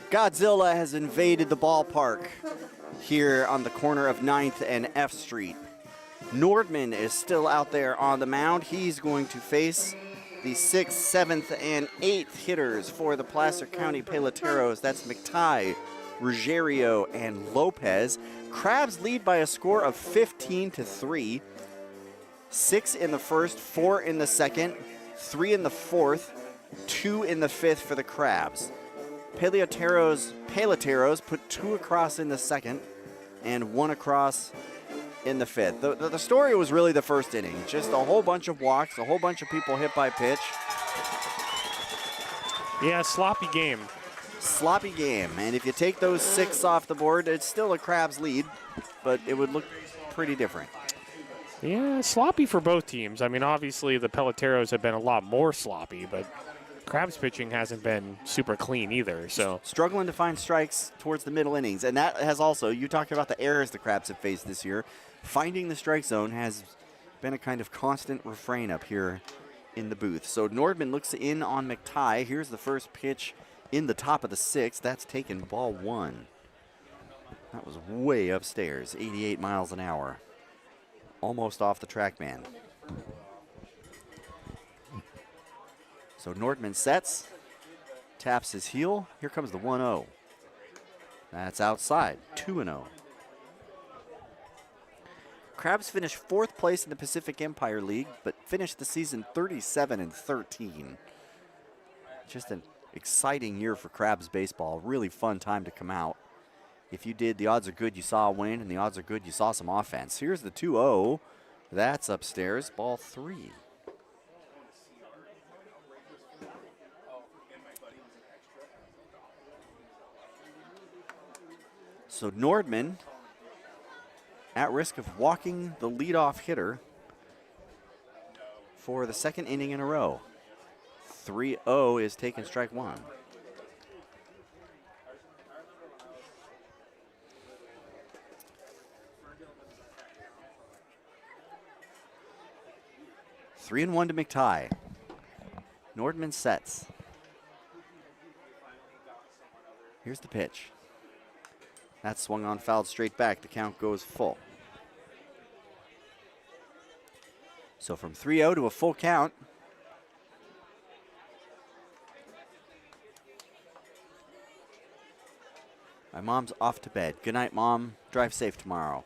Godzilla has invaded the ballpark here on the corner of 9th and F Street. Nordman is still out there on the mound. He's going to face the 6th, 7th, and 8th hitters for the Placer County Peloteros. That's McTighe, Ruggiero, and Lopez. Crabs lead by a score of 15-3. 6 in the first, 4 in the second, 3 in the fourth, 2 in the fifth for the Crabs. Peloteros put 2 across in the second and 1 across in the fifth. The story was really the first inning. Just a whole bunch of walks, a whole bunch of people hit by pitch. Yeah, sloppy game. Sloppy game. And if you take those 6 off the board, it's still a Crabs lead, but it would look pretty different. Yeah, sloppy for both teams. I mean, obviously the Peloteros have been a lot more sloppy, but Crabs pitching hasn't been super clean either. So struggling to find strikes towards the middle innings. And that has also, you talked about the errors the Crabs have faced this year. Finding the strike zone has been a kind of constant refrain up here in the booth. So Nordman looks in on McTighe. Here's the first pitch in the top of the 6th. That's taken ball 1. That was way upstairs, 88 miles an hour. Almost off the track man. So Nordman sets, taps his heel. Here comes the 1-0. That's outside, 2-0. Crabs finished 4th place in the Pacific Empire League, but finished the season 37-13. Just an exciting year for Crabs baseball. Really fun time to come out. If you did, the odds are good you saw a win, and the odds are good you saw some offense. Here's the 2-0. That's upstairs, ball 3. So Nordman, at risk of walking the leadoff hitter for the 2nd inning in a row. 3-0 is taking strike 1. Three and 1 to McTighe. Nordman sets. Here's the pitch. That swung on, fouled straight back. The count goes full. So from 3-0 to a full count. My mom's off to bed. Good night, Mom. Drive safe tomorrow.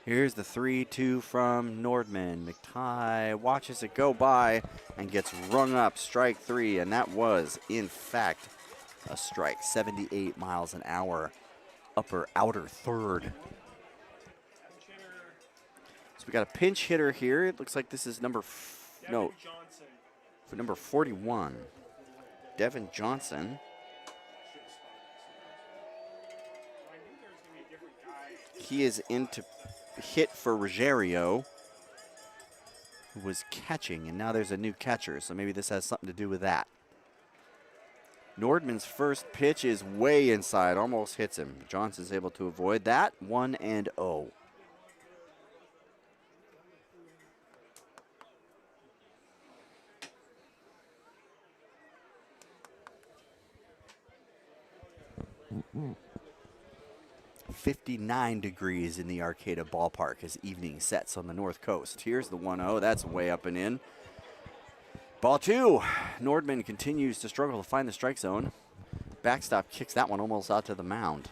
Here's the 3-2 from Nordman. McTighe watches it go by and gets rung up. Strike 3, and that was, in fact, a strike. 78 miles an hour, upper outer third. So we got a pinch hitter here. It looks like this is number 41. Devin Johnson. He is into hit for Ruggiero, who was catching, and now there's a new catcher, so maybe this has something to do with that. Nordman's first pitch is way inside, almost hits him. Johnson's able to avoid that. 1-0. 59 degrees in the Arcata ballpark as evening sets on the north coast. Here's the 1-0. That's way up and in. Ball 2. Nordman continues to struggle to find the strike zone. Backstop kicks that one almost out to the mound.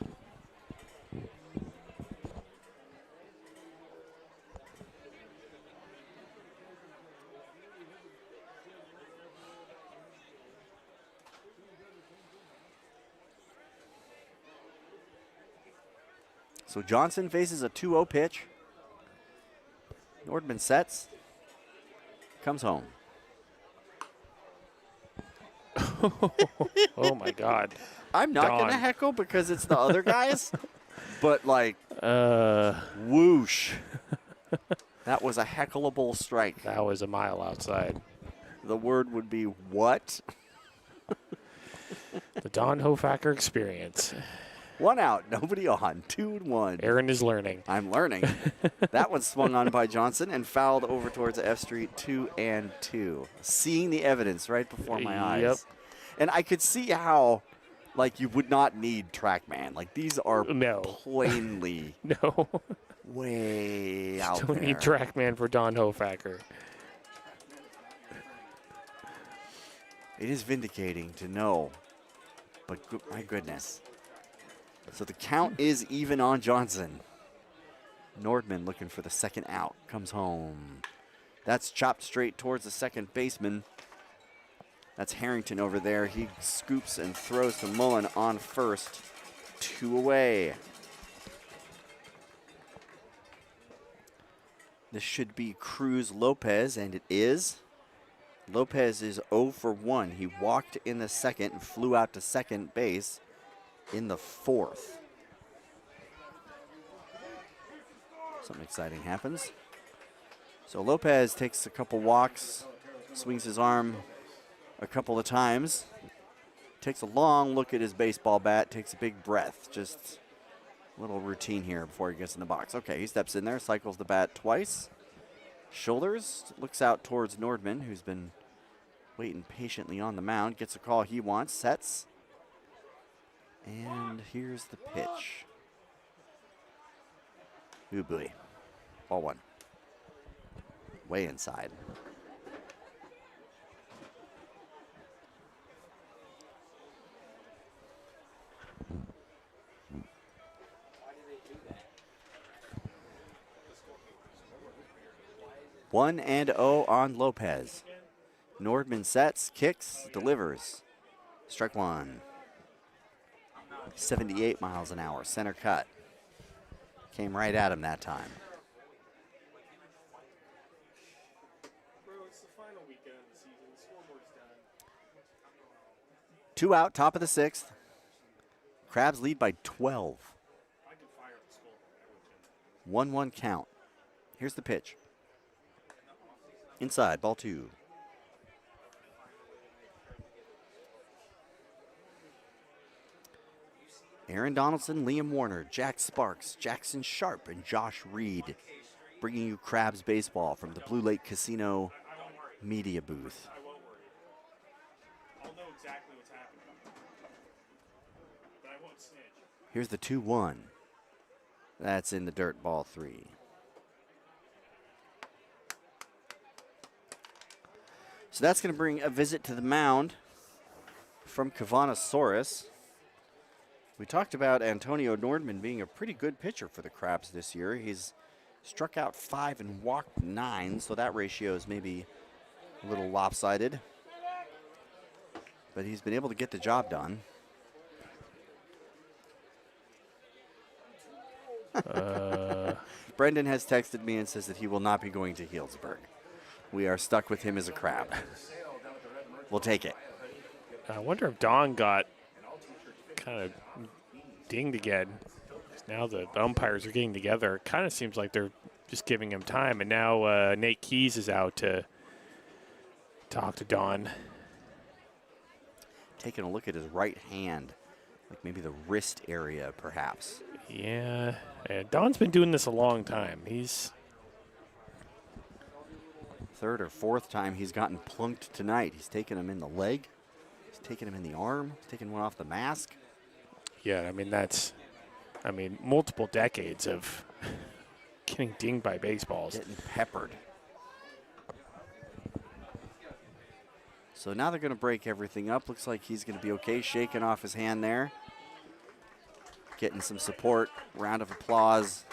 So Johnson faces a 2-0 pitch. Nordman sets. Comes home. Oh my God. I'm not going to Don. heckle because it's the other guys, but like, whoosh. That was a heckleable strike. That was a mile outside. The word would be what? The Don Hofacker experience. 1 out, nobody on, 2-1. Aaron is learning. I'm learning. That one swung on by Johnson and fouled over towards F Street, 2-2. Seeing the evidence right before my eyes. Yep. And I could see how, like, you would not need TrackMan. Like, these are plainly No. way out Don't there. need TrackMan for Don Hofacker. It is vindicating to know, but my goodness. So the count is even on Johnson. Nordman looking for the second out. Comes home. That's chopped straight towards the second baseman. That's Harrington over there. He scoops and throws to Mullen on first. 2 away. This should be Cruz Lopez, and it is. Lopez is 0 for 1. He walked in the second and flew out to second base in the fourth. Something exciting happens. So Lopez takes a couple walks, swings his arm a couple of times, takes a long look at his baseball bat, takes a big breath. Just a little routine here before he gets in the box. Okay, he steps in there, cycles the bat twice. Shoulders, looks out towards Nordman, who's been waiting patiently on the mound, gets a call he wants, sets. And here's the pitch. Ooh, boy. Ball 1. Way inside. One and 0 on Lopez. Nordman sets, kicks, delivers. Strike 1. 78 miles an hour, center cut. Came right at him that time. Two out, top of the 6th. Crabs lead by 12. 1-1 count. Here's the pitch. Inside, ball 2. Aaron Donaldson, Liam Warner, Jack Sparks, Jackson Sharp, and Josh Reed bringing you Crabs baseball from the Blue Lake Casino media booth. I'll know exactly what's happening, but I won't snitch. Here's the 2-1. That's in the dirt, ball 3. So that's going to bring a visit to the mound from Kavanasaurus. We talked about Antonio Nordman being a pretty good pitcher for the Crabs this year. He's struck out 5 and walked 9, so that ratio is maybe a little lopsided. But he's been able to get the job done. Brendan has texted me and says that he will not be going to Healdsburg. We are stuck with him as a Crab. We'll take it. I wonder if Don got kind of dinged again. Now the umpires are getting together. It kind of seems like they're just giving him time. And now Nate Keys is out to talk to Don. Taking a look at his right hand, like maybe the wrist area, perhaps. Yeah, and Don's been doing this a long time. He's third or fourth time he's gotten plunked tonight. He's taken him in the leg. He's taken him in the arm. He's taken one off the mask. yet. I mean, multiple decades of getting dinged by baseballs. Getting peppered. So now they're going to break everything up. Looks like he's going to be okay. Shaking off his hand there. Getting some support. Round of applause.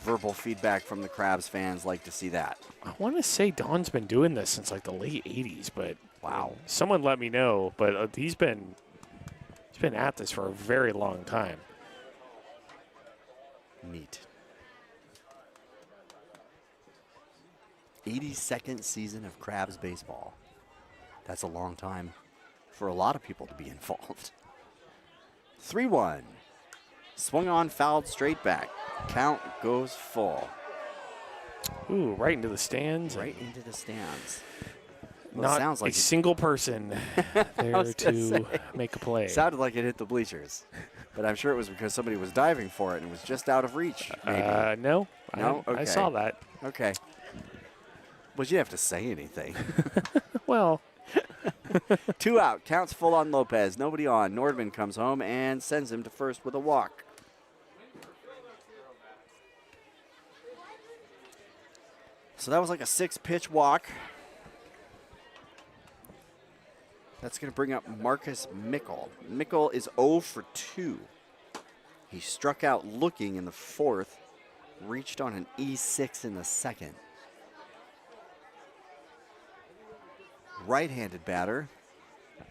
Verbal feedback from the Crabs fans. Like to see that. I want to say Don's been doing this since like the late 80s, but wow. Someone let me know, but he's been at this for a very long time. Neat. 82nd season of Crabs baseball. That's a long time for a lot of people to be involved. 3-1. Swung on, fouled, straight back. Count goes full. Ooh, right into the stands. Right into the stands. Well, not sounds like a single person there to make a play. Sounded like it hit the bleachers. But I'm sure it was because somebody was diving for it and was just out of reach. Maybe. No. No? Okay. I saw that. Okay. Well, you have to say anything. Well. 2 out. Counts full on Lopez. Nobody on. Nordman comes home and sends him to first with a walk. So that was like a 6-pitch walk. That's going to bring up Marcus Mickle. Mickle is 0 for 2. He struck out looking in the 4th, reached on an E6 in the 2nd. Right-handed batter,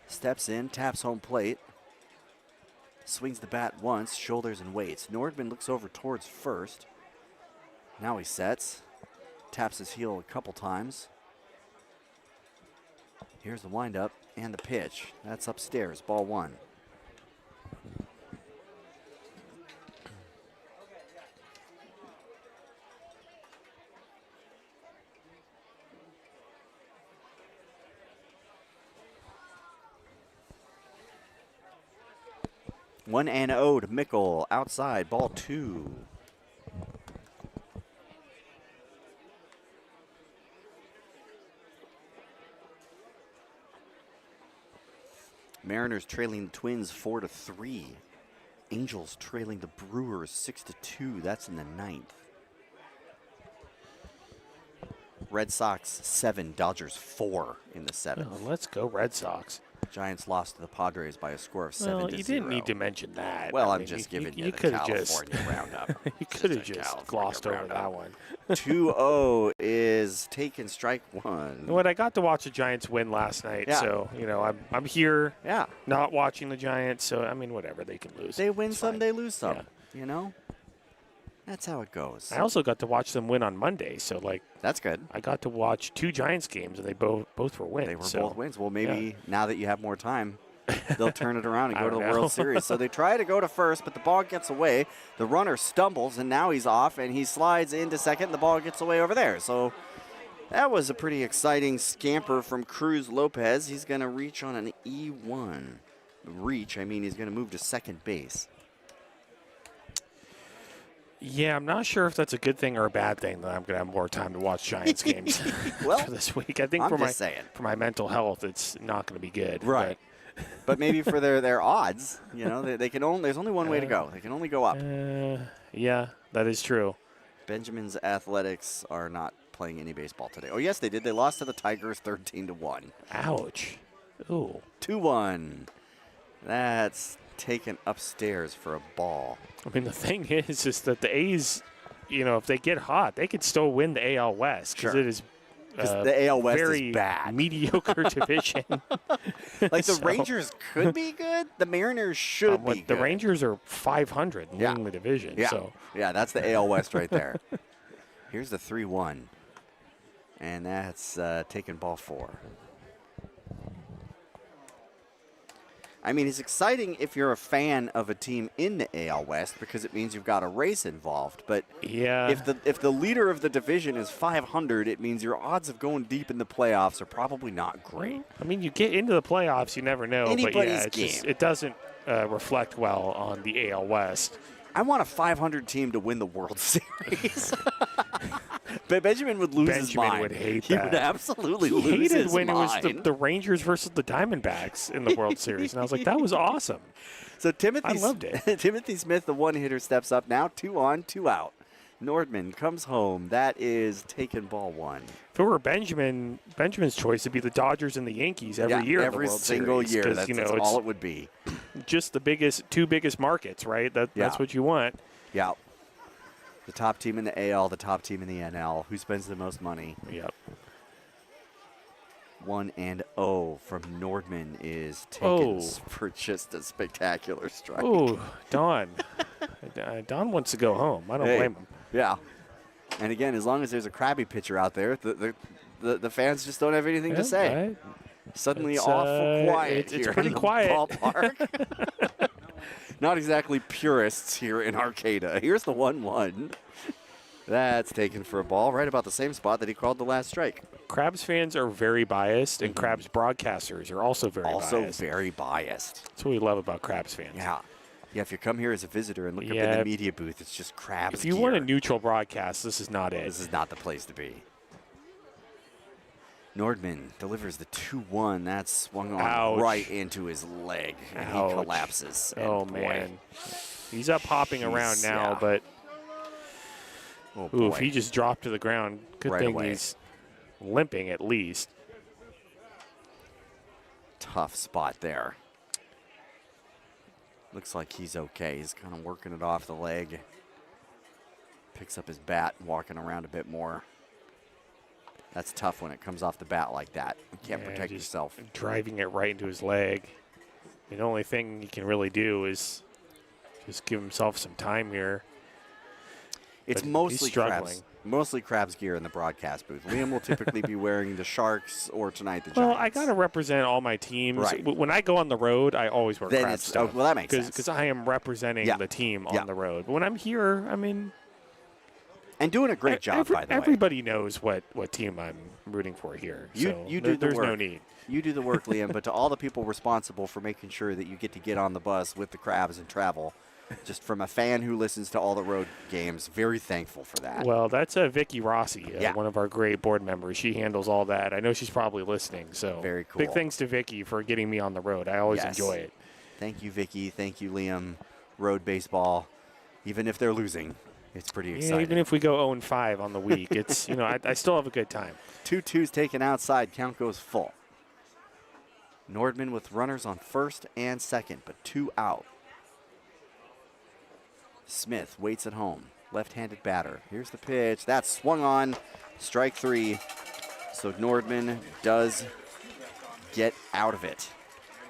steps in, taps home plate, swings the bat once, shoulders and waits. Nordman looks over towards first. Now he sets, taps his heel a couple times. Here's the windup and the pitch. That's upstairs, ball 1. One and 0 to Mickle, outside, ball 2. Mariners trailing the Twins 4-3. Angels trailing the Brewers 6-2. That's in the 9th. Red Sox 7, Dodgers 4 in the 7th. Oh, let's go Red Sox. Giants lost to the Padres by a score of 7-0. Well, you didn't need to mention that. Well, I'm just giving you the California roundup. You could have just glossed over that one. 2-0 is taken strike 1. You know what? I got to watch the Giants win last night, so I'm here. Yeah. Not watching the Giants, so I mean whatever, they can lose. They win some, they lose some. Yeah. You know, that's how it goes. I also got to watch them win on Monday, so like that's good. I got to watch 2 Giants games, and they both were wins. They were both wins. Well, maybe now that you have more time, they'll turn it around and go to the World Series. So they try to go to first, but the ball gets away. The runner stumbles, and now he's off, and he slides into second. The ball gets away over there. So that was a pretty exciting scamper from Cruz Lopez. He's going to reach on an E1. He's going to move to second base. Yeah, I'm not sure if that's a good thing or a bad thing that I'm going to have more time to watch Giants games well, for this week. I think for my mental health, it's not going to be good. Right. But maybe for their odds, they can only. There's only one way to go. They can only go up. Yeah, that is true. Benjamin's Athletics are not playing any baseball today. Oh yes, they did. They lost to the Tigers 13-1. Ouch. Ooh. 2-1. That's taken upstairs for a ball. I mean, the thing is that the A's, if they get hot, they could still win the AL West because it is the AL West very is bad. Mediocre division. Like the Rangers could be good. The Mariners should be good. The Rangers are 500 leading the division. Yeah. So. Yeah, that's the AL West right there. Here's the 3-1. And that's taken ball 4. I mean, it's exciting if you're a fan of a team in the AL West because it means you've got a race involved. But if the leader of the division is 500, it means your odds of going deep in the playoffs are probably not great. I mean, you get into the playoffs, you never know. Anybody's but game. It doesn't reflect well on the AL West. I want a 500 team to win the World Series. But Benjamin would lose his mind. Benjamin would hate he that. would absolutely He lose hated his when mind. it was the Rangers versus the Diamondbacks in the World Series. And I was like, that was awesome. So I loved it. Timothy Smith, the one-hitter, steps up now. 2 on, 2 out. Nordman comes home. That is taken ball 1. If it were Benjamin's choice, it'd be the Dodgers and the Yankees every year in the World single Series. year. That's it's all it would be. just the two biggest markets, right? That's what you want. Yeah. The top team in the AL, the top team in the NL. Who spends the most money? Yep. 1-0 from Nordman is taken for just a spectacular strike. Oh, Don. Don wants to go home. I don't blame him. Yeah. And again, as long as there's a crabby pitcher out there, the fans just don't have anything to say. Right. Suddenly It's, awful quiet it's here pretty in the quiet. ballpark. Not exactly purists here in Arcata. Here's the 1-1. That's taken for a ball right about the same spot that he called the last strike. Crabs fans are very biased, and Crabs broadcasters are also very biased. Very biased. That's what we love about Crabs fans. Yeah. Yeah, if you come here as a visitor and look up in the media booth, it's just Crabs If you gear. want a neutral broadcast, this is not it. This is not the place to be. Nordman delivers the 2-1. That's swung on right into his leg, and he collapses. And oh, boy, man. He's up hopping around now, but if he just dropped to the ground, good thing he's limping at least. Tough spot there. Looks like he's okay. He's kind of working it off the leg. Picks up his bat, walking around a bit more. That's tough when it comes off the bat like that. You can't protect yourself. Driving it right into his leg. The only thing he can really do is just give himself some time here. It's But mostly he's struggling. Mostly Crabs gear in the broadcast booth. Liam will typically be wearing the Sharks or tonight the Giants. Well, I got to represent all my teams. Right. When I go on the road, I always wear Crabs stuff. well, that makes sense. Because I am representing the team on the road. But when I'm here, I mean... And doing a great job, by the way. Everybody knows what team I'm rooting for here. You do the there's work. no need. You do the work, Liam, but to all the people responsible for making sure that you get on the bus with the Crabs and travel, just from a fan who listens to all the road games, very thankful for that. Well, that's Vicky Rossi, one of our great board members. She handles all that. I know she's probably listening. So very cool. Big thanks to Vicky for getting me on the road. I always enjoy it. Thank you, Vicky. Thank you, Liam. Road baseball, even if they're losing, it's pretty exciting. Even if we go 0-5 on the week, it's I still have a good time. 2-2's taken outside. Count goes full. Nordman with runners on first and second, but 2 out. Smith waits at home. Left-handed batter. Here's the pitch. That's swung on. Strike 3. So Nordman does get out of it.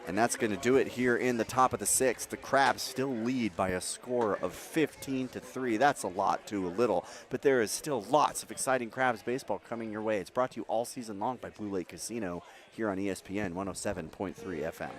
And that's going to do it here in the top of the 6th. The Crabs still lead by a score of 15-3. That's a lot to a little, but there is still lots of exciting Crabs baseball coming your way. It's brought to you all season long by Blue Lake Casino here on ESPN 107.3 FM.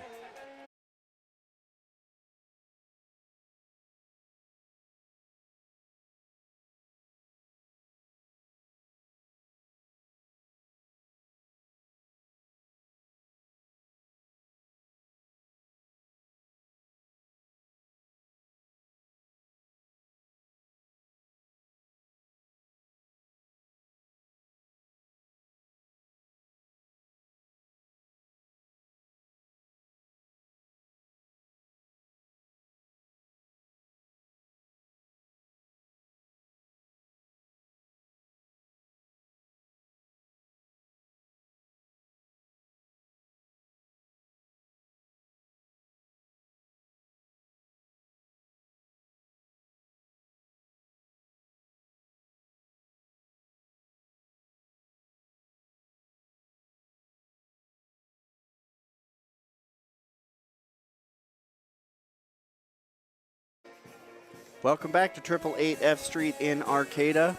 Welcome back to 888 F Street in Arcata.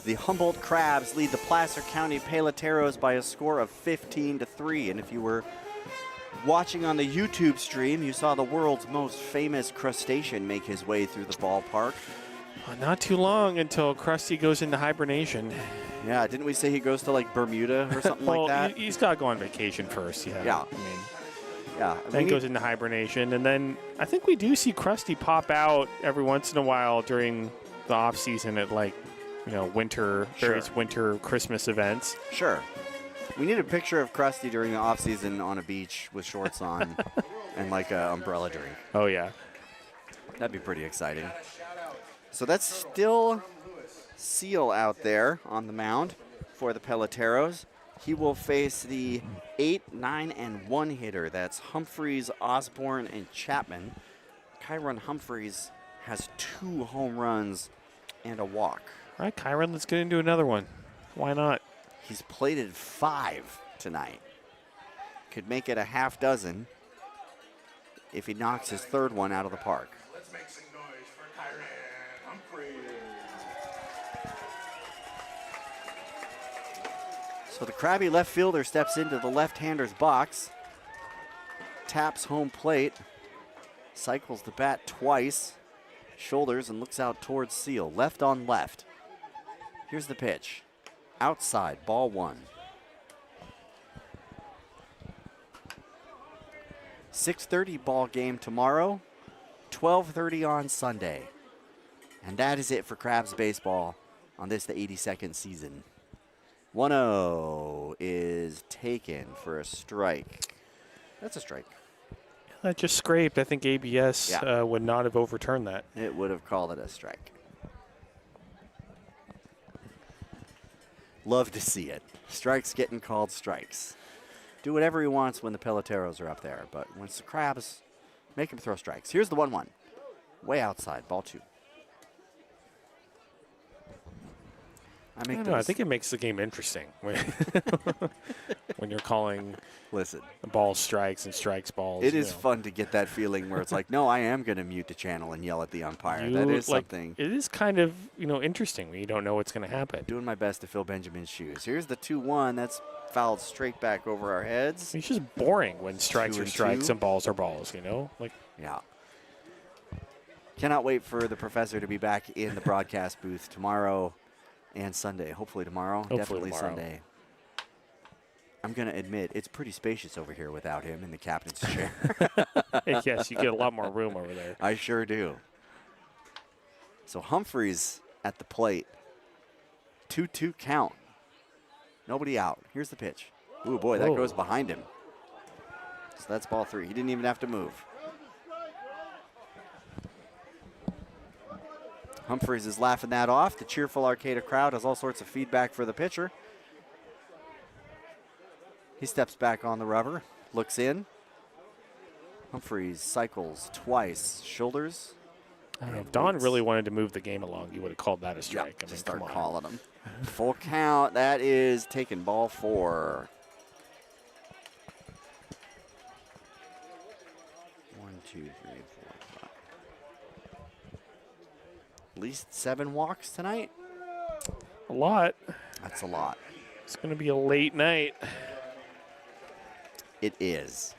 The Humboldt Crabs lead the Placer County Peloteros by a score of 15-3. And if you were watching on the YouTube stream, you saw the world's most famous crustacean make his way through the ballpark. Well, not too long until Krusty goes into hibernation. Yeah, didn't we say he goes to like Bermuda or something well, like that? He's got to go on vacation first. Yeah. Then goes into hibernation, and then I think we do see Krusty pop out every once in a while during the off season at like various winter Christmas events. Sure. We need a picture of Krusty during the off season on a beach with shorts on and like an umbrella drink. Oh, yeah. That'd be pretty exciting. So that's still Seal out there on the mound for the Peloteros. He will face the 8, 9, and 1 hitter. That's Humphreys, Osborne, and Chapman. Kyron Humphreys has 2 home runs and a walk. All right, Kyron, let's get into another one. Why not? He's plated 5 tonight. Could make it a half dozen if he knocks his 3rd one out of the park. Let's make some noise for Kyron Humphreys. So the crabby left fielder steps into the left-hander's box, taps home plate, cycles the bat twice, shoulders, and looks out towards Seal. Left on left. Here's the pitch. Outside, ball 1. 6:30 ball game tomorrow, 12:30 on Sunday. And that is it for Crabs baseball on this, the 82nd season. 1-0 is taken for a strike. That's a strike. That just scraped. I think ABS would not have overturned that. It would have called it a strike. Love to see it. Strikes getting called strikes. Do whatever he wants when the Peloteros are up there, but once the Crabs, make him throw strikes. Here's the 1-1. Way outside, ball 2. I think it makes the game interesting when, when you're calling balls strikes and strikes balls. It is fun to get that feeling where it's like, no, I am going to mute the channel and yell at the umpire. That is something. It is kind of, interesting when you don't know what's going to happen. Doing my best to fill Benjamin's shoes. Here's the 2-1. That's fouled straight back over our heads. It's just boring when strikes are strikes 2-2. and balls are balls, Yeah. Cannot wait for the professor to be back in the broadcast booth tomorrow and Sunday. Hopefully tomorrow. Definitely tomorrow. Sunday. I'm going to admit, it's pretty spacious over here without him in the captain's chair. Yes, you get a lot more room over there. I sure do. So Humphreys at the plate. 2-2 count. Nobody out. Here's the pitch. Ooh, boy, that goes behind him. So that's ball 3. He didn't even have to move. Humphreys is laughing that off. The cheerful Arcata crowd has all sorts of feedback for the pitcher. He steps back on the rubber, looks in. Humphreys cycles twice, shoulders. If Don really wanted to move the game along, he would have called that a strike. Yep, start calling him. Full count. That is taken, ball 4. 1, 2, 3, 4, 5. At least 7 walks tonight. A lot. That's a lot. It's going to be a late night. It is.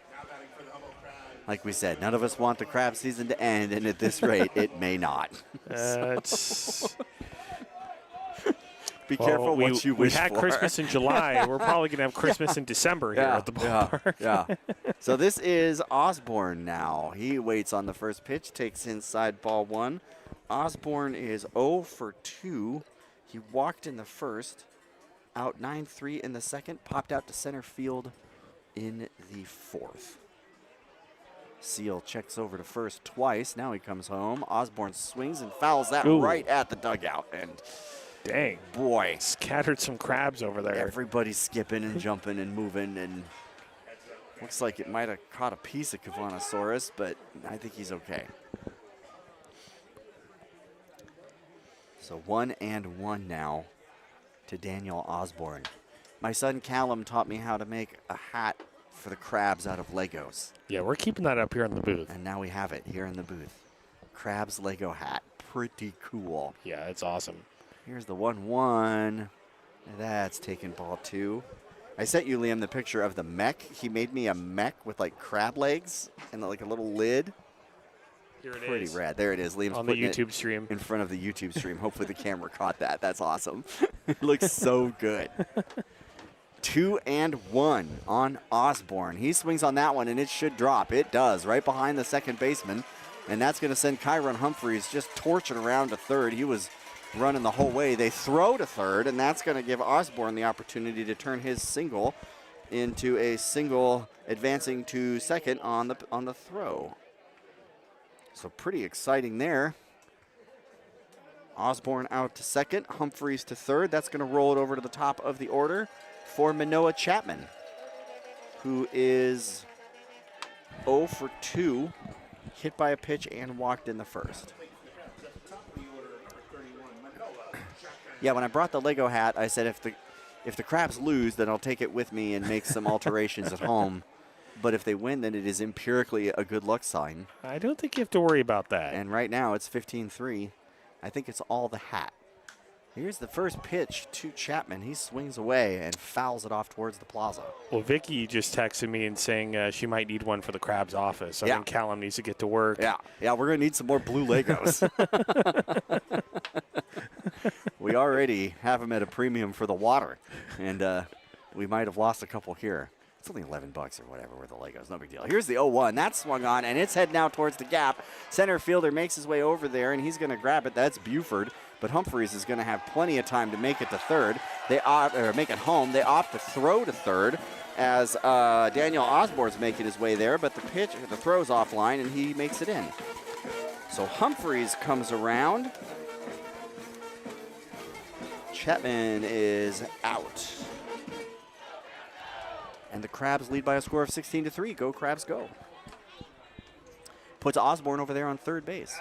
Like we said, none of us want the crab season to end, and at this rate, it may not. Be careful what you wish for. We had Christmas in July. We're probably going to have Christmas in December here at the ballpark. Yeah. So this is Osborne now. He waits on the first pitch, takes inside ball 1. Osborne is 0 for 2. He walked in the first, out 9-3 in the second, popped out to center field in the 4th. Seal checks over to first twice. Now he comes home. Osborne swings and fouls that right at the dugout. And dang, boy, scattered some crabs over there. Everybody's skipping and jumping and moving, and looks like it might have caught a piece of Cavanosaurus, but I think he's okay. So 1-1 now to Daniel Osborne. My son Callum taught me how to make a hat for the crabs out of Legos. Yeah, we're keeping that up here in the booth. And now we have it here in the booth. Crabs Lego hat. Pretty cool. Yeah, it's awesome. Here's the 1-1. That's taken ball 2. I sent you, Liam, the picture of the mech. He made me a mech with like crab legs and like a little lid. Here it Pretty rad. There it is. Liam's on the putting YouTube stream. In front of the YouTube stream. Hopefully the camera caught that. That's awesome. It looks so good. 2-1 on Osborne. He swings on that one, and it should drop. It does, right behind the second baseman. And that's going to send Kyron Humphreys just torching around to third. He was running the whole way. They throw to third, and that's going to give Osborne the opportunity to turn his single into a single, advancing to second on the throw. So pretty exciting there. Osborne out to second, Humphreys to third. That's going to roll it over to the top of the order for Manoa Chapman, who is 0 for 2, hit by a pitch and walked in the first. Yeah, when I brought the Lego hat, I said if the Crabs lose, then I'll take it with me and make some alterations at home. But if they win, then it is empirically a good luck sign. I don't think you have to worry about that. And right now it's 15-3. I think it's all the hat. Here's the first pitch to Chapman. He swings away and fouls it off towards the plaza. Well, Vicky just texted me and saying she might need one for the Crabs office. I Yeah. think Callum needs to get to work. Yeah, we're going to need some more blue Legos. We already have them at a premium for the water, and we might have lost a couple here. It's only $11 or whatever with the Legos. No big deal. Here's the 0-1. That's swung on, and it's heading out towards the gap. Center fielder makes his way over there, and he's going to grab it. That's Buford. But Humphreys is going to have plenty of time to make it to third. They opt, or make it home. They opt to throw to third as Daniel Osborne's making his way there, but the throw's offline, and he makes it in. So Humphreys comes around. Chapman is out. And the Crabs lead by a score of 16-3. Go Crabs, go. Puts Osborne over there on third base.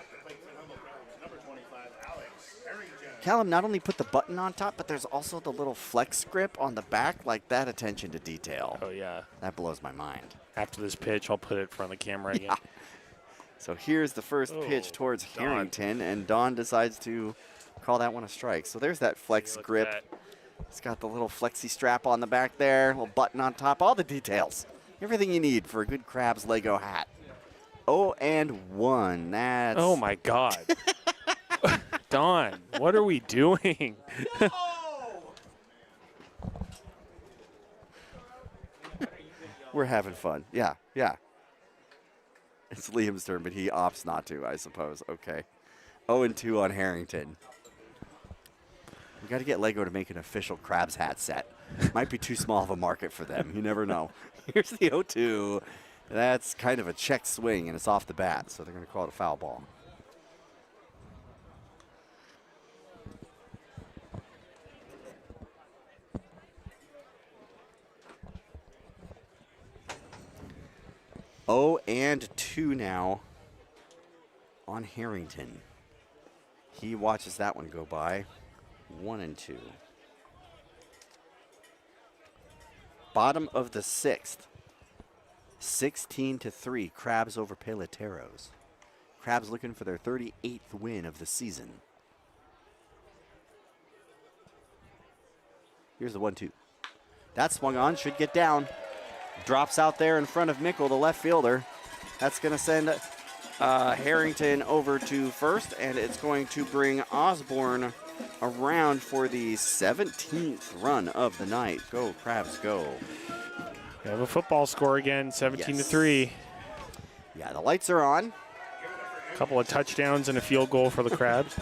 Callum not only put the button on top, but there's also the little flex grip on the back, like that attention to detail. Oh, yeah. That blows my mind. After this pitch, I'll put it in front of the camera again. Yeah. So here's the first pitch towards Harrington, and Don decides to call that one a strike. So there's that flex grip. It's got the little flexi strap on the back there, little button on top, all the details. Everything you need for a good Crabs Lego hat. 0-1. That's. Oh, my God. Don, what are we doing? We're having fun. Yeah. It's Liam's turn, but he opts not to, I suppose. Okay. 0-2 on Harrington. We got to get Lego to make an official Crabs hat set. Might be too small of a market for them. You never know. Here's the 0-2. That's kind of a checked swing, and it's off the bat, so they're going to call it a foul ball. Oh, and 2 now on Harrington. He watches that one go by. 1-2. Bottom of the 6th. 16-3. Crabs over Peloteros. Crabs looking for their 38th win of the season. Here's the 1-2. That swung on, should get down. Drops out there in front of Mickle, the left fielder. That's going to send Harrington over to first, and it's going to bring Osborne around for the 17th run of the night. Go, Crabs, go. We have a football score again, 17-3. Yeah, the lights are on. A couple of touchdowns and a field goal for the Crabs.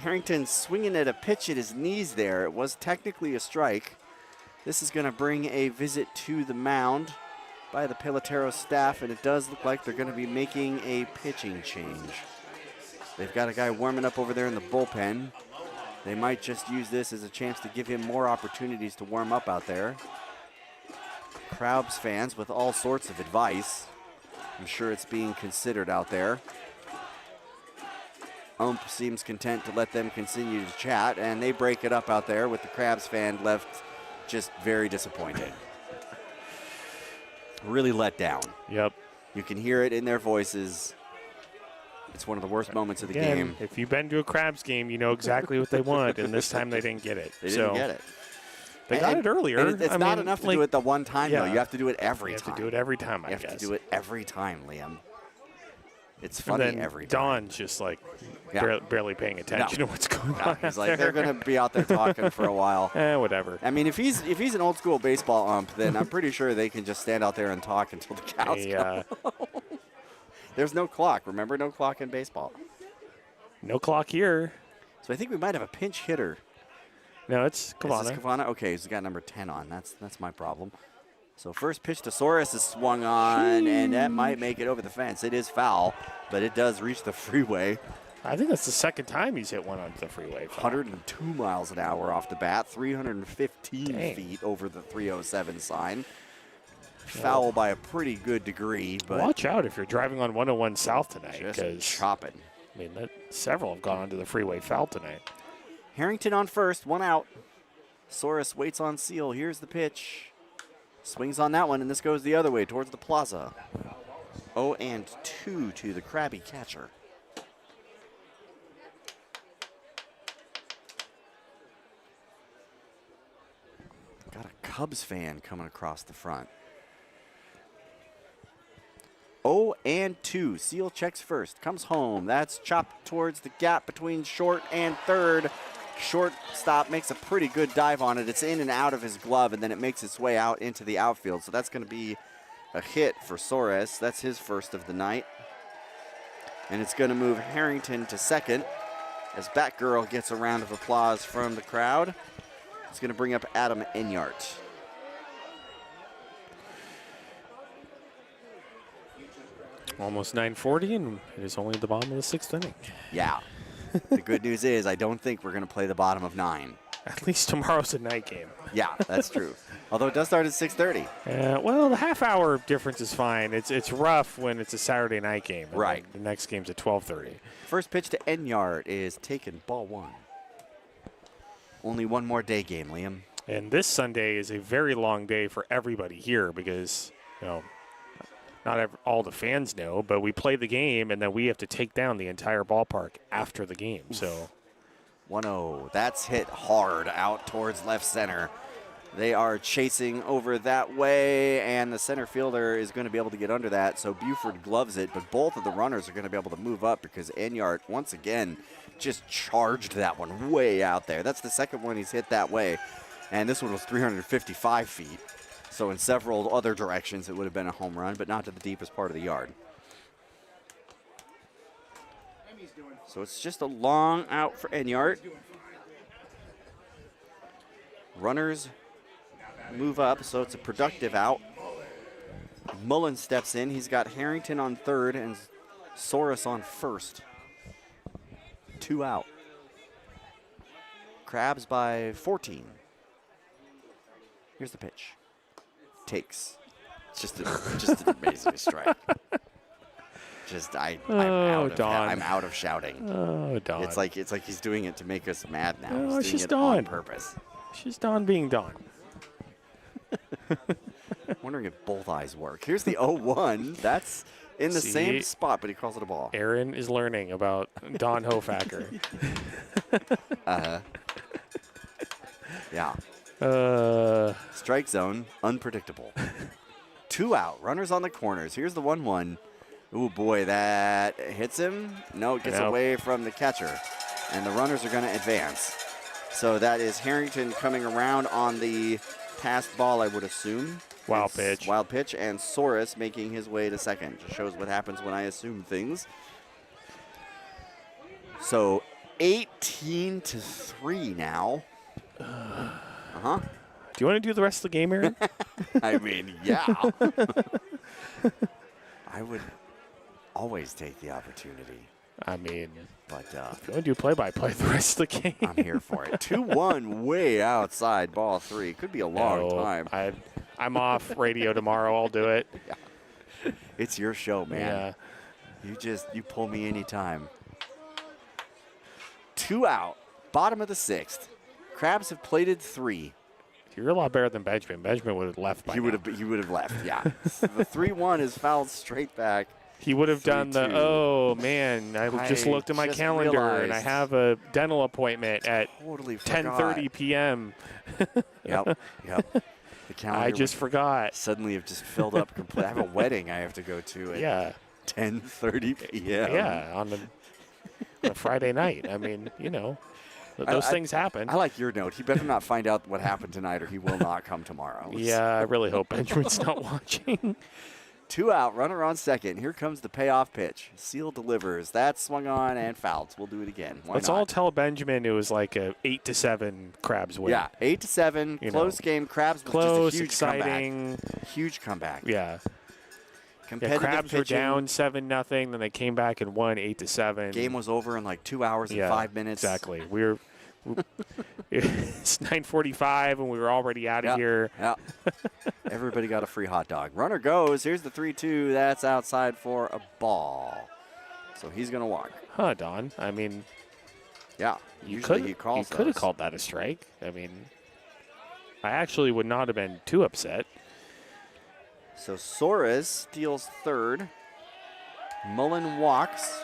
Harrington swinging at a pitch at his knees there. It was technically a strike. This is going to bring a visit to the mound by the Peloteros staff, and it does look like they're going to be making a pitching change. They've got a guy warming up over there in the bullpen. They might just use this as a chance to give him more opportunities to warm up out there. Crabs fans with all sorts of advice. I'm sure it's being considered out there. Ump seems content to let them continue to chat, and they break it up out there with the Crabs fan left just very disappointed. Really let down. Yep. You can hear it in their voices. It's one of the worst moments of the game. If you've been to a Crabs game, you know exactly what they want, and this time they didn't get it. They didn't get it. They got it earlier. And it's not enough to do it the one time, though. You have to do it every time. You have to do it every time, I guess. You have to do it every time, Liam. It's And funny then every time. Don's just like Yeah. barely paying attention to what's going No, on. he's out like, there. they're going to be out there talking for a while. Whatever. I mean, if he's an old school baseball ump, then I'm pretty sure they can just stand out there and talk until the cows go. There's no clock. Remember, no clock in baseball. No clock here. So I think we might have a pinch hitter. No, it's Is Cavana. this Cavana? Okay, he's got number 10 on. That's my problem. So first pitch to Soros is swung on, and that might make it over the fence. It is foul, but it does reach the freeway. I think that's the second time he's hit one onto the freeway. 102 miles an hour off the bat, 315 Dang. feet over the 307 sign. Foul by a pretty good degree, but Watch out if you're driving on 101 South tonight, just because chopping. I mean, several have gone onto the freeway foul tonight. Harrington on first, 1 out. Soros waits on Seal. Here's the pitch. Swings on that one, and this goes the other way towards the plaza. 0-2 to the crabby catcher. Got a Cubs fan coming across the front. 0-2. Seal checks first. Comes home. That's chopped towards the gap between short and third. Shortstop makes a pretty good dive on it. It's in and out of his glove, and then it makes its way out into the outfield. So that's going to be a hit for Soros. That's his first of the night. And it's going to move Harrington to second as Batgirl gets a round of applause from the crowd. It's going to bring up Adam Enyart. Almost 9:40, and it is only the bottom of the 6th inning. Yeah. The good news is I don't think we're going to play the bottom of 9. At least tomorrow's a night game. Yeah, that's true. Although it does start at 6:30. Well, the half-hour difference is fine. It's rough when it's a Saturday night game. and Right. then The next game's at 12:30. First pitch to Enyart is taken, ball 1. Only one more day game, Liam. And this Sunday is a very long day for everybody here because, not all the fans know, but we play the game and then we have to take down the entire ballpark after the game. So 1-0. That's hit hard out towards left center. They are chasing over that way, and the center fielder is going to be able to get under that, so Buford gloves it, but both of the runners are going to be able to move up because Enyart, once again, just charged that one way out there. That's the second one he's hit that way, and this one was 355 feet. So in several other directions, it would have been a home run, but not to the deepest part of the yard. So it's just a long out for Enyart. Runners move up, so it's a productive out. Mullen steps in. He's got Harrington on third and Soros on first. 2 out. Crabs by 14. Here's the pitch. Takes. It's just an amazing strike. I'm out of shouting. Oh, Dawn. It's like he's doing it to make us mad now. Oh, He's doing she's it Dawn. on purpose. She's Dawn being Dawn. Wondering if both eyes work. Here's the 0-1. That's in the See? same spot, but he calls it a ball. Aaron is learning about Don Hofacker. Yeah. Strike zone, unpredictable. 2 out. Runners on the corners. Here's the 1-1. Ooh, boy, that hits him. No, it gets away from the catcher. And the runners are going to advance. So that is Harrington coming around on the passed ball, I would assume. Wild pitch. Wild pitch, and Soros making his way to second. Just shows what happens when I assume things. So 18-3 now. Uh-huh. Do you want to do the rest of the game, Aaron? I mean, yeah. I would always take the opportunity. I mean, But if you want to do play-by-play the rest of the game. I'm here for it. 2-1 way outside, ball 3. Could be a long No, time. I'm off radio tomorrow. I'll do it. Yeah. It's your show, man. Yeah. You pull me anytime. 2 out, bottom of the 6th. Crabs have plated 3. You're a lot better than Benjamin. Benjamin would have left by He would have left, yeah. The 3-1 is fouled straight back. He would have done the, 3-2. oh, man, I just looked at my just calendar and I realized. have a dental appointment at Totally forgot. 10:30 p.m. Yep. The calendar I just forgot. suddenly have just filled up completely. I have a wedding I have to go to at Yeah. 10:30 p.m. Yeah, on a Friday night. I mean, those things happen. I like your note. He better not find out what happened tonight or he will not come tomorrow. Yeah, I really hope Benjamin's not watching. 2 out, runner on second. Here comes the payoff pitch. Seal delivers. That swung on and fouled. We'll do it again. Why Let's not? all tell Benjamin it was like a 8-7 Crabs win. Yeah, 8-7, close game. Crabs was Close, just a huge exciting. comeback. Huge comeback. Yeah. Competitive Crabs pitching. were down 7-0, then they came back and won 8-7. Game was over in like 2 hours and 5 minutes. Exactly. It's 9:45 and we were already out of here. Yeah. Everybody got a free hot dog. Runner goes. Here's the 3-2. That's outside for a ball. So he's going to walk. Huh, Don? I mean, Yeah. you Usually could he calls have those. called that a strike. I mean, I actually would not have been too upset. So Soares steals third. Mullen walks.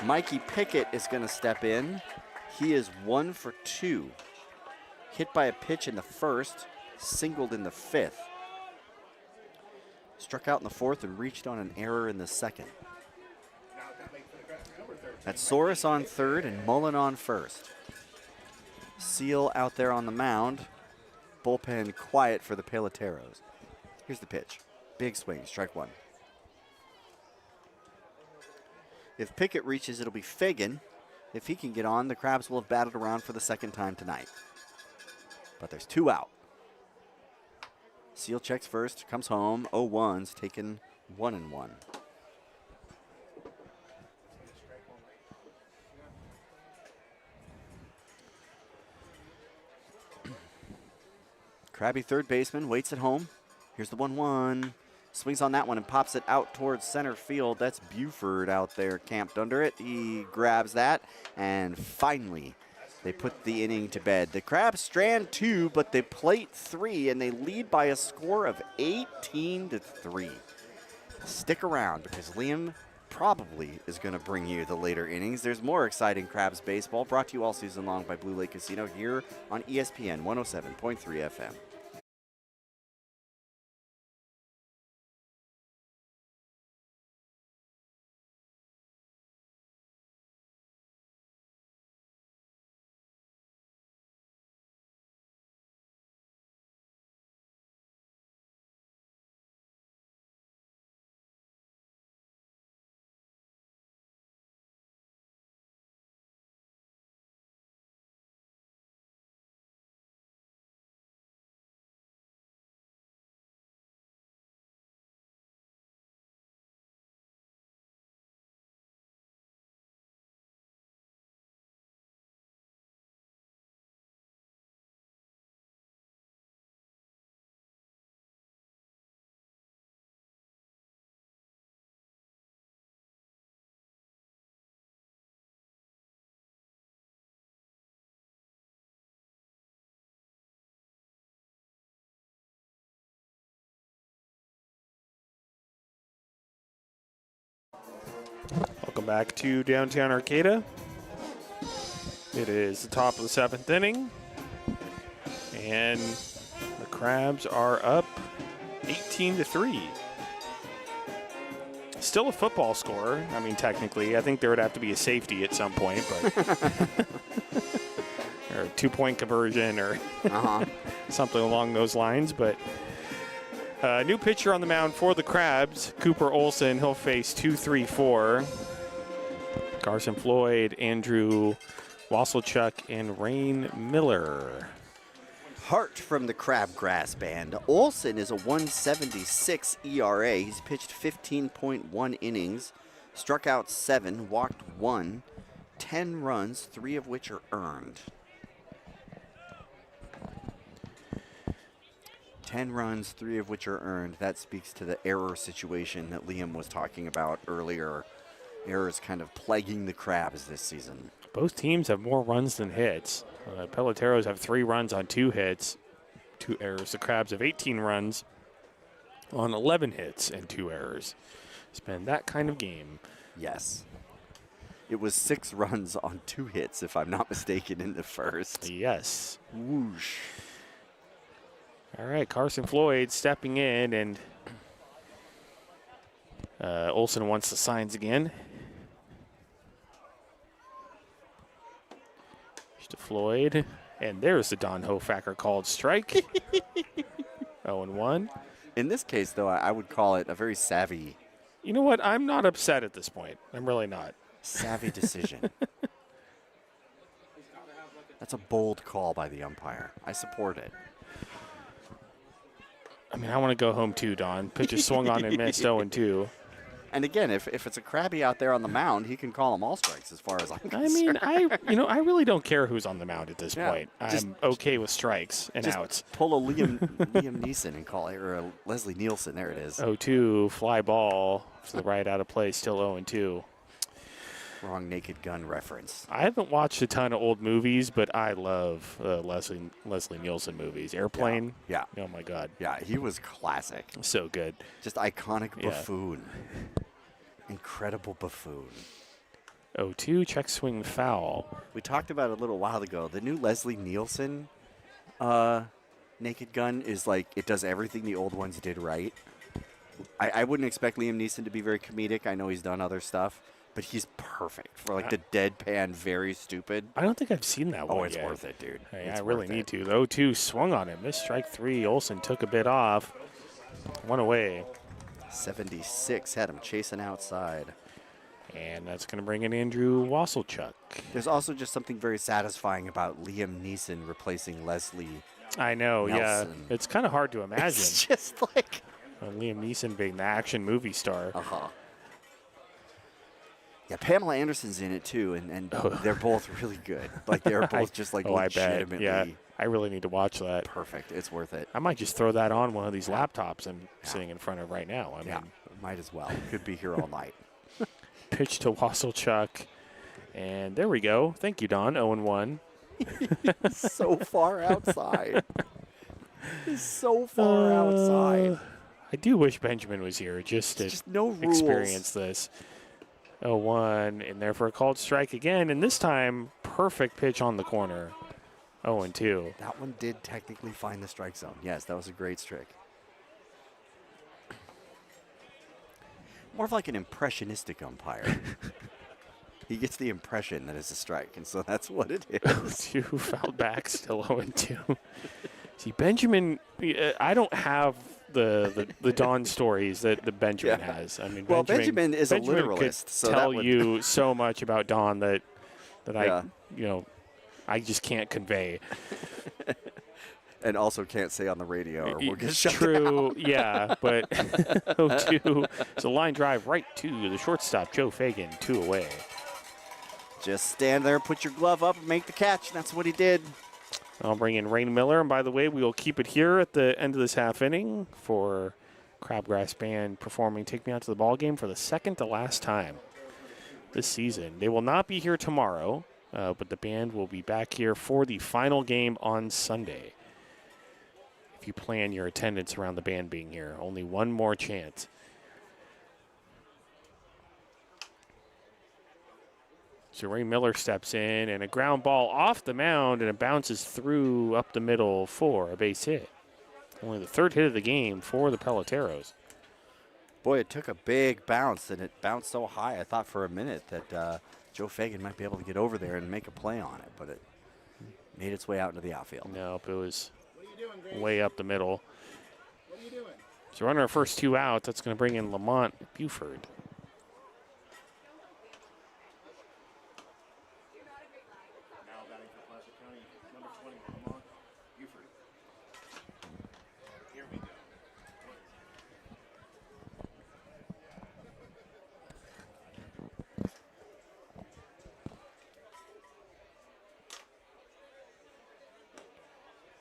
Mikey Pickett is going to step in. He is 1 for 2. Hit by a pitch in the first, singled in the fifth. Struck out in the fourth and reached on an error in the second. That's Soares on third and Mullen on first. Seal out there on the mound. Bullpen quiet for the Peloteros. Here's the pitch. Big swing, strike one. If Pickett reaches, it'll be Fagan. If he can get on, the Crabs will have batted around for the second time tonight. But there's 2 out. Seal checks first, comes home. 0-1's taken 1-1. Crabby third baseman waits at home. Here's the 1-1. Swings on that one and pops it out towards center field. That's Buford out there camped under it. He grabs that, and finally they put the inning to bed. The Crabs strand 2, but they plate 3, and they lead by a score of 18-3. Stick around because Liam probably is going to bring you the later innings. There's more exciting Crabs baseball brought to you all season long by Blue Lake Casino here on ESPN 107.3 FM. Welcome back to downtown Arcata. It is the top of the 7th inning, and the Crabs are up 18-3. Still a football score. I mean, technically, I think there would have to be a safety at some point, but or a 2-point conversion or something along those lines. But new pitcher on the mound for the Crabs, Cooper Olson. He'll face 2-3-4. Carson Floyd, Andrew Wasselchuk, and Rain Miller. Hart from the Crabgrass Band. Olson is a 1.76 ERA. He's pitched 15.1 innings, struck out 7, walked 1, 10 runs, 3 of which are earned. 10 runs, 3 of which are earned. That speaks to the error situation that Liam was talking about earlier. Errors kind of plaguing the Crabs this season. Both teams have more runs than hits. Peloteros have 3 runs on 2 hits, 2 errors. The Crabs have 18 runs on 11 hits and 2 errors. It's been that kind of game. Yes. It was 6 runs on 2 hits, if I'm not mistaken, in the first. Yes. Whoosh. All right, Carson Floyd stepping in, and Olson wants the signs again. To Floyd, and there's the Don Hofacker called strike. 0-1. In this case, though, I would call it a very savvy You know what? I'm not upset at this point. I'm really not. decision. That's a bold call by the umpire. I support it. I mean, I want to go home too, Don. Pitch is swung on and missed 0-2. And again, if it's a Krabby out there on the mound, he can call them all strikes as far as I'm concerned. I mean, I really don't care who's on the mound at this Yeah, point. I'm okay with strikes and just outs. pull a Liam Neeson and call it, or a Leslie Nielsen. There it is. 0-2, fly ball to the right out of play, still 0-2. Wrong Naked Gun reference. I haven't watched a ton of old movies, but I love Leslie Nielsen movies. Airplane. Yeah. Oh my God. Yeah, he was classic. So good. Just iconic Yeah. buffoon. Incredible buffoon. 0-2, check swing foul. We talked about it a little while ago. The new Leslie Nielsen Naked Gun is like, it does everything the old ones did right. I wouldn't expect Liam Neeson to be very comedic. I know he's done other stuff, but he's perfect for like the deadpan, very stupid. I don't think I've seen that one Oh, it's yet. worth it, dude. Hey, It's I really worth need it. to. The 0-2 swung on him. Missed strike 3. Olsen took a bit off. One away. 76 had him chasing outside. And that's going to bring in Andrew Wasselchuk. There's also just something very satisfying about Liam Neeson replacing Leslie. I know, yeah. Nelson. It's kind of hard to imagine. It's just like, Liam Neeson being the action movie star. Yeah, Pamela Anderson's in it too, and they're both really good. Like they're both just like I bet. legitimately Yeah, I really need to watch that. perfect. It's worth it. I might just throw that on one of these laptops I'm sitting in front of right now. I Yeah, mean, might as well. Could be here all night. pitch to Wasselchuk. And there we go. Thank you, Don. 0-1. So far outside. He's so far outside. I do wish Benjamin was here just to Just no rules. experience this. 0-1 in there for a called strike again, and this time perfect pitch on the corner. 0-2. That one did technically find the strike zone. Yes, that was a great strike. More of like an impressionistic umpire. He gets the impression that it's a strike, and so that's what it is. 2 fouled back, still 0-2. See, Benjamin, I don't have the Don stories that the Benjamin Yeah. has. I mean, Well, Benjamin is a could literalist, so that tell would- you so much about Don that Yeah. I just can't convey. And also can't say on the radio or we'll get It's shut true, down. yeah, but 0-2. It's a line drive right to the shortstop, Joe Fagan, 2 away. Just stand there, put your glove up, and make the catch. That's what he did. I'll bring in Rain Miller, and by the way, we will keep it here at the end of this half inning for Crabgrass Band performing Take Me Out to the Ball Game for the second to last time this season. They will not be here tomorrow, but the band will be back here for the final game on Sunday. If you plan your attendance around the band being here, only one more chance. So Ray Miller steps in, and a ground ball off the mound, and it bounces through up the middle for a base hit. Only the third hit of the game for the Peloteros. Boy, it took a big bounce, and it bounced so high, I thought for a minute that Joe Fagan might be able to get over there and make a play on it, but it made its way out into the outfield. Nope, it was way up the middle. So running our first 2 outs, that's going to bring in Lamont Buford.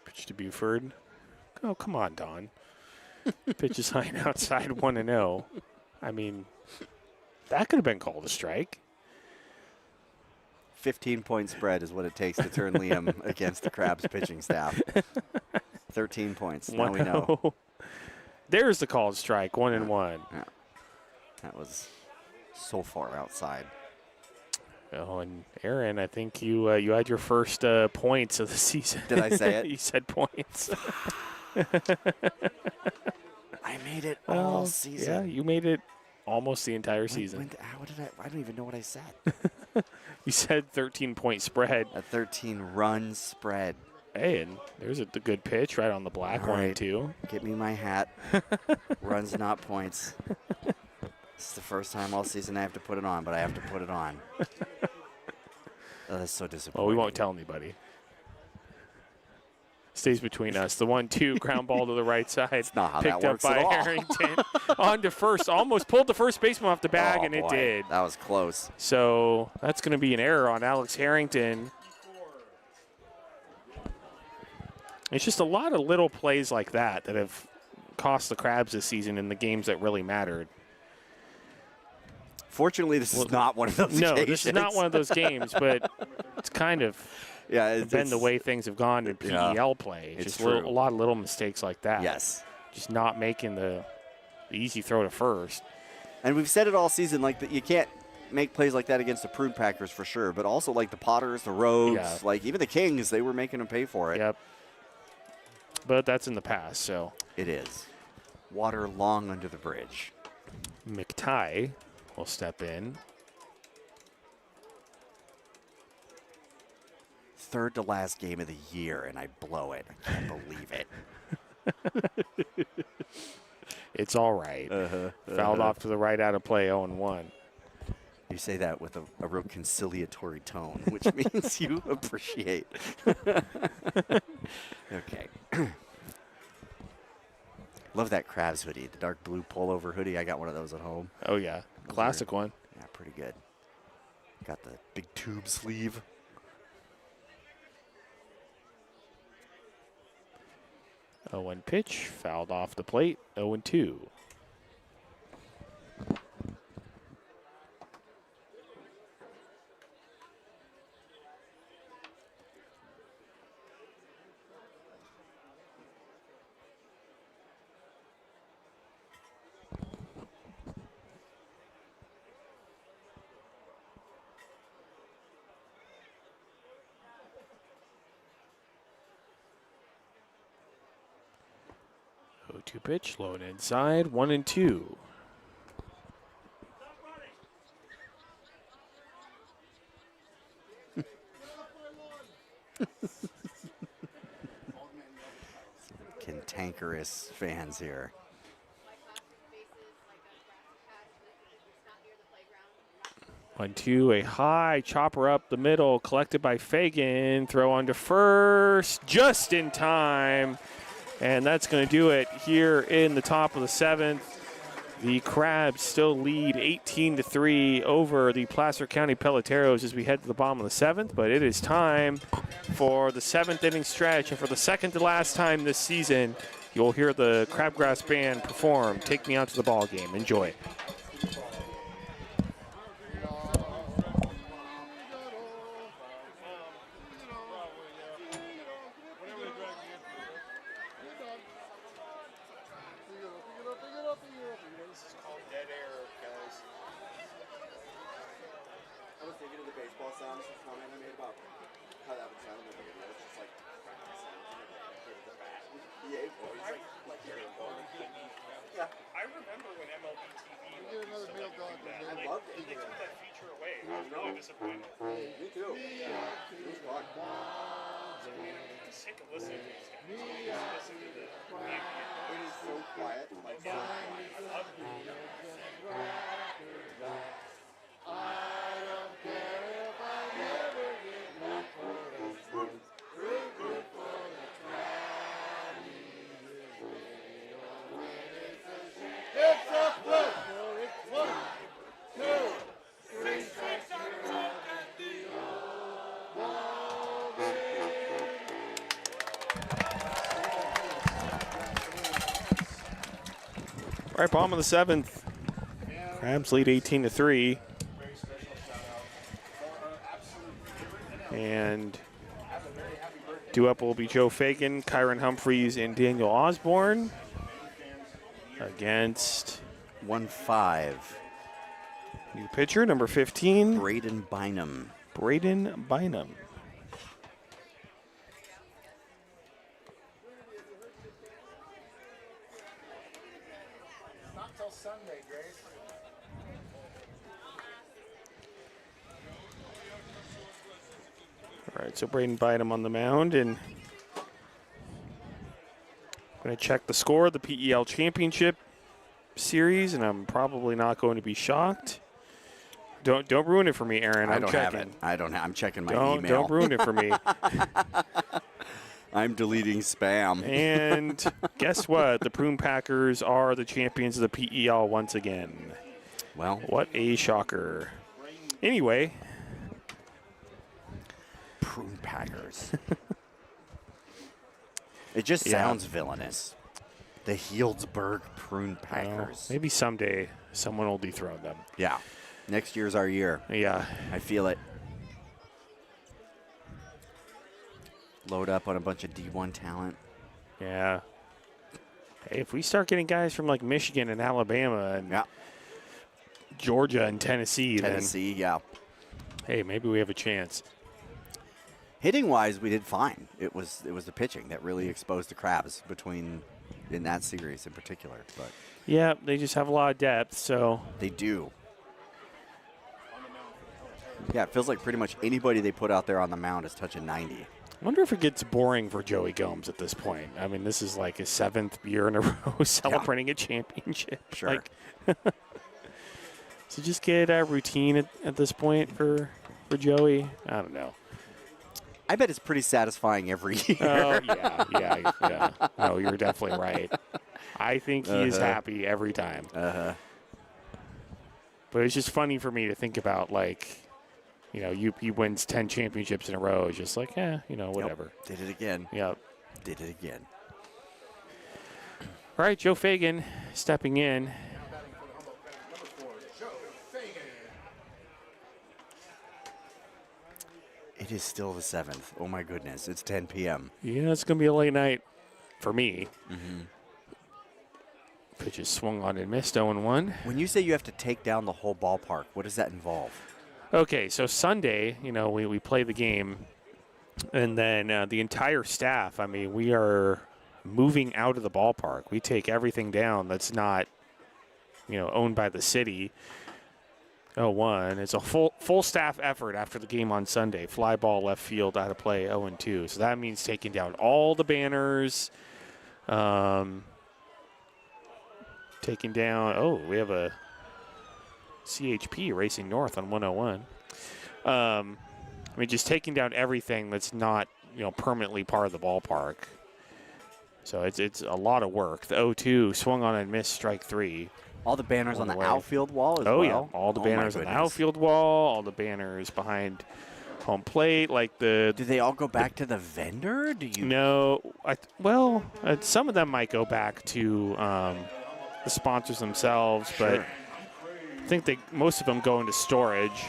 Pitch to Buford. Oh, come on, Don. Pitch is high and outside 1-0. I mean, that could have been called a strike. 15-point spread is what it takes to turn Liam against the Crabs pitching staff. 13 points. Now we know. 1-0. There's the called strike, 1-1. Yeah. That was so far outside. Oh, and Aaron, I think you had your first points of the season. Did I say it? You said points. I made it all season. Yeah, you made it almost the entire season. I don't even know what I said. You said 13-point spread. A 13-run spread. Hey, and there's the good pitch right on the black, All 1 right. and 2. Get me my hat. Runs, not points. This is the first time all season I have to put it on, but I have to put it on. Oh, that's so disappointing. Well, we won't tell anybody. Stays between us. The 1-2 ground ball to the right side. That's not how picked that up works by at all. Harrington. On to first. Almost pulled the first baseman off the bag, Oh, and it boy. did. That was close. So that's going to be an error on Alex Harrington. It's just a lot of little plays like that that have cost the Crabs this season in the games that really mattered. Fortunately, this is not one of those No, occasions. this is not one of those games, but it's kind of it's been the way things have gone in PEL play. It's Just true. a lot of little mistakes like that. Yes. Just not making the easy throw to first. And we've said it all season, like that you can't make plays like that against the Prune Packers for sure, but also like the Potters, the Rogues, like even the Kings, they were making them pay for it. Yep. But that's in the past, so. It is. Water long under the bridge. McTighe will step in. Third to last game of the year, and I blow it. I can't believe it. It's all right. Fouled off to the right out of play, 0-1. You say that with a real conciliatory tone, which means you appreciate. Okay. Love that Crabs hoodie, the dark blue pullover hoodie. I got one of those at home. Oh, yeah. Classic one. Yeah, pretty good. Got the big tube sleeve. Oh, 1 pitch, fouled off the plate, 0-2. Two pitch, low and inside, 1-2. Cantankerous fans here. 1-2, a high chopper up the middle, collected by Fagan. Throw on to first, just in time. And that's going to do it here in the top of the 7th. The Crabs still lead 18-3 over the Placer County Peloteros as we head to the bottom of the 7th. But it is time for the 7th inning stretch. And for the second to last time this season, you'll hear the Crabgrass Band perform Take Me Out to the Ball Game. Enjoy. I remember when MLB TV used to let you do that. I loved it. They took that feature away. I was really disappointed. Me too. It was fun. I'm sick of listening to these guys. Just listen to the It is so quiet. Like, so quiet. I love it. All right, bottom of the 7th. Crabs lead 18-3. And due up will be Joe Fagan, Kyron Humphreys, and Daniel Osborne against 1-5. new pitcher, number 15, Braden Bynum. Braden Bynum. Not till Sunday, Grace. All right, so Braden Bynum on the mound, and Going to check the score of the PEL Championship Series, and I'm probably not going to be shocked. Don't ruin it for me, Aaron. I I'm don't checking. have it. I don't have. I'm checking my Don't email. ruin it for me. I'm deleting spam. And guess what? The Prune Packers are the champions of the PEL once again. Well, What a shocker. Anyway, Prune Packers. It just Yeah. sounds villainous. The Healdsburg Prune Packers. maybe someday someone will dethrone them. Yeah. Next year's our year. Yeah. I feel it. Load up on a bunch of D1 talent. Yeah. Hey, if we start getting guys from like Michigan and Alabama and Yeah. Georgia and Tennessee, Tennessee, yeah. then hey, maybe we have a chance. Hitting wise, we did fine. It was the pitching that really exposed the Crabs in that series in particular. But Yeah, they just have a lot of depth, so they do. Yeah, it feels like pretty much anybody they put out there on the mound is touching 90. I wonder if it gets boring for Joey Gomes at this point. I mean, this is like his 7th year in a row celebrating a championship. Sure. Like, so just get a routine at this point for Joey. I don't know. I bet it's pretty satisfying every year. Oh, yeah. No, you're definitely right. I think he is happy every time. But it's just funny for me to think about, like, you know, he wins 10 championships in a row. It's just like, whatever. Did it again. Yep. Did it again. All right, Joe Fagan stepping in. It is still the 7th. Oh, my goodness. It's 10 p.m. Yeah, it's going to be a late night for me. Pitch is swung on and missed, 0-1. When you say you have to take down the whole ballpark, what does that involve? Okay, so Sunday, we play the game, and then the entire staff, I mean, we are moving out of the ballpark. We take everything down that's not, owned by the city. 0-1. It's a full staff effort after the game on Sunday. Fly ball left field out of play, 0-2. So that means taking down all the banners, taking down, we have a CHP racing north on 101. I mean, just taking down everything that's not, permanently part of the ballpark. So it's a lot of work. The 0-2 swung on and missed, strike 3. All the banners on the way. outfield wall as well? Oh, yeah. All the banners on the outfield wall, all the banners behind home plate, like the... Do they all go back to the vendor? Do you... No. Some of them might go back to the sponsors themselves, but I think most of them go into storage.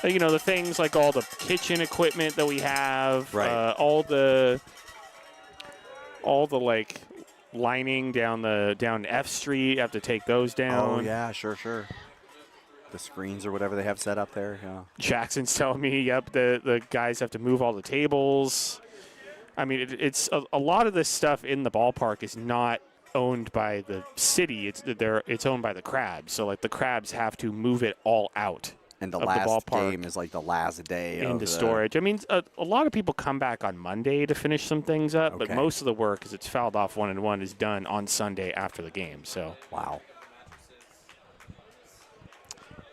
The things like all the kitchen equipment that we have, Right. all the like lining down F Street, have to take those down. Oh, yeah, sure. The screens or whatever they have set up there, yeah. Jackson's telling me, yep, the guys have to move all the tables. I mean, it's a lot of this stuff in the ballpark is not owned by the city. It's owned by the Crabs. So, like, the Crabs have to move it all out. And the of last the ballpark game is like the last day into storage. I mean, a lot of people come back on Monday to finish some things up, but Okay. most of the work, because it's fouled off 1-1, is done on Sunday after the game. So, Wow.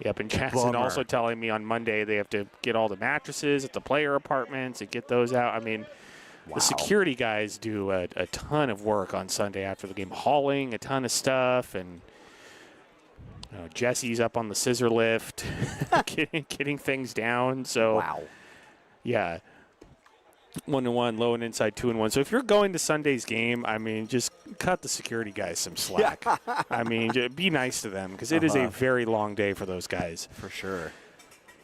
yep. And Jackson Bummer. also telling me on Monday they have to get all the mattresses at the player apartments and get those out. I mean, Wow. the security guys do a ton of work on Sunday after the game, hauling a ton of stuff, and Jesse's up on the scissor lift, getting things down. So, Wow. yeah, 1-1, low and inside, 2-1. So if you're going to Sunday's game, I mean, just cut the security guys some slack. I mean, be nice to them because it is a very long day for those guys. For sure.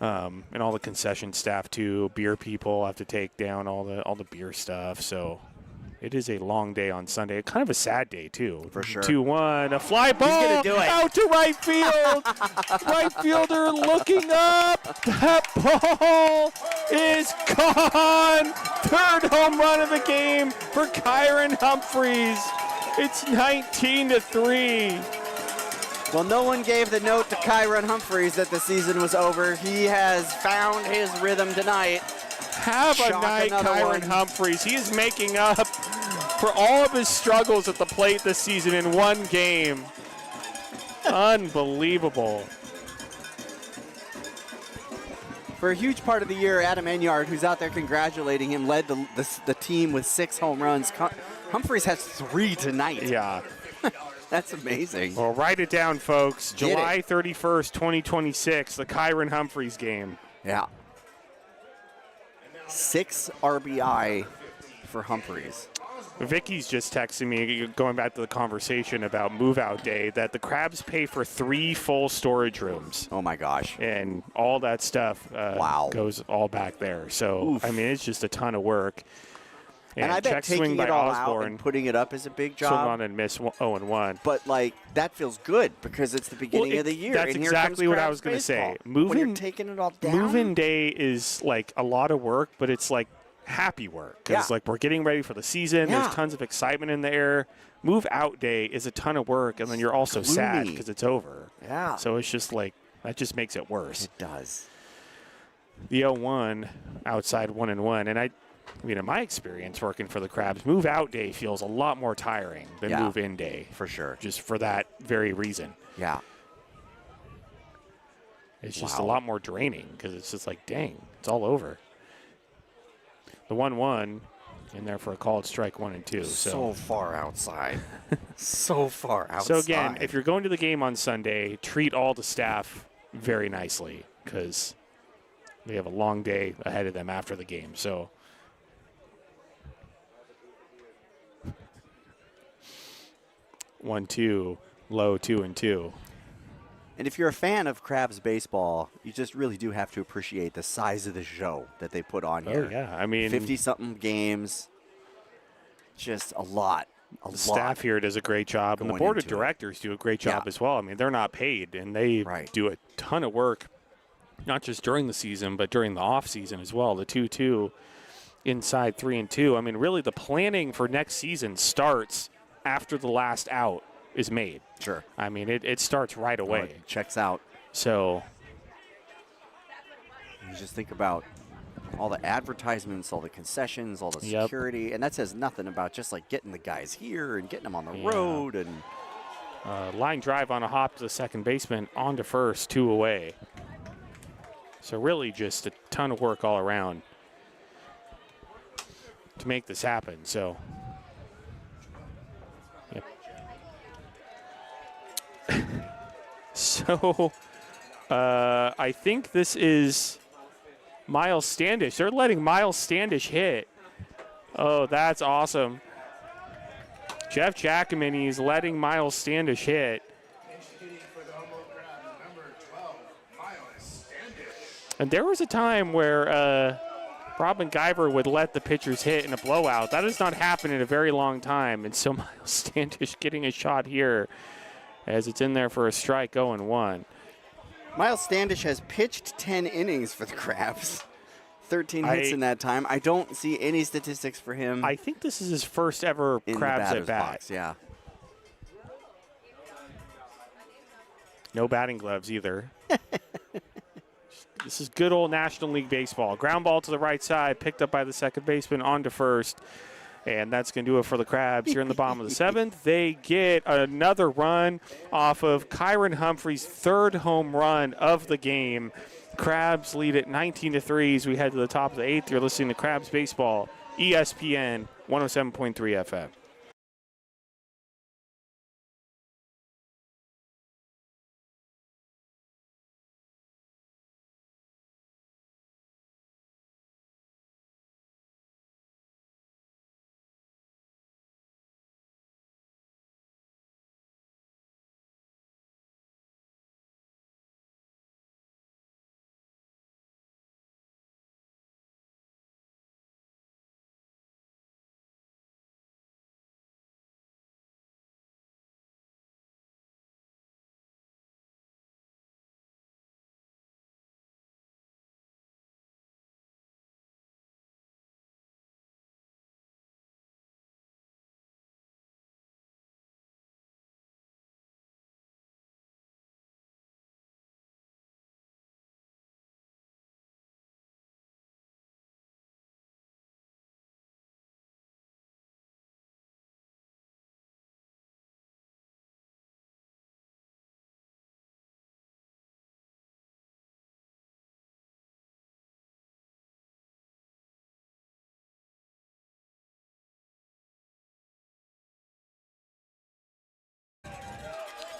And all the concession staff too. Beer people have to take down all the beer stuff. So it is a long day on Sunday. Kind of a sad day too. For sure. 2-1, a fly ball gonna do it. out to right field. Right fielder looking up. That ball is gone. Third home run of the game for Kyron Humphreys. It's 19-3. Well, no one gave the note to Kyron Humphreys that the season was over. He has found his rhythm tonight. Have a Shock night, another Kyron one. Humphreys. He is making up for all of his struggles at the plate this season in one game. Unbelievable. For a huge part of the year, Adam Enyard, who's out there congratulating him, led the team with 6 home runs. Humphreys has 3 tonight. Yeah. That's amazing. Well, write it down, folks. Get July it. 31st, 2026, the Kyron Humphreys game. Yeah. 6 RBI for Humphreys. Vicky's just texting me, going back to the conversation about move-out day, that the Crabs pay for 3 full storage rooms. Oh, my gosh. And all that stuff goes all back there. So, Oof. I mean, it's just a ton of work. And I bet check swing taking by it all Osborne, out and putting it up is a big swung job. on and miss 0-1. But, like, that feels good because it's the beginning of the year. That's and here exactly comes what I Crabs was going to say. baseball. When you're taking it all down. Move-in day is, like, a lot of work, but it's, like, happy work. Because, like, we're getting ready for the season. Yeah. There's tons of excitement in the air. Move-out day is a ton of work, and then you're also sad gloomy. because it's over. Yeah. So it's just, like, that just makes it worse. It does. The 0-1 outside 1-1. And I mean, in my experience working for the Crabs, move-out day feels a lot more tiring than move-in day. For sure. Just for that very reason. Yeah. It's just a lot more draining because it's just like, dang, it's all over. The 1-1 in there for a called strike 1 and 2. So far outside. So far outside. So again, if you're going to the game on Sunday, treat all the staff very nicely because they have a long day ahead of them after the game. So 1-2, low 2-2. And if you're a fan of Crabs baseball, you just really do have to appreciate the size of the show that they put on here. Oh, yeah. I mean, 50-something games. Just a lot. The staff here does a great job, and the board of directors do a great job as well. I mean, they're not paid, and they do a ton of work, not just during the season, but during the off season as well. The 2-2 inside 3-2. I mean, really, the planning for next season starts after the last out is made. Sure. I mean, it starts right away. It checks out. So you just think about all the advertisements, all the concessions, all the security, and that says nothing about just like getting the guys here and getting them on the road. And line drive on a hop to the second baseman, on to first, 2 away. So really just a ton of work all around to make this happen. So so I think this is Miles Standish. They're letting Miles Standish hit. Oh, that's awesome. Jeff Giacomini is letting Miles Standish hit. And there was a time where Robin Guyver would let the pitchers hit in a blowout. That has not happened in a very long time. And so Miles Standish getting a shot here as it's in there for a strike, 0-1. Miles Standish has pitched 10 innings for the Crabs. 13 hits in that time. I don't see any statistics for him. I think this is his first ever Crabs at bat. Box, yeah. No batting gloves either. This is good old National League baseball. Ground ball to the right side, picked up by the second baseman, on to first. And that's going to do it for the Crabs here in the bottom of the 7th. They get another run off of Kyron Humphreys' 3rd home run of the game. Crabs lead at 19-3 as we head to the top of the 8th. You're listening to Crabs Baseball, ESPN 107.3 FM.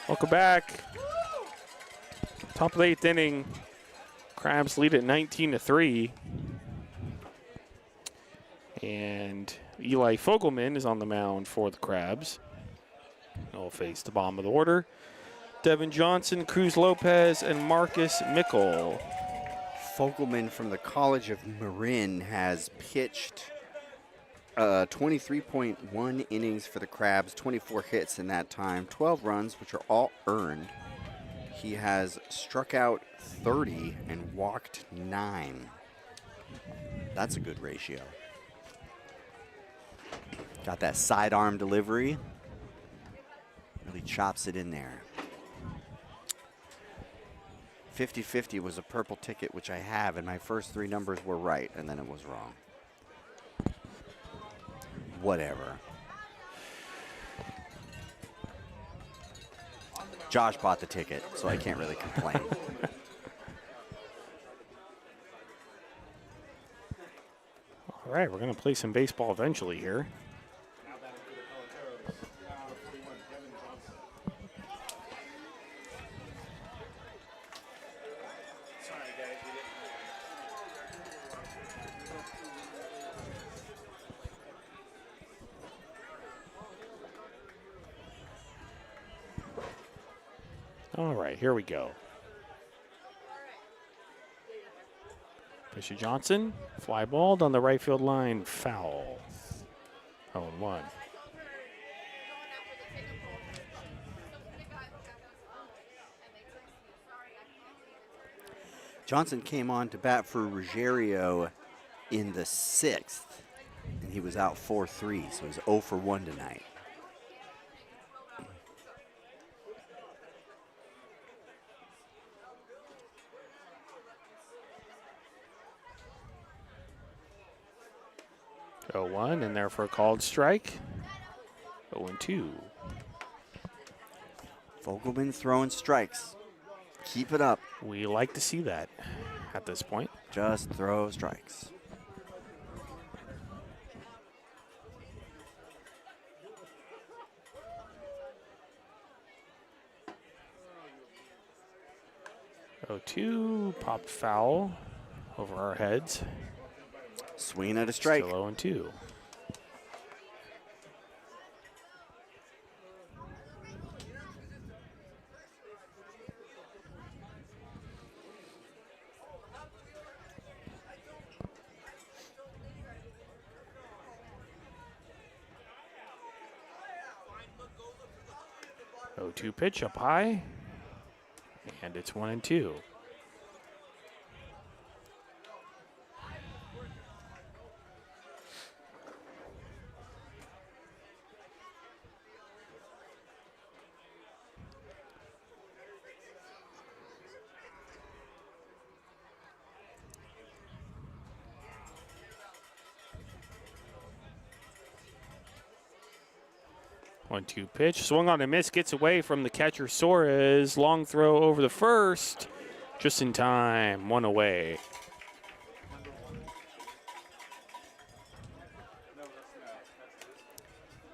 Welcome back. Top of the 8th inning. Crabs lead at 19-3. And Eli Fogelman is on the mound for the Crabs. He'll face the bottom of the order. Devin Johnson, Cruz Lopez, and Marcus Mickle. Fogelman from the College of Marin has pitched 23.1 innings for the Crabs, 24 hits in that time, 12 runs, which are all earned. He has struck out 30 and walked 9. That's a good ratio. Got that sidearm delivery. Really chops it in there. 50-50 was a purple ticket, which I have, and my first 3 numbers were right, and then it was wrong. Whatever. Josh bought the ticket, so I can't really complain. All right, we're going to play some baseball eventually here. All right, here we go. Fisher Johnson, fly ball down the right field line, foul. 0-1. Johnson came on to bat for Ruggiero in the 6th, and he was out 4-3, so he's 0 for 1 tonight. One, and there for a called strike. 0-2. Fogelman throwing strikes. Keep it up. We like to see that at this point. Just throw strikes. Two popped foul over our heads. Swinging at a strike. Still 0-2. Two pitch up high, and it's 1-2. One-two pitch, swung on a miss, gets away from the catcher Suarez. Long throw over the first, just in time, 1 away.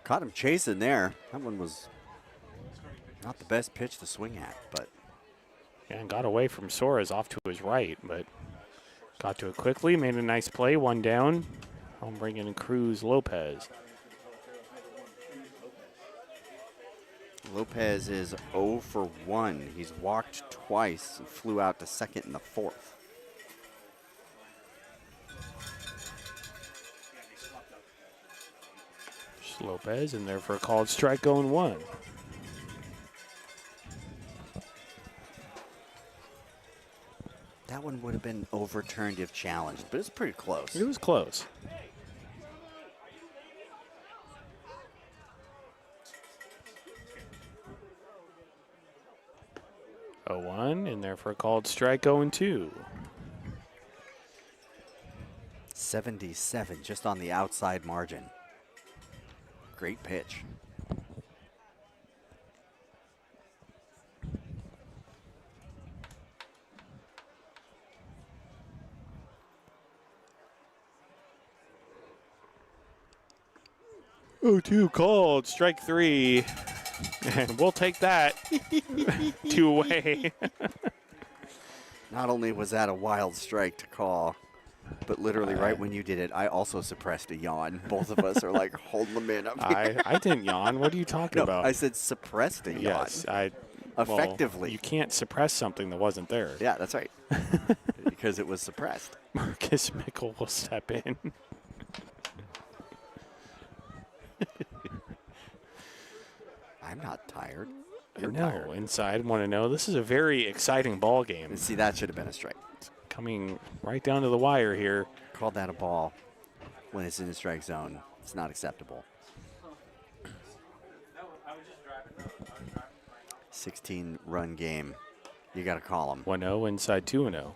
Caught him chasing there. That one was not the best pitch to swing at, but. And got away from Suarez off to his right, but got to it quickly, made a nice play, 1 down. I'm bringing in Cruz Lopez. Lopez is 0 for 1. He's walked twice and flew out to second in the 4th. Just Lopez in there for a called strike, going 1. That one would have been overturned if challenged, but it's pretty close. It was close. One in there for a called strike, 0-2. 77, just on the outside margin. Great pitch. Oh, 2 called strike 3. And we'll take that 2 away. Not only was that a wild strike to call, but literally right when you did it, I also suppressed a yawn. Both of us are like holding them in up here. I didn't yawn. What are you talking No, about? I said suppressed a yawn. Yes, Effectively. Well, you can't suppress something that wasn't there. Yeah, that's right. Because it was suppressed. Marcus Mickle will step in. I'm not tired. You're No, tired. inside want to know. This is a very exciting ball game. And see, that should have been a strike. Coming right down to the wire here. Called that a ball when it's in the strike zone. It's not acceptable. 16-run game. You got to call them. 1-0 inside 2-0.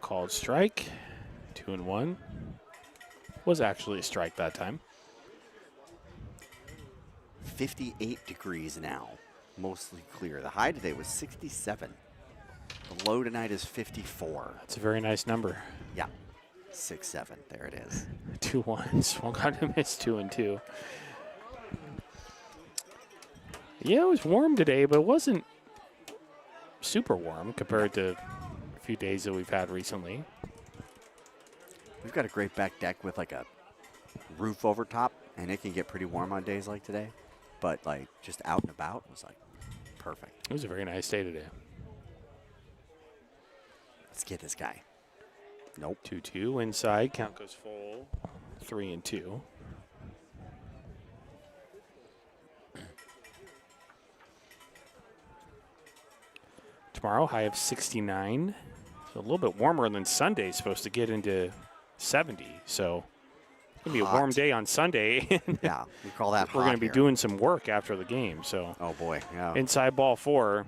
Called strike. 2-1. Was actually a strike that time. 58 degrees now. Mostly clear. The high today was 67. The low tonight is 54. That's a very nice number. Yeah. 6-7. There it is. 2-1. Swung on to miss 2-2. Yeah, it was warm today, but it wasn't super warm compared to a few days that we've had recently. We've got a great back deck with like a roof over top, and it can get pretty warm on days like today. But like just out and about was like perfect. It was a very nice day today. Let's get this guy. Nope. 2-2 inside. Count goes full. 3-2. Tomorrow, high of 69. So a little bit warmer than Sunday. Supposed to get into 70. So it's going to be a warm Hot. day on Sunday. Yeah, we call that hot We're going to be here. doing some work after the game. So Oh, boy. Yeah. inside ball 4.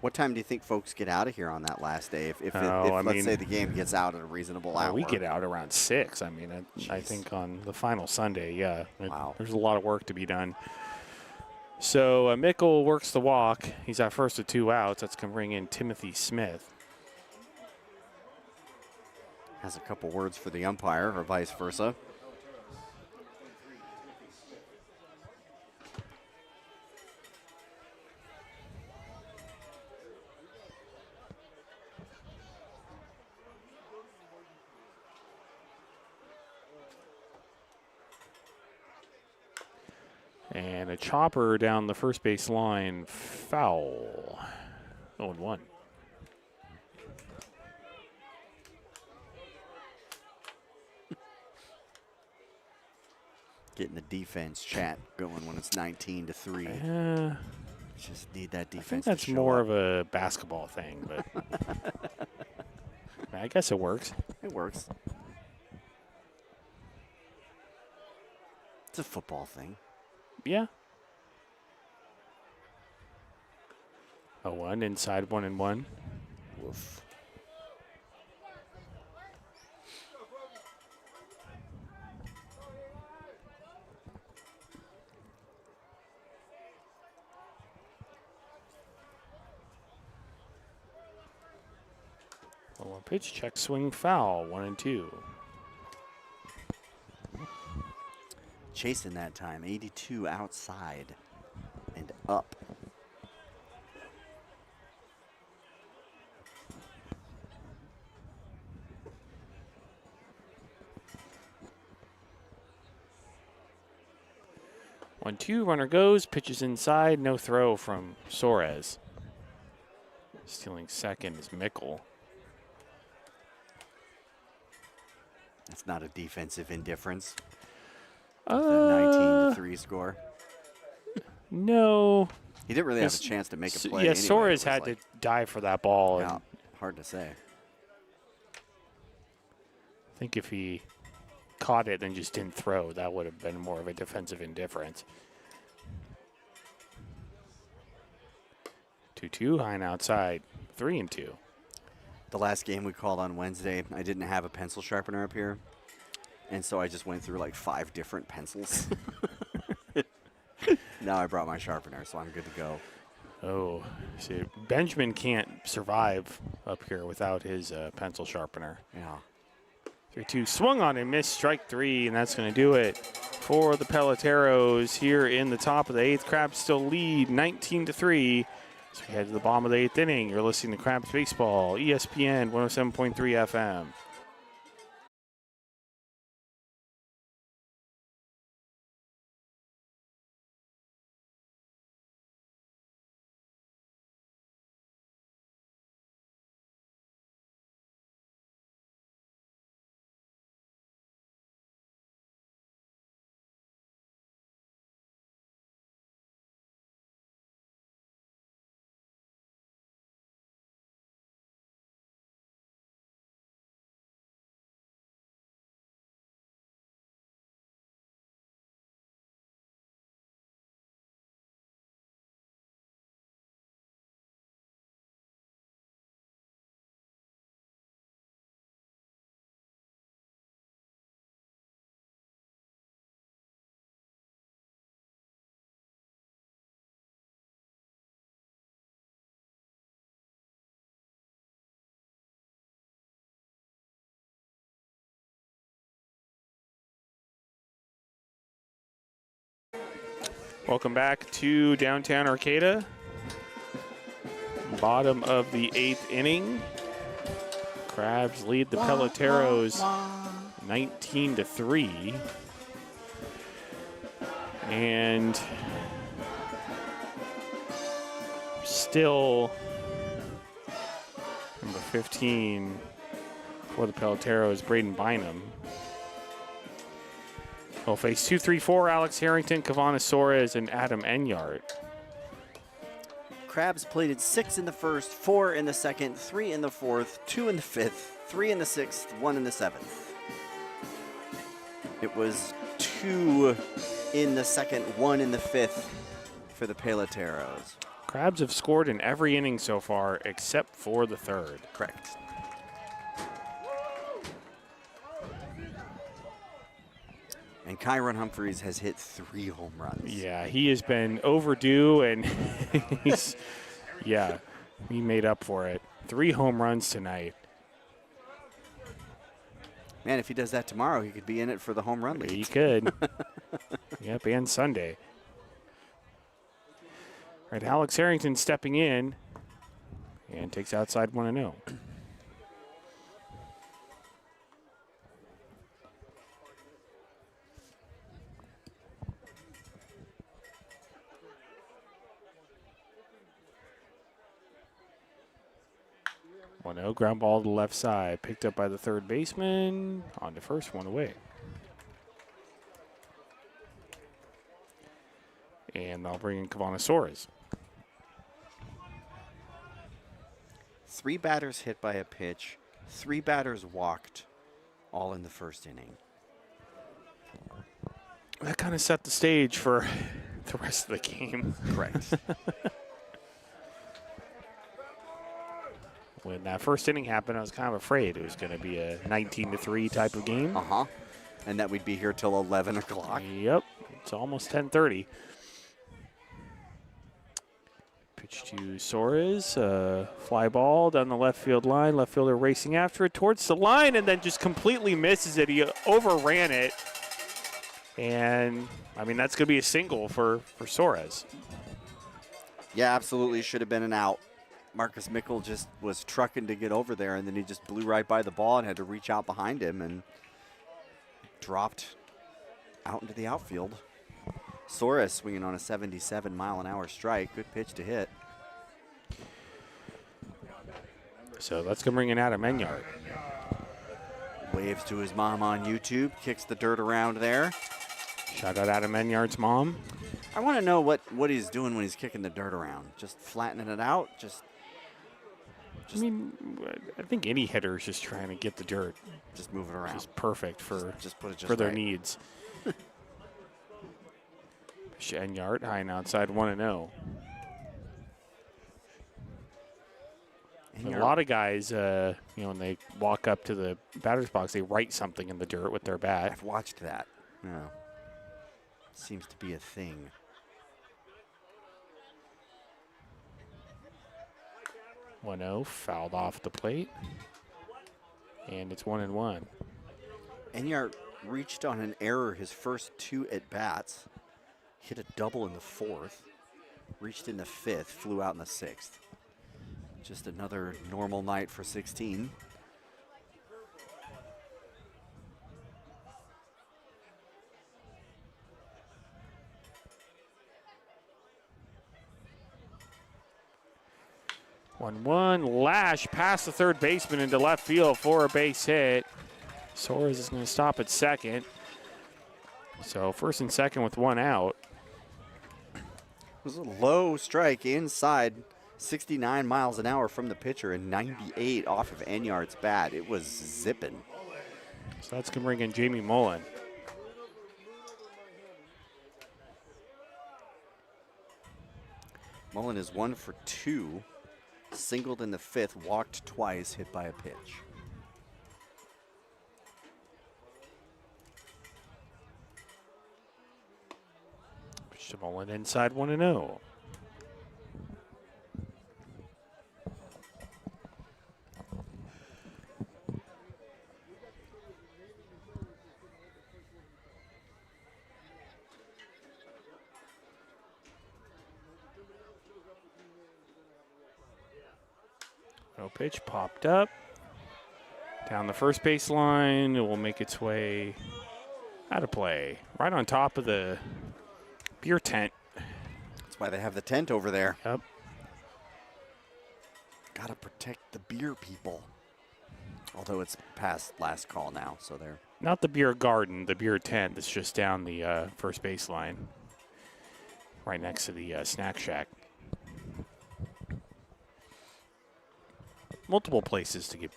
What time do you think folks get out of here on that last day? If I let's mean, say the game gets out at a reasonable hour. we get out around 6. I mean, I Jeez. think on the final Sunday, yeah. Wow. There's a lot of work to be done. So Mickle works the walk. He's at first with 2 outs. That's going to bring in Timothy Smith. Has a couple words for the umpire or vice versa. And a chopper down the first base line. Foul. 0-1. Getting the defense chat going when it's 19-3. Just need that I think defense that's to show more up. of a basketball thing, but I guess it works. It works. It's a football thing. Yeah. 0-1 inside 1-1. Woof. One pitch, check, swing, foul. 1-2. Chasing that time. 82 outside and up. One, two, runner goes, pitches inside, no throw from Suarez. Stealing second is Mickle. That's not a defensive indifference. With a 19-3 score. No. He didn't really have a Yes, chance to make a S- play. Yeah, anyway. Suarez It was had like, to dive for that ball. Yeah, And hard to say. I think if he caught it and just didn't throw, that would have been more of a defensive indifference. 2-2, high and outside, 3-2. The last game we called on Wednesday, I didn't have a pencil sharpener up here. And so I just went through like 5 different pencils. Now I brought my sharpener, so I'm good to go. Oh, see, Benjamin can't survive up here without his pencil sharpener. Yeah. 3-2 swung on and missed, strike 3, and that's going to do it for the Peloteros here in the top of the 8th. Crabs still lead 19-3. So we head to the bottom of the 8th inning. You're listening to Crabs Baseball, ESPN 107.3 FM. Welcome back to downtown Arcata. Bottom of the 8th inning. Crabs lead the Peloteros 19-3. And still number 15 for the Peloteros, Braden Bynum. Will face 2-3-4, Alex Harrington, Kavana Soares, and Adam Enyart. Crabs plated 6 in the first, 4 in the second, 3 in the fourth, 2 in the fifth, 3 in the sixth, 1 in the seventh. It was 2 in the second, 1 in the fifth for the Peloteros. Crabs have scored in every inning so far except for the third. Correct. And Kyron Humphreys has hit 3 home runs. Yeah, he has been overdue, and he's, yeah, he made up for it. 3 home runs tonight. Man, if he does that tomorrow, he could be in it for the home run lead. He could. Yep, and Sunday. All right, Alex Harrington stepping in and takes outside 1-0. Ground ball to the left side, picked up by the third baseman. On to first, 1 away. And I'll bring in Kavana Soares. 3 batters hit by a pitch, 3 batters walked, all in the first inning. That kind of set the stage for the rest of the game. Correct. When that first inning happened, I was kind of afraid it was going to be a 19-3 type of game. Uh-huh. And that we'd be here till 11 o'clock. Yep. It's almost 10:30. Pitch to Soares. Fly ball down the left field line. Left fielder racing after it towards the line and then just completely misses it. He overran it. And, I mean, that's going to be a single for Soares. Yeah, absolutely should have been an out. Marcus Mickle just was trucking to get over there, and then he just blew right by the ball and had to reach out behind him and dropped out into the outfield. Soares swinging on a 77-mile-an-hour strike. Good pitch to hit. So let's go bring in Adam Enyart. Waves to his mom on YouTube, kicks the dirt around there. Shout out Adam Enyart's mom. I want to know what he's doing when he's kicking the dirt around. Just flattening it out? I mean, I think any hitter is just trying to get the dirt. Just move it around. Just perfect for, just put it just for their right. needs. Enyart high and outside 1-0. And a lot of guys, when they walk up to the batter's box, they write something in the dirt with their bat. I've watched that. Yeah. Seems to be a thing. One-zero, fouled off the plate. And it's 1-1. Enyart reached on an error his first 2 at-bats. Hit a double in the 4th. Reached in the 5th, flew out in the 6th. Just another normal night for 16. One lash past the third baseman into left field for a base hit. Soares is going to stop at second. So first and second with 1 out. It was a low strike inside, 69 miles an hour from the pitcher and 98 off of Enyart's bat. It was zipping. So that's going to bring in Jamie Mullen. Mullen is 1 for 2. Singled in the 5th, walked twice, hit by a pitch. Pitch to Mullen inside 1-0. No pitch popped up. Down the first base line. It will make its way out of play. Right on top of the beer tent. That's why they have the tent over there. Yep. Gotta protect the beer people. Although it's past last call now, so they're... Not the beer garden, the beer tent that's just down the first base line. Right next to the snack shack. Multiple places to get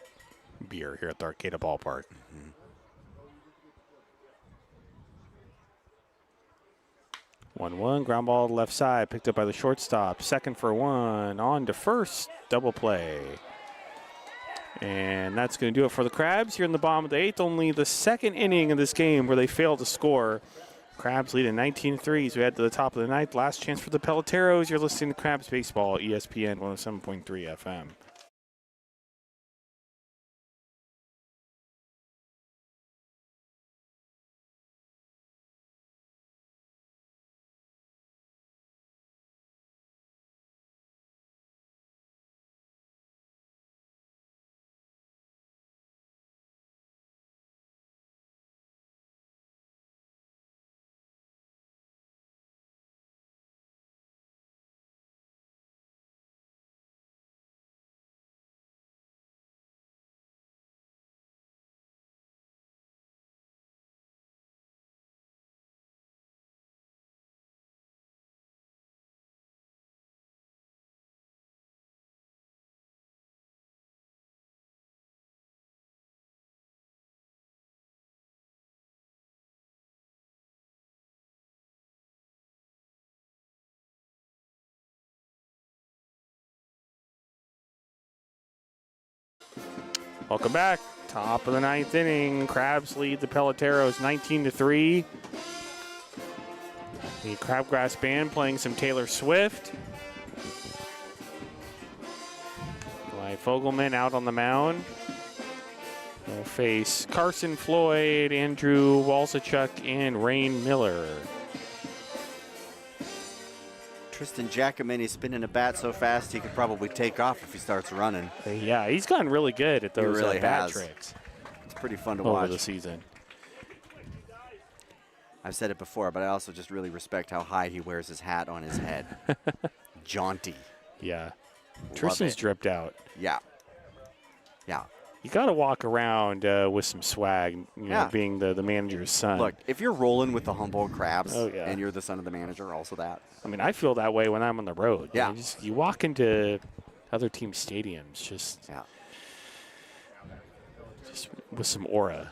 beer here at the Arcata Ballpark. Mm-hmm. 1-1, ground ball to left side, picked up by the shortstop. Second for 1, on to first, double play. And that's going to do it for the Crabs here in the bottom of the 8th. Only the second inning of this game where they failed to score. Crabs lead at 19-3 as we head to the top of the 9th. Last chance for the Peloteros. You're listening to Crabs Baseball, ESPN 107.3 FM. Welcome back. Top of the 9th inning. Crabs lead the Peloteros 19-3. The Crabgrass Band playing some Taylor Swift. Eli Fogelman out on the mound. We'll face Carson Floyd, Andrew Walsichuk, and Rain Miller. Tristan Giacomini spinning a bat so fast he could probably take off if he starts running. Yeah, he's gotten really good at those really bat has. tricks It's pretty fun to over watch. the season. I've said it before, but I also just really respect how high he wears his hat on his head. Jaunty. Yeah. Love Tristan's it. dripped out. Yeah. Yeah. You got to walk around with some swag, you know, being the manager's son. Look, if you're rolling with the Humboldt Crabs Oh, yeah. and you're the son of the manager, also that. I mean, I feel that way when I'm on the road. Yeah. You walk into other team stadiums just with some aura.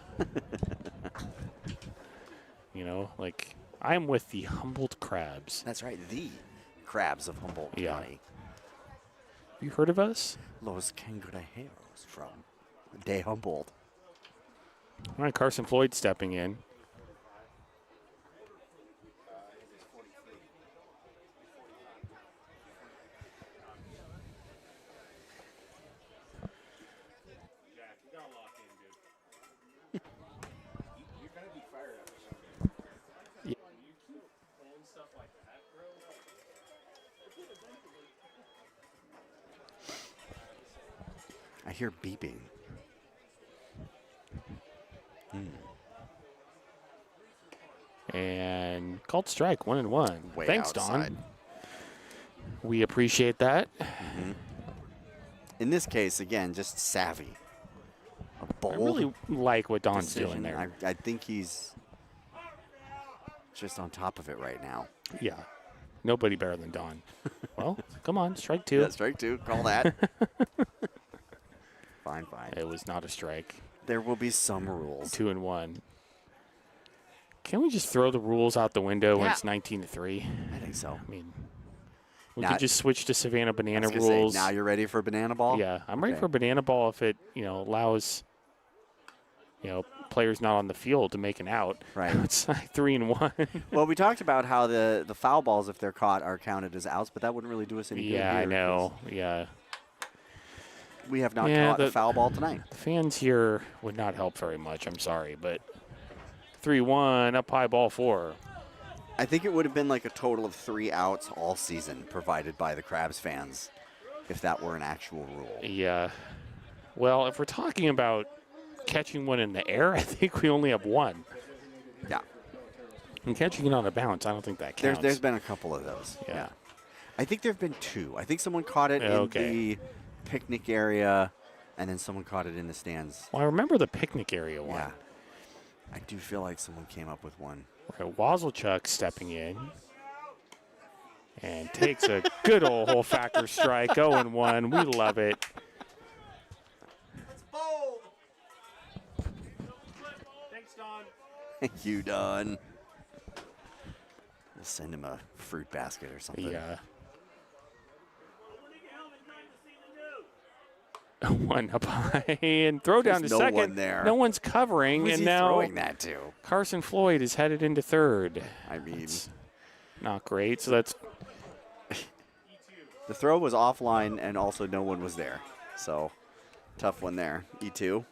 You know, like I'm with the Humboldt Crabs. That's right, the Crabs of Humboldt Yeah. County. Have you heard of us? Los Cangrejeros from De Humboldt. All right, Carson Floyd stepping in. I hear beeping. And called strike, 1-1. Way Thanks, outside. Don. We appreciate that. In this case, again, just savvy. A bold I really like what Don's decision. doing there. I think he's just on top of it right now. Yeah. Nobody better than Don. Well, come on, strike 2. Yeah, strike 2. Call that. Fine. It was not a strike. There will be some rules. 2-1. Can we just throw the rules out the window when Yeah. it's 19-3? I think so. I mean, we Now- could just switch to Savannah I Banana was gonna say, rules. now you're ready for banana ball? Yeah, I'm ready Okay. for banana ball if it, allows, players not on the field to make an out. Right. It's like 3-1. Well, we talked about how the foul balls, if they're caught, are counted as outs, but that wouldn't really do us any good Yeah, I here know. Yeah. because we have not Yeah, caught a foul ball tonight. The fans here would not help very much. I'm sorry, but 3-1, up high, ball 4. I think it would have been like a total of 3 outs all season provided by the Crabs fans if that were an actual rule. Yeah. Well, if we're talking about catching one in the air, I think we only have 1. Yeah. And catching it on a bounce, I don't think that counts. There's been a couple of those. Yeah. I think there have been 2. I think someone caught it Okay. in the picnic area, and then someone caught it in the stands. Well, I remember the picnic area one. Yeah. I do feel like someone came up with one. Okay, Wazelchuk stepping in and takes a good old whole factor strike. 0-1. We love it. It's bold. Thanks, Don. Thank you, Don. We'll send him a fruit basket or something. Yeah. 1 up high and throw down to There's no second. one there. No one's covering, Who's and he now throwing that to? Carson Floyd is headed into third. I mean, It's not great. So that's the throw was offline, and also no one was there. So, tough one there. E2.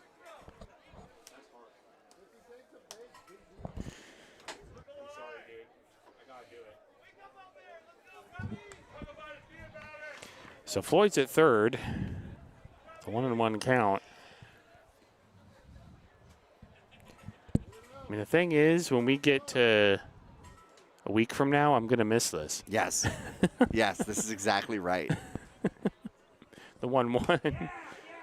so Floyd's at third. The 1-1 count. I mean, the thing is, when we get to a week from now, I'm going to miss this. Yes. Yes, this is exactly right. The 1-1.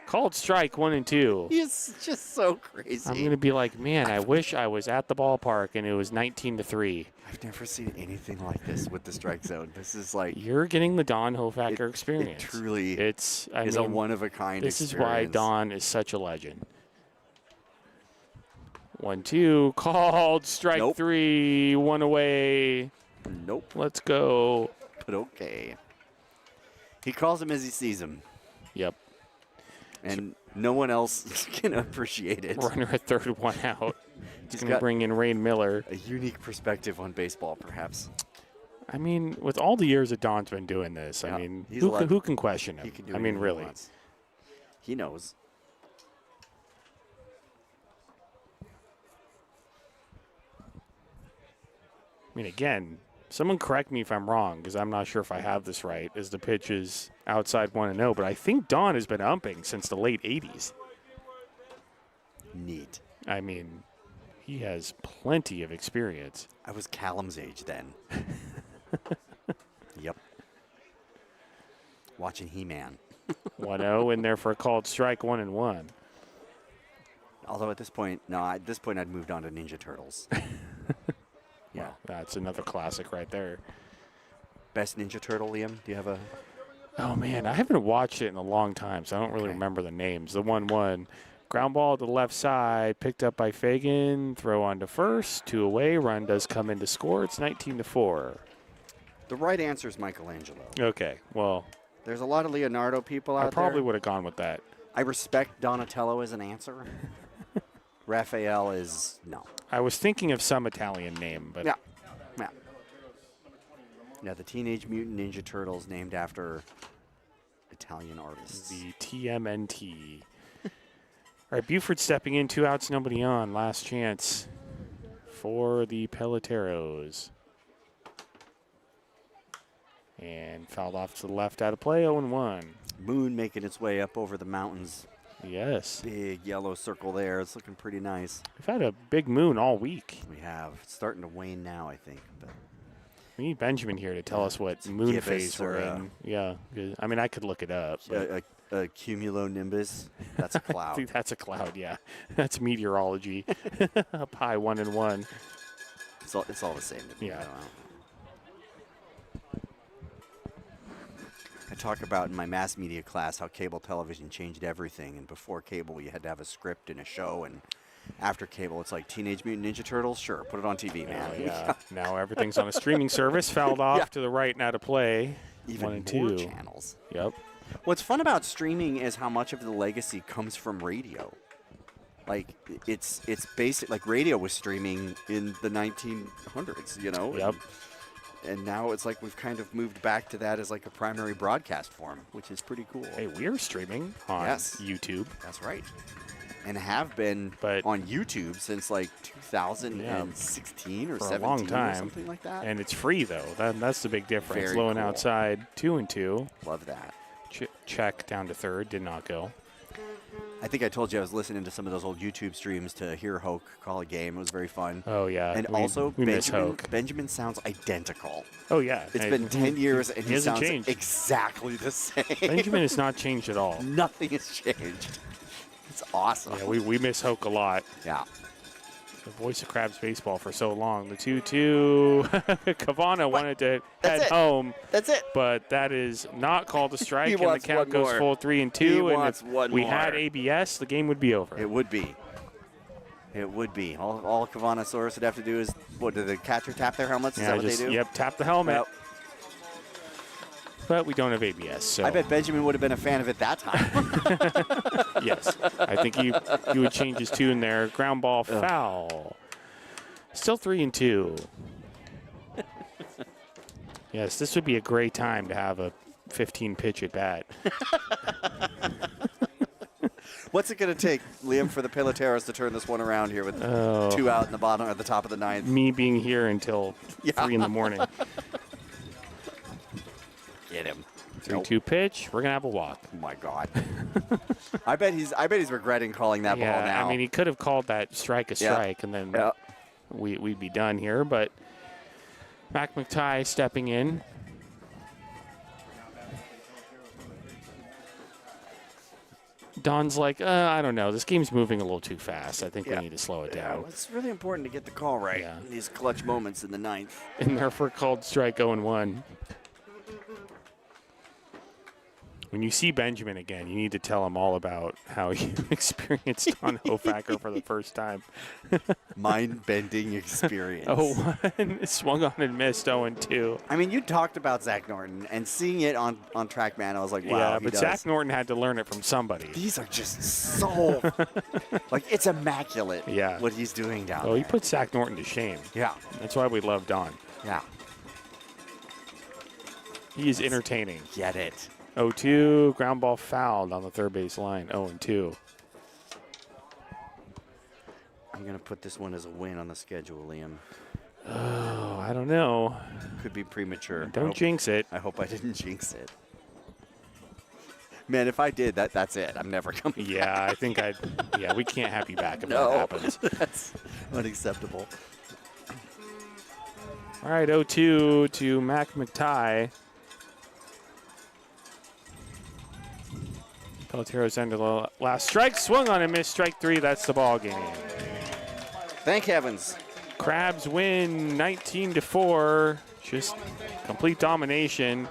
Called strike 1-2. He's just so crazy. I'm going to be like, man, I wish I was at the ballpark and it was 19-3. I've never seen anything like this with the strike zone. This is like You're getting the Don Hofacker experience. It truly It's I is mean, a one-of-a-kind This experience. is why Don is such a legend. 1-2, called strike Nope. 3, 1 away. Nope, Let's go. but okay. He calls him as he sees him, Yep. and no one else can appreciate it. Runner at third, 1 out. He's He's going to got bring in Rain Miller. a unique perspective on baseball, perhaps. I mean, with all the years that Don's been doing this, Yeah, I mean, he's who allowed- can, who can question him? He can do I mean, anything he really. wants. He knows. I mean, again, someone correct me if I'm wrong, because I'm not sure if I have this right, as the pitch is outside 1-0, but I think Don has been umping since the late 80s. Neat. I mean, he has plenty of experience. I was Callum's age then. Yep. Watching He-Man. 1-0 in there for a called strike, 1-1. Although at this point, no, at this point I'd moved on to Ninja Turtles. Yeah. Well, that's another classic right there. Best Ninja Turtle, Liam? Do you have a... Oh, man, I haven't watched it in a long time, so I don't really Okay. remember the names. The 1-1. Ground ball to the left side, picked up by Fagan. Throw on to first, 2 away. Run does come in to score. It's 19-4. The right answer is Michelangelo. Okay, well, There's a lot of Leonardo people out I probably there. would have gone with that. I respect Donatello as an answer. Raphael is no. I was thinking of some Italian name, but Yeah. Yeah. Yeah, the Teenage Mutant Ninja Turtles named after Italian artists. the TMNT. All right, Buford stepping in, 2 outs, nobody on. Last chance for the Peloteros. And fouled off to the left, out of play, 0-1. Moon making its way up over the mountains. Yes. Big yellow circle there. It's looking pretty nice. We've had a big moon all week. We have. It's starting to wane now, I think. But We need Benjamin here to tell us what moon Gibbous phase we're or, in. Yeah. Good. I mean, I could look it up. But a cumulonimbus, that's a I cloud. think that's a cloud, yeah. That's meteorology. Up high, 1-1. It's all the same to me. Yeah. I don't know. I talk about in my mass media class how cable television changed everything. And before cable, you had to have a script and a show. And after cable, it's like Teenage Mutant Ninja Turtles. Sure, put it on TV, man. Yeah. Now everything's on a streaming service. Fouled off Yeah. to the right and out of play. Even 1 and more 2. channels. Yep. What's fun about streaming is how much of the legacy comes from radio. Like it's basic. Like radio was streaming in the 1900s, you know. Yep. And now it's like we've kind of moved back to that as like a primary broadcast form, which is pretty cool. Hey, we're streaming on Yes. YouTube. That's right. And have been But- on YouTube since like 2016 or For a 17 long or time. something like that. And it's free, though. That's the big difference. Very Low and cool. outside, 2-2. Love that. Check down to third. Did not go. I think I told you I was listening to some of those old YouTube streams to hear Hoke call a game. It was very fun. Oh, yeah. And we, also, we miss Hoke. Benjamin sounds identical. Oh, yeah. It's Hey, been 10 years and he hasn't sounds changed. exactly the same. Benjamin has not changed at all. Nothing has changed. It's awesome. Yeah, we miss Hoke a lot. Yeah. The voice of Crabs baseball for so long. The 2-2. Cavana wanted to That's head it. home, That's it. but that is not called a strike, He and the wants count one goes more. full 3-2. He And wants if one we had more. ABS, the game would be over. It would be. It would be. All Cavanosaurus would have to do is, what, did the catcher tap their helmets? Is Yeah, that what just, they do? Yep, tap the helmet. Yep. But we don't have ABS, so I bet Benjamin would have been a fan of it that time. yes. I think he would change his tune there. Ground ball foul. Still 3-2. Yes, this would be a great time to have a 15-pitch at bat. What's it going to take, Liam, for the Peloteros to turn this one around here with 2 out in the bottom or the top of the ninth? Me being here until 3 in the morning. Get him. 3-2 pitch. We're gonna have a walk. Oh my God. I bet he's regretting calling that ball now. Yeah, I mean he could have called that strike a Yeah. strike, and then Yeah. we'd be done here. But Mac McTighe stepping in. Don's like, I don't know. This game's moving a little too fast. I think we need to slow it down. It's really important to get the call right Yeah. in these clutch moments in the ninth. And therefore called strike 0-1. When you see Benjamin again, you need to tell him all about how you experienced Don Hofacker for the first time. Mind-bending experience. 0-1, swung on and missed 0-2. I mean, you talked about Zach Norton, and seeing it on TrackMan, I was like, wow, Yeah, he but does. Zach Norton had to learn it from somebody. These are just so, like, it's immaculate Yeah. what he's doing down Oh, there. he put Zach Norton to shame. Yeah, That's why we love Don. yeah. He is entertaining. Get it. 0-2, ground ball fouled on the third base line. 0-2. I'm going to put this one as a win on the schedule, Liam. Oh, I don't know. Could be premature. Don't jinx it. I hope I didn't jinx it. Man, if I did, that's it. I'm never coming Yeah, I think yeah, we can't have you back if No. that happens. That's unacceptable. All right, 0-2 to Mac McTighe. Peloteros end of the last strike. Swung on and missed. Strike 3. That's the ball game. Thank heavens. Crabs win 19-4. Just complete domination.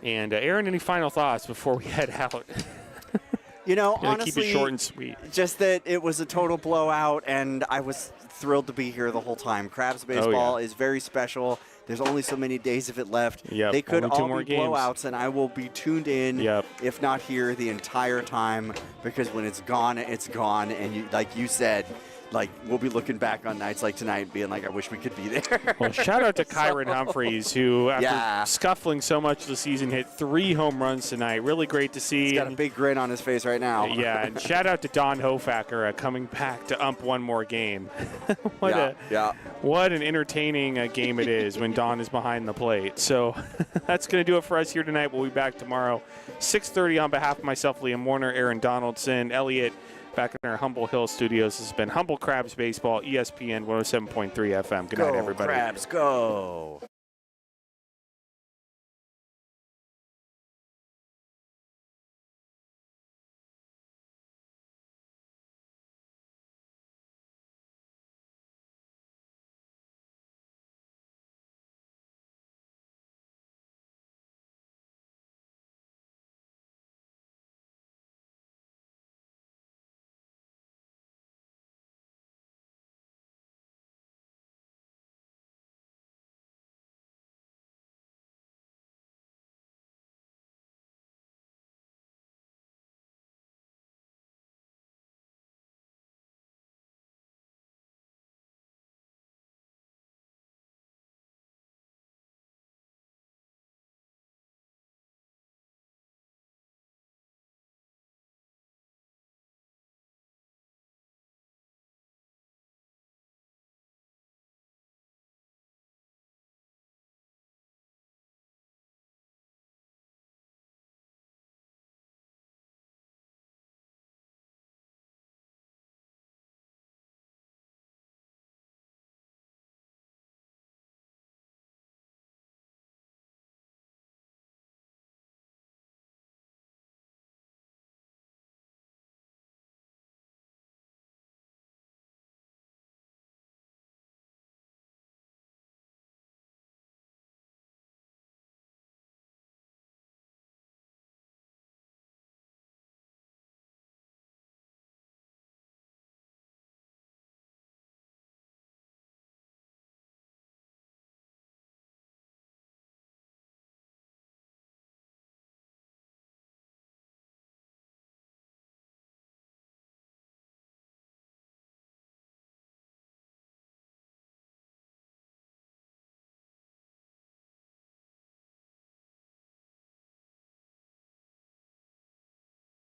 And Aaron, any final thoughts before we head out? You know, Gotta honestly, keep it short and sweet. just that it was a total blowout, and I was thrilled to be here the whole time. Crabs baseball is very special. There's only so many days of it left. Yep, They could only two all more be games. blowouts, and I will be tuned in, if not here, the entire time, because when it's gone, and you, like you said, like we'll be looking back on nights like tonight and being like, I wish we could be there. Well, shout out to Kyron Humphreys, who, after scuffling so much this season, hit 3 home runs tonight. Really great to see. He's got a big grin on his face right now. Yeah, and shout out to Don Hofacker coming back to ump one more game. What an entertaining game it is when Don is behind the plate. So that's going to do it for us here tonight. We'll be back tomorrow, 6:30 on behalf of myself, Liam Warner, Aaron Donaldson, Elliot, back in our Humble Hill studios. This has been Humble Crabs Baseball, ESPN 107.3 FM. Good night, everybody. Crabs, go.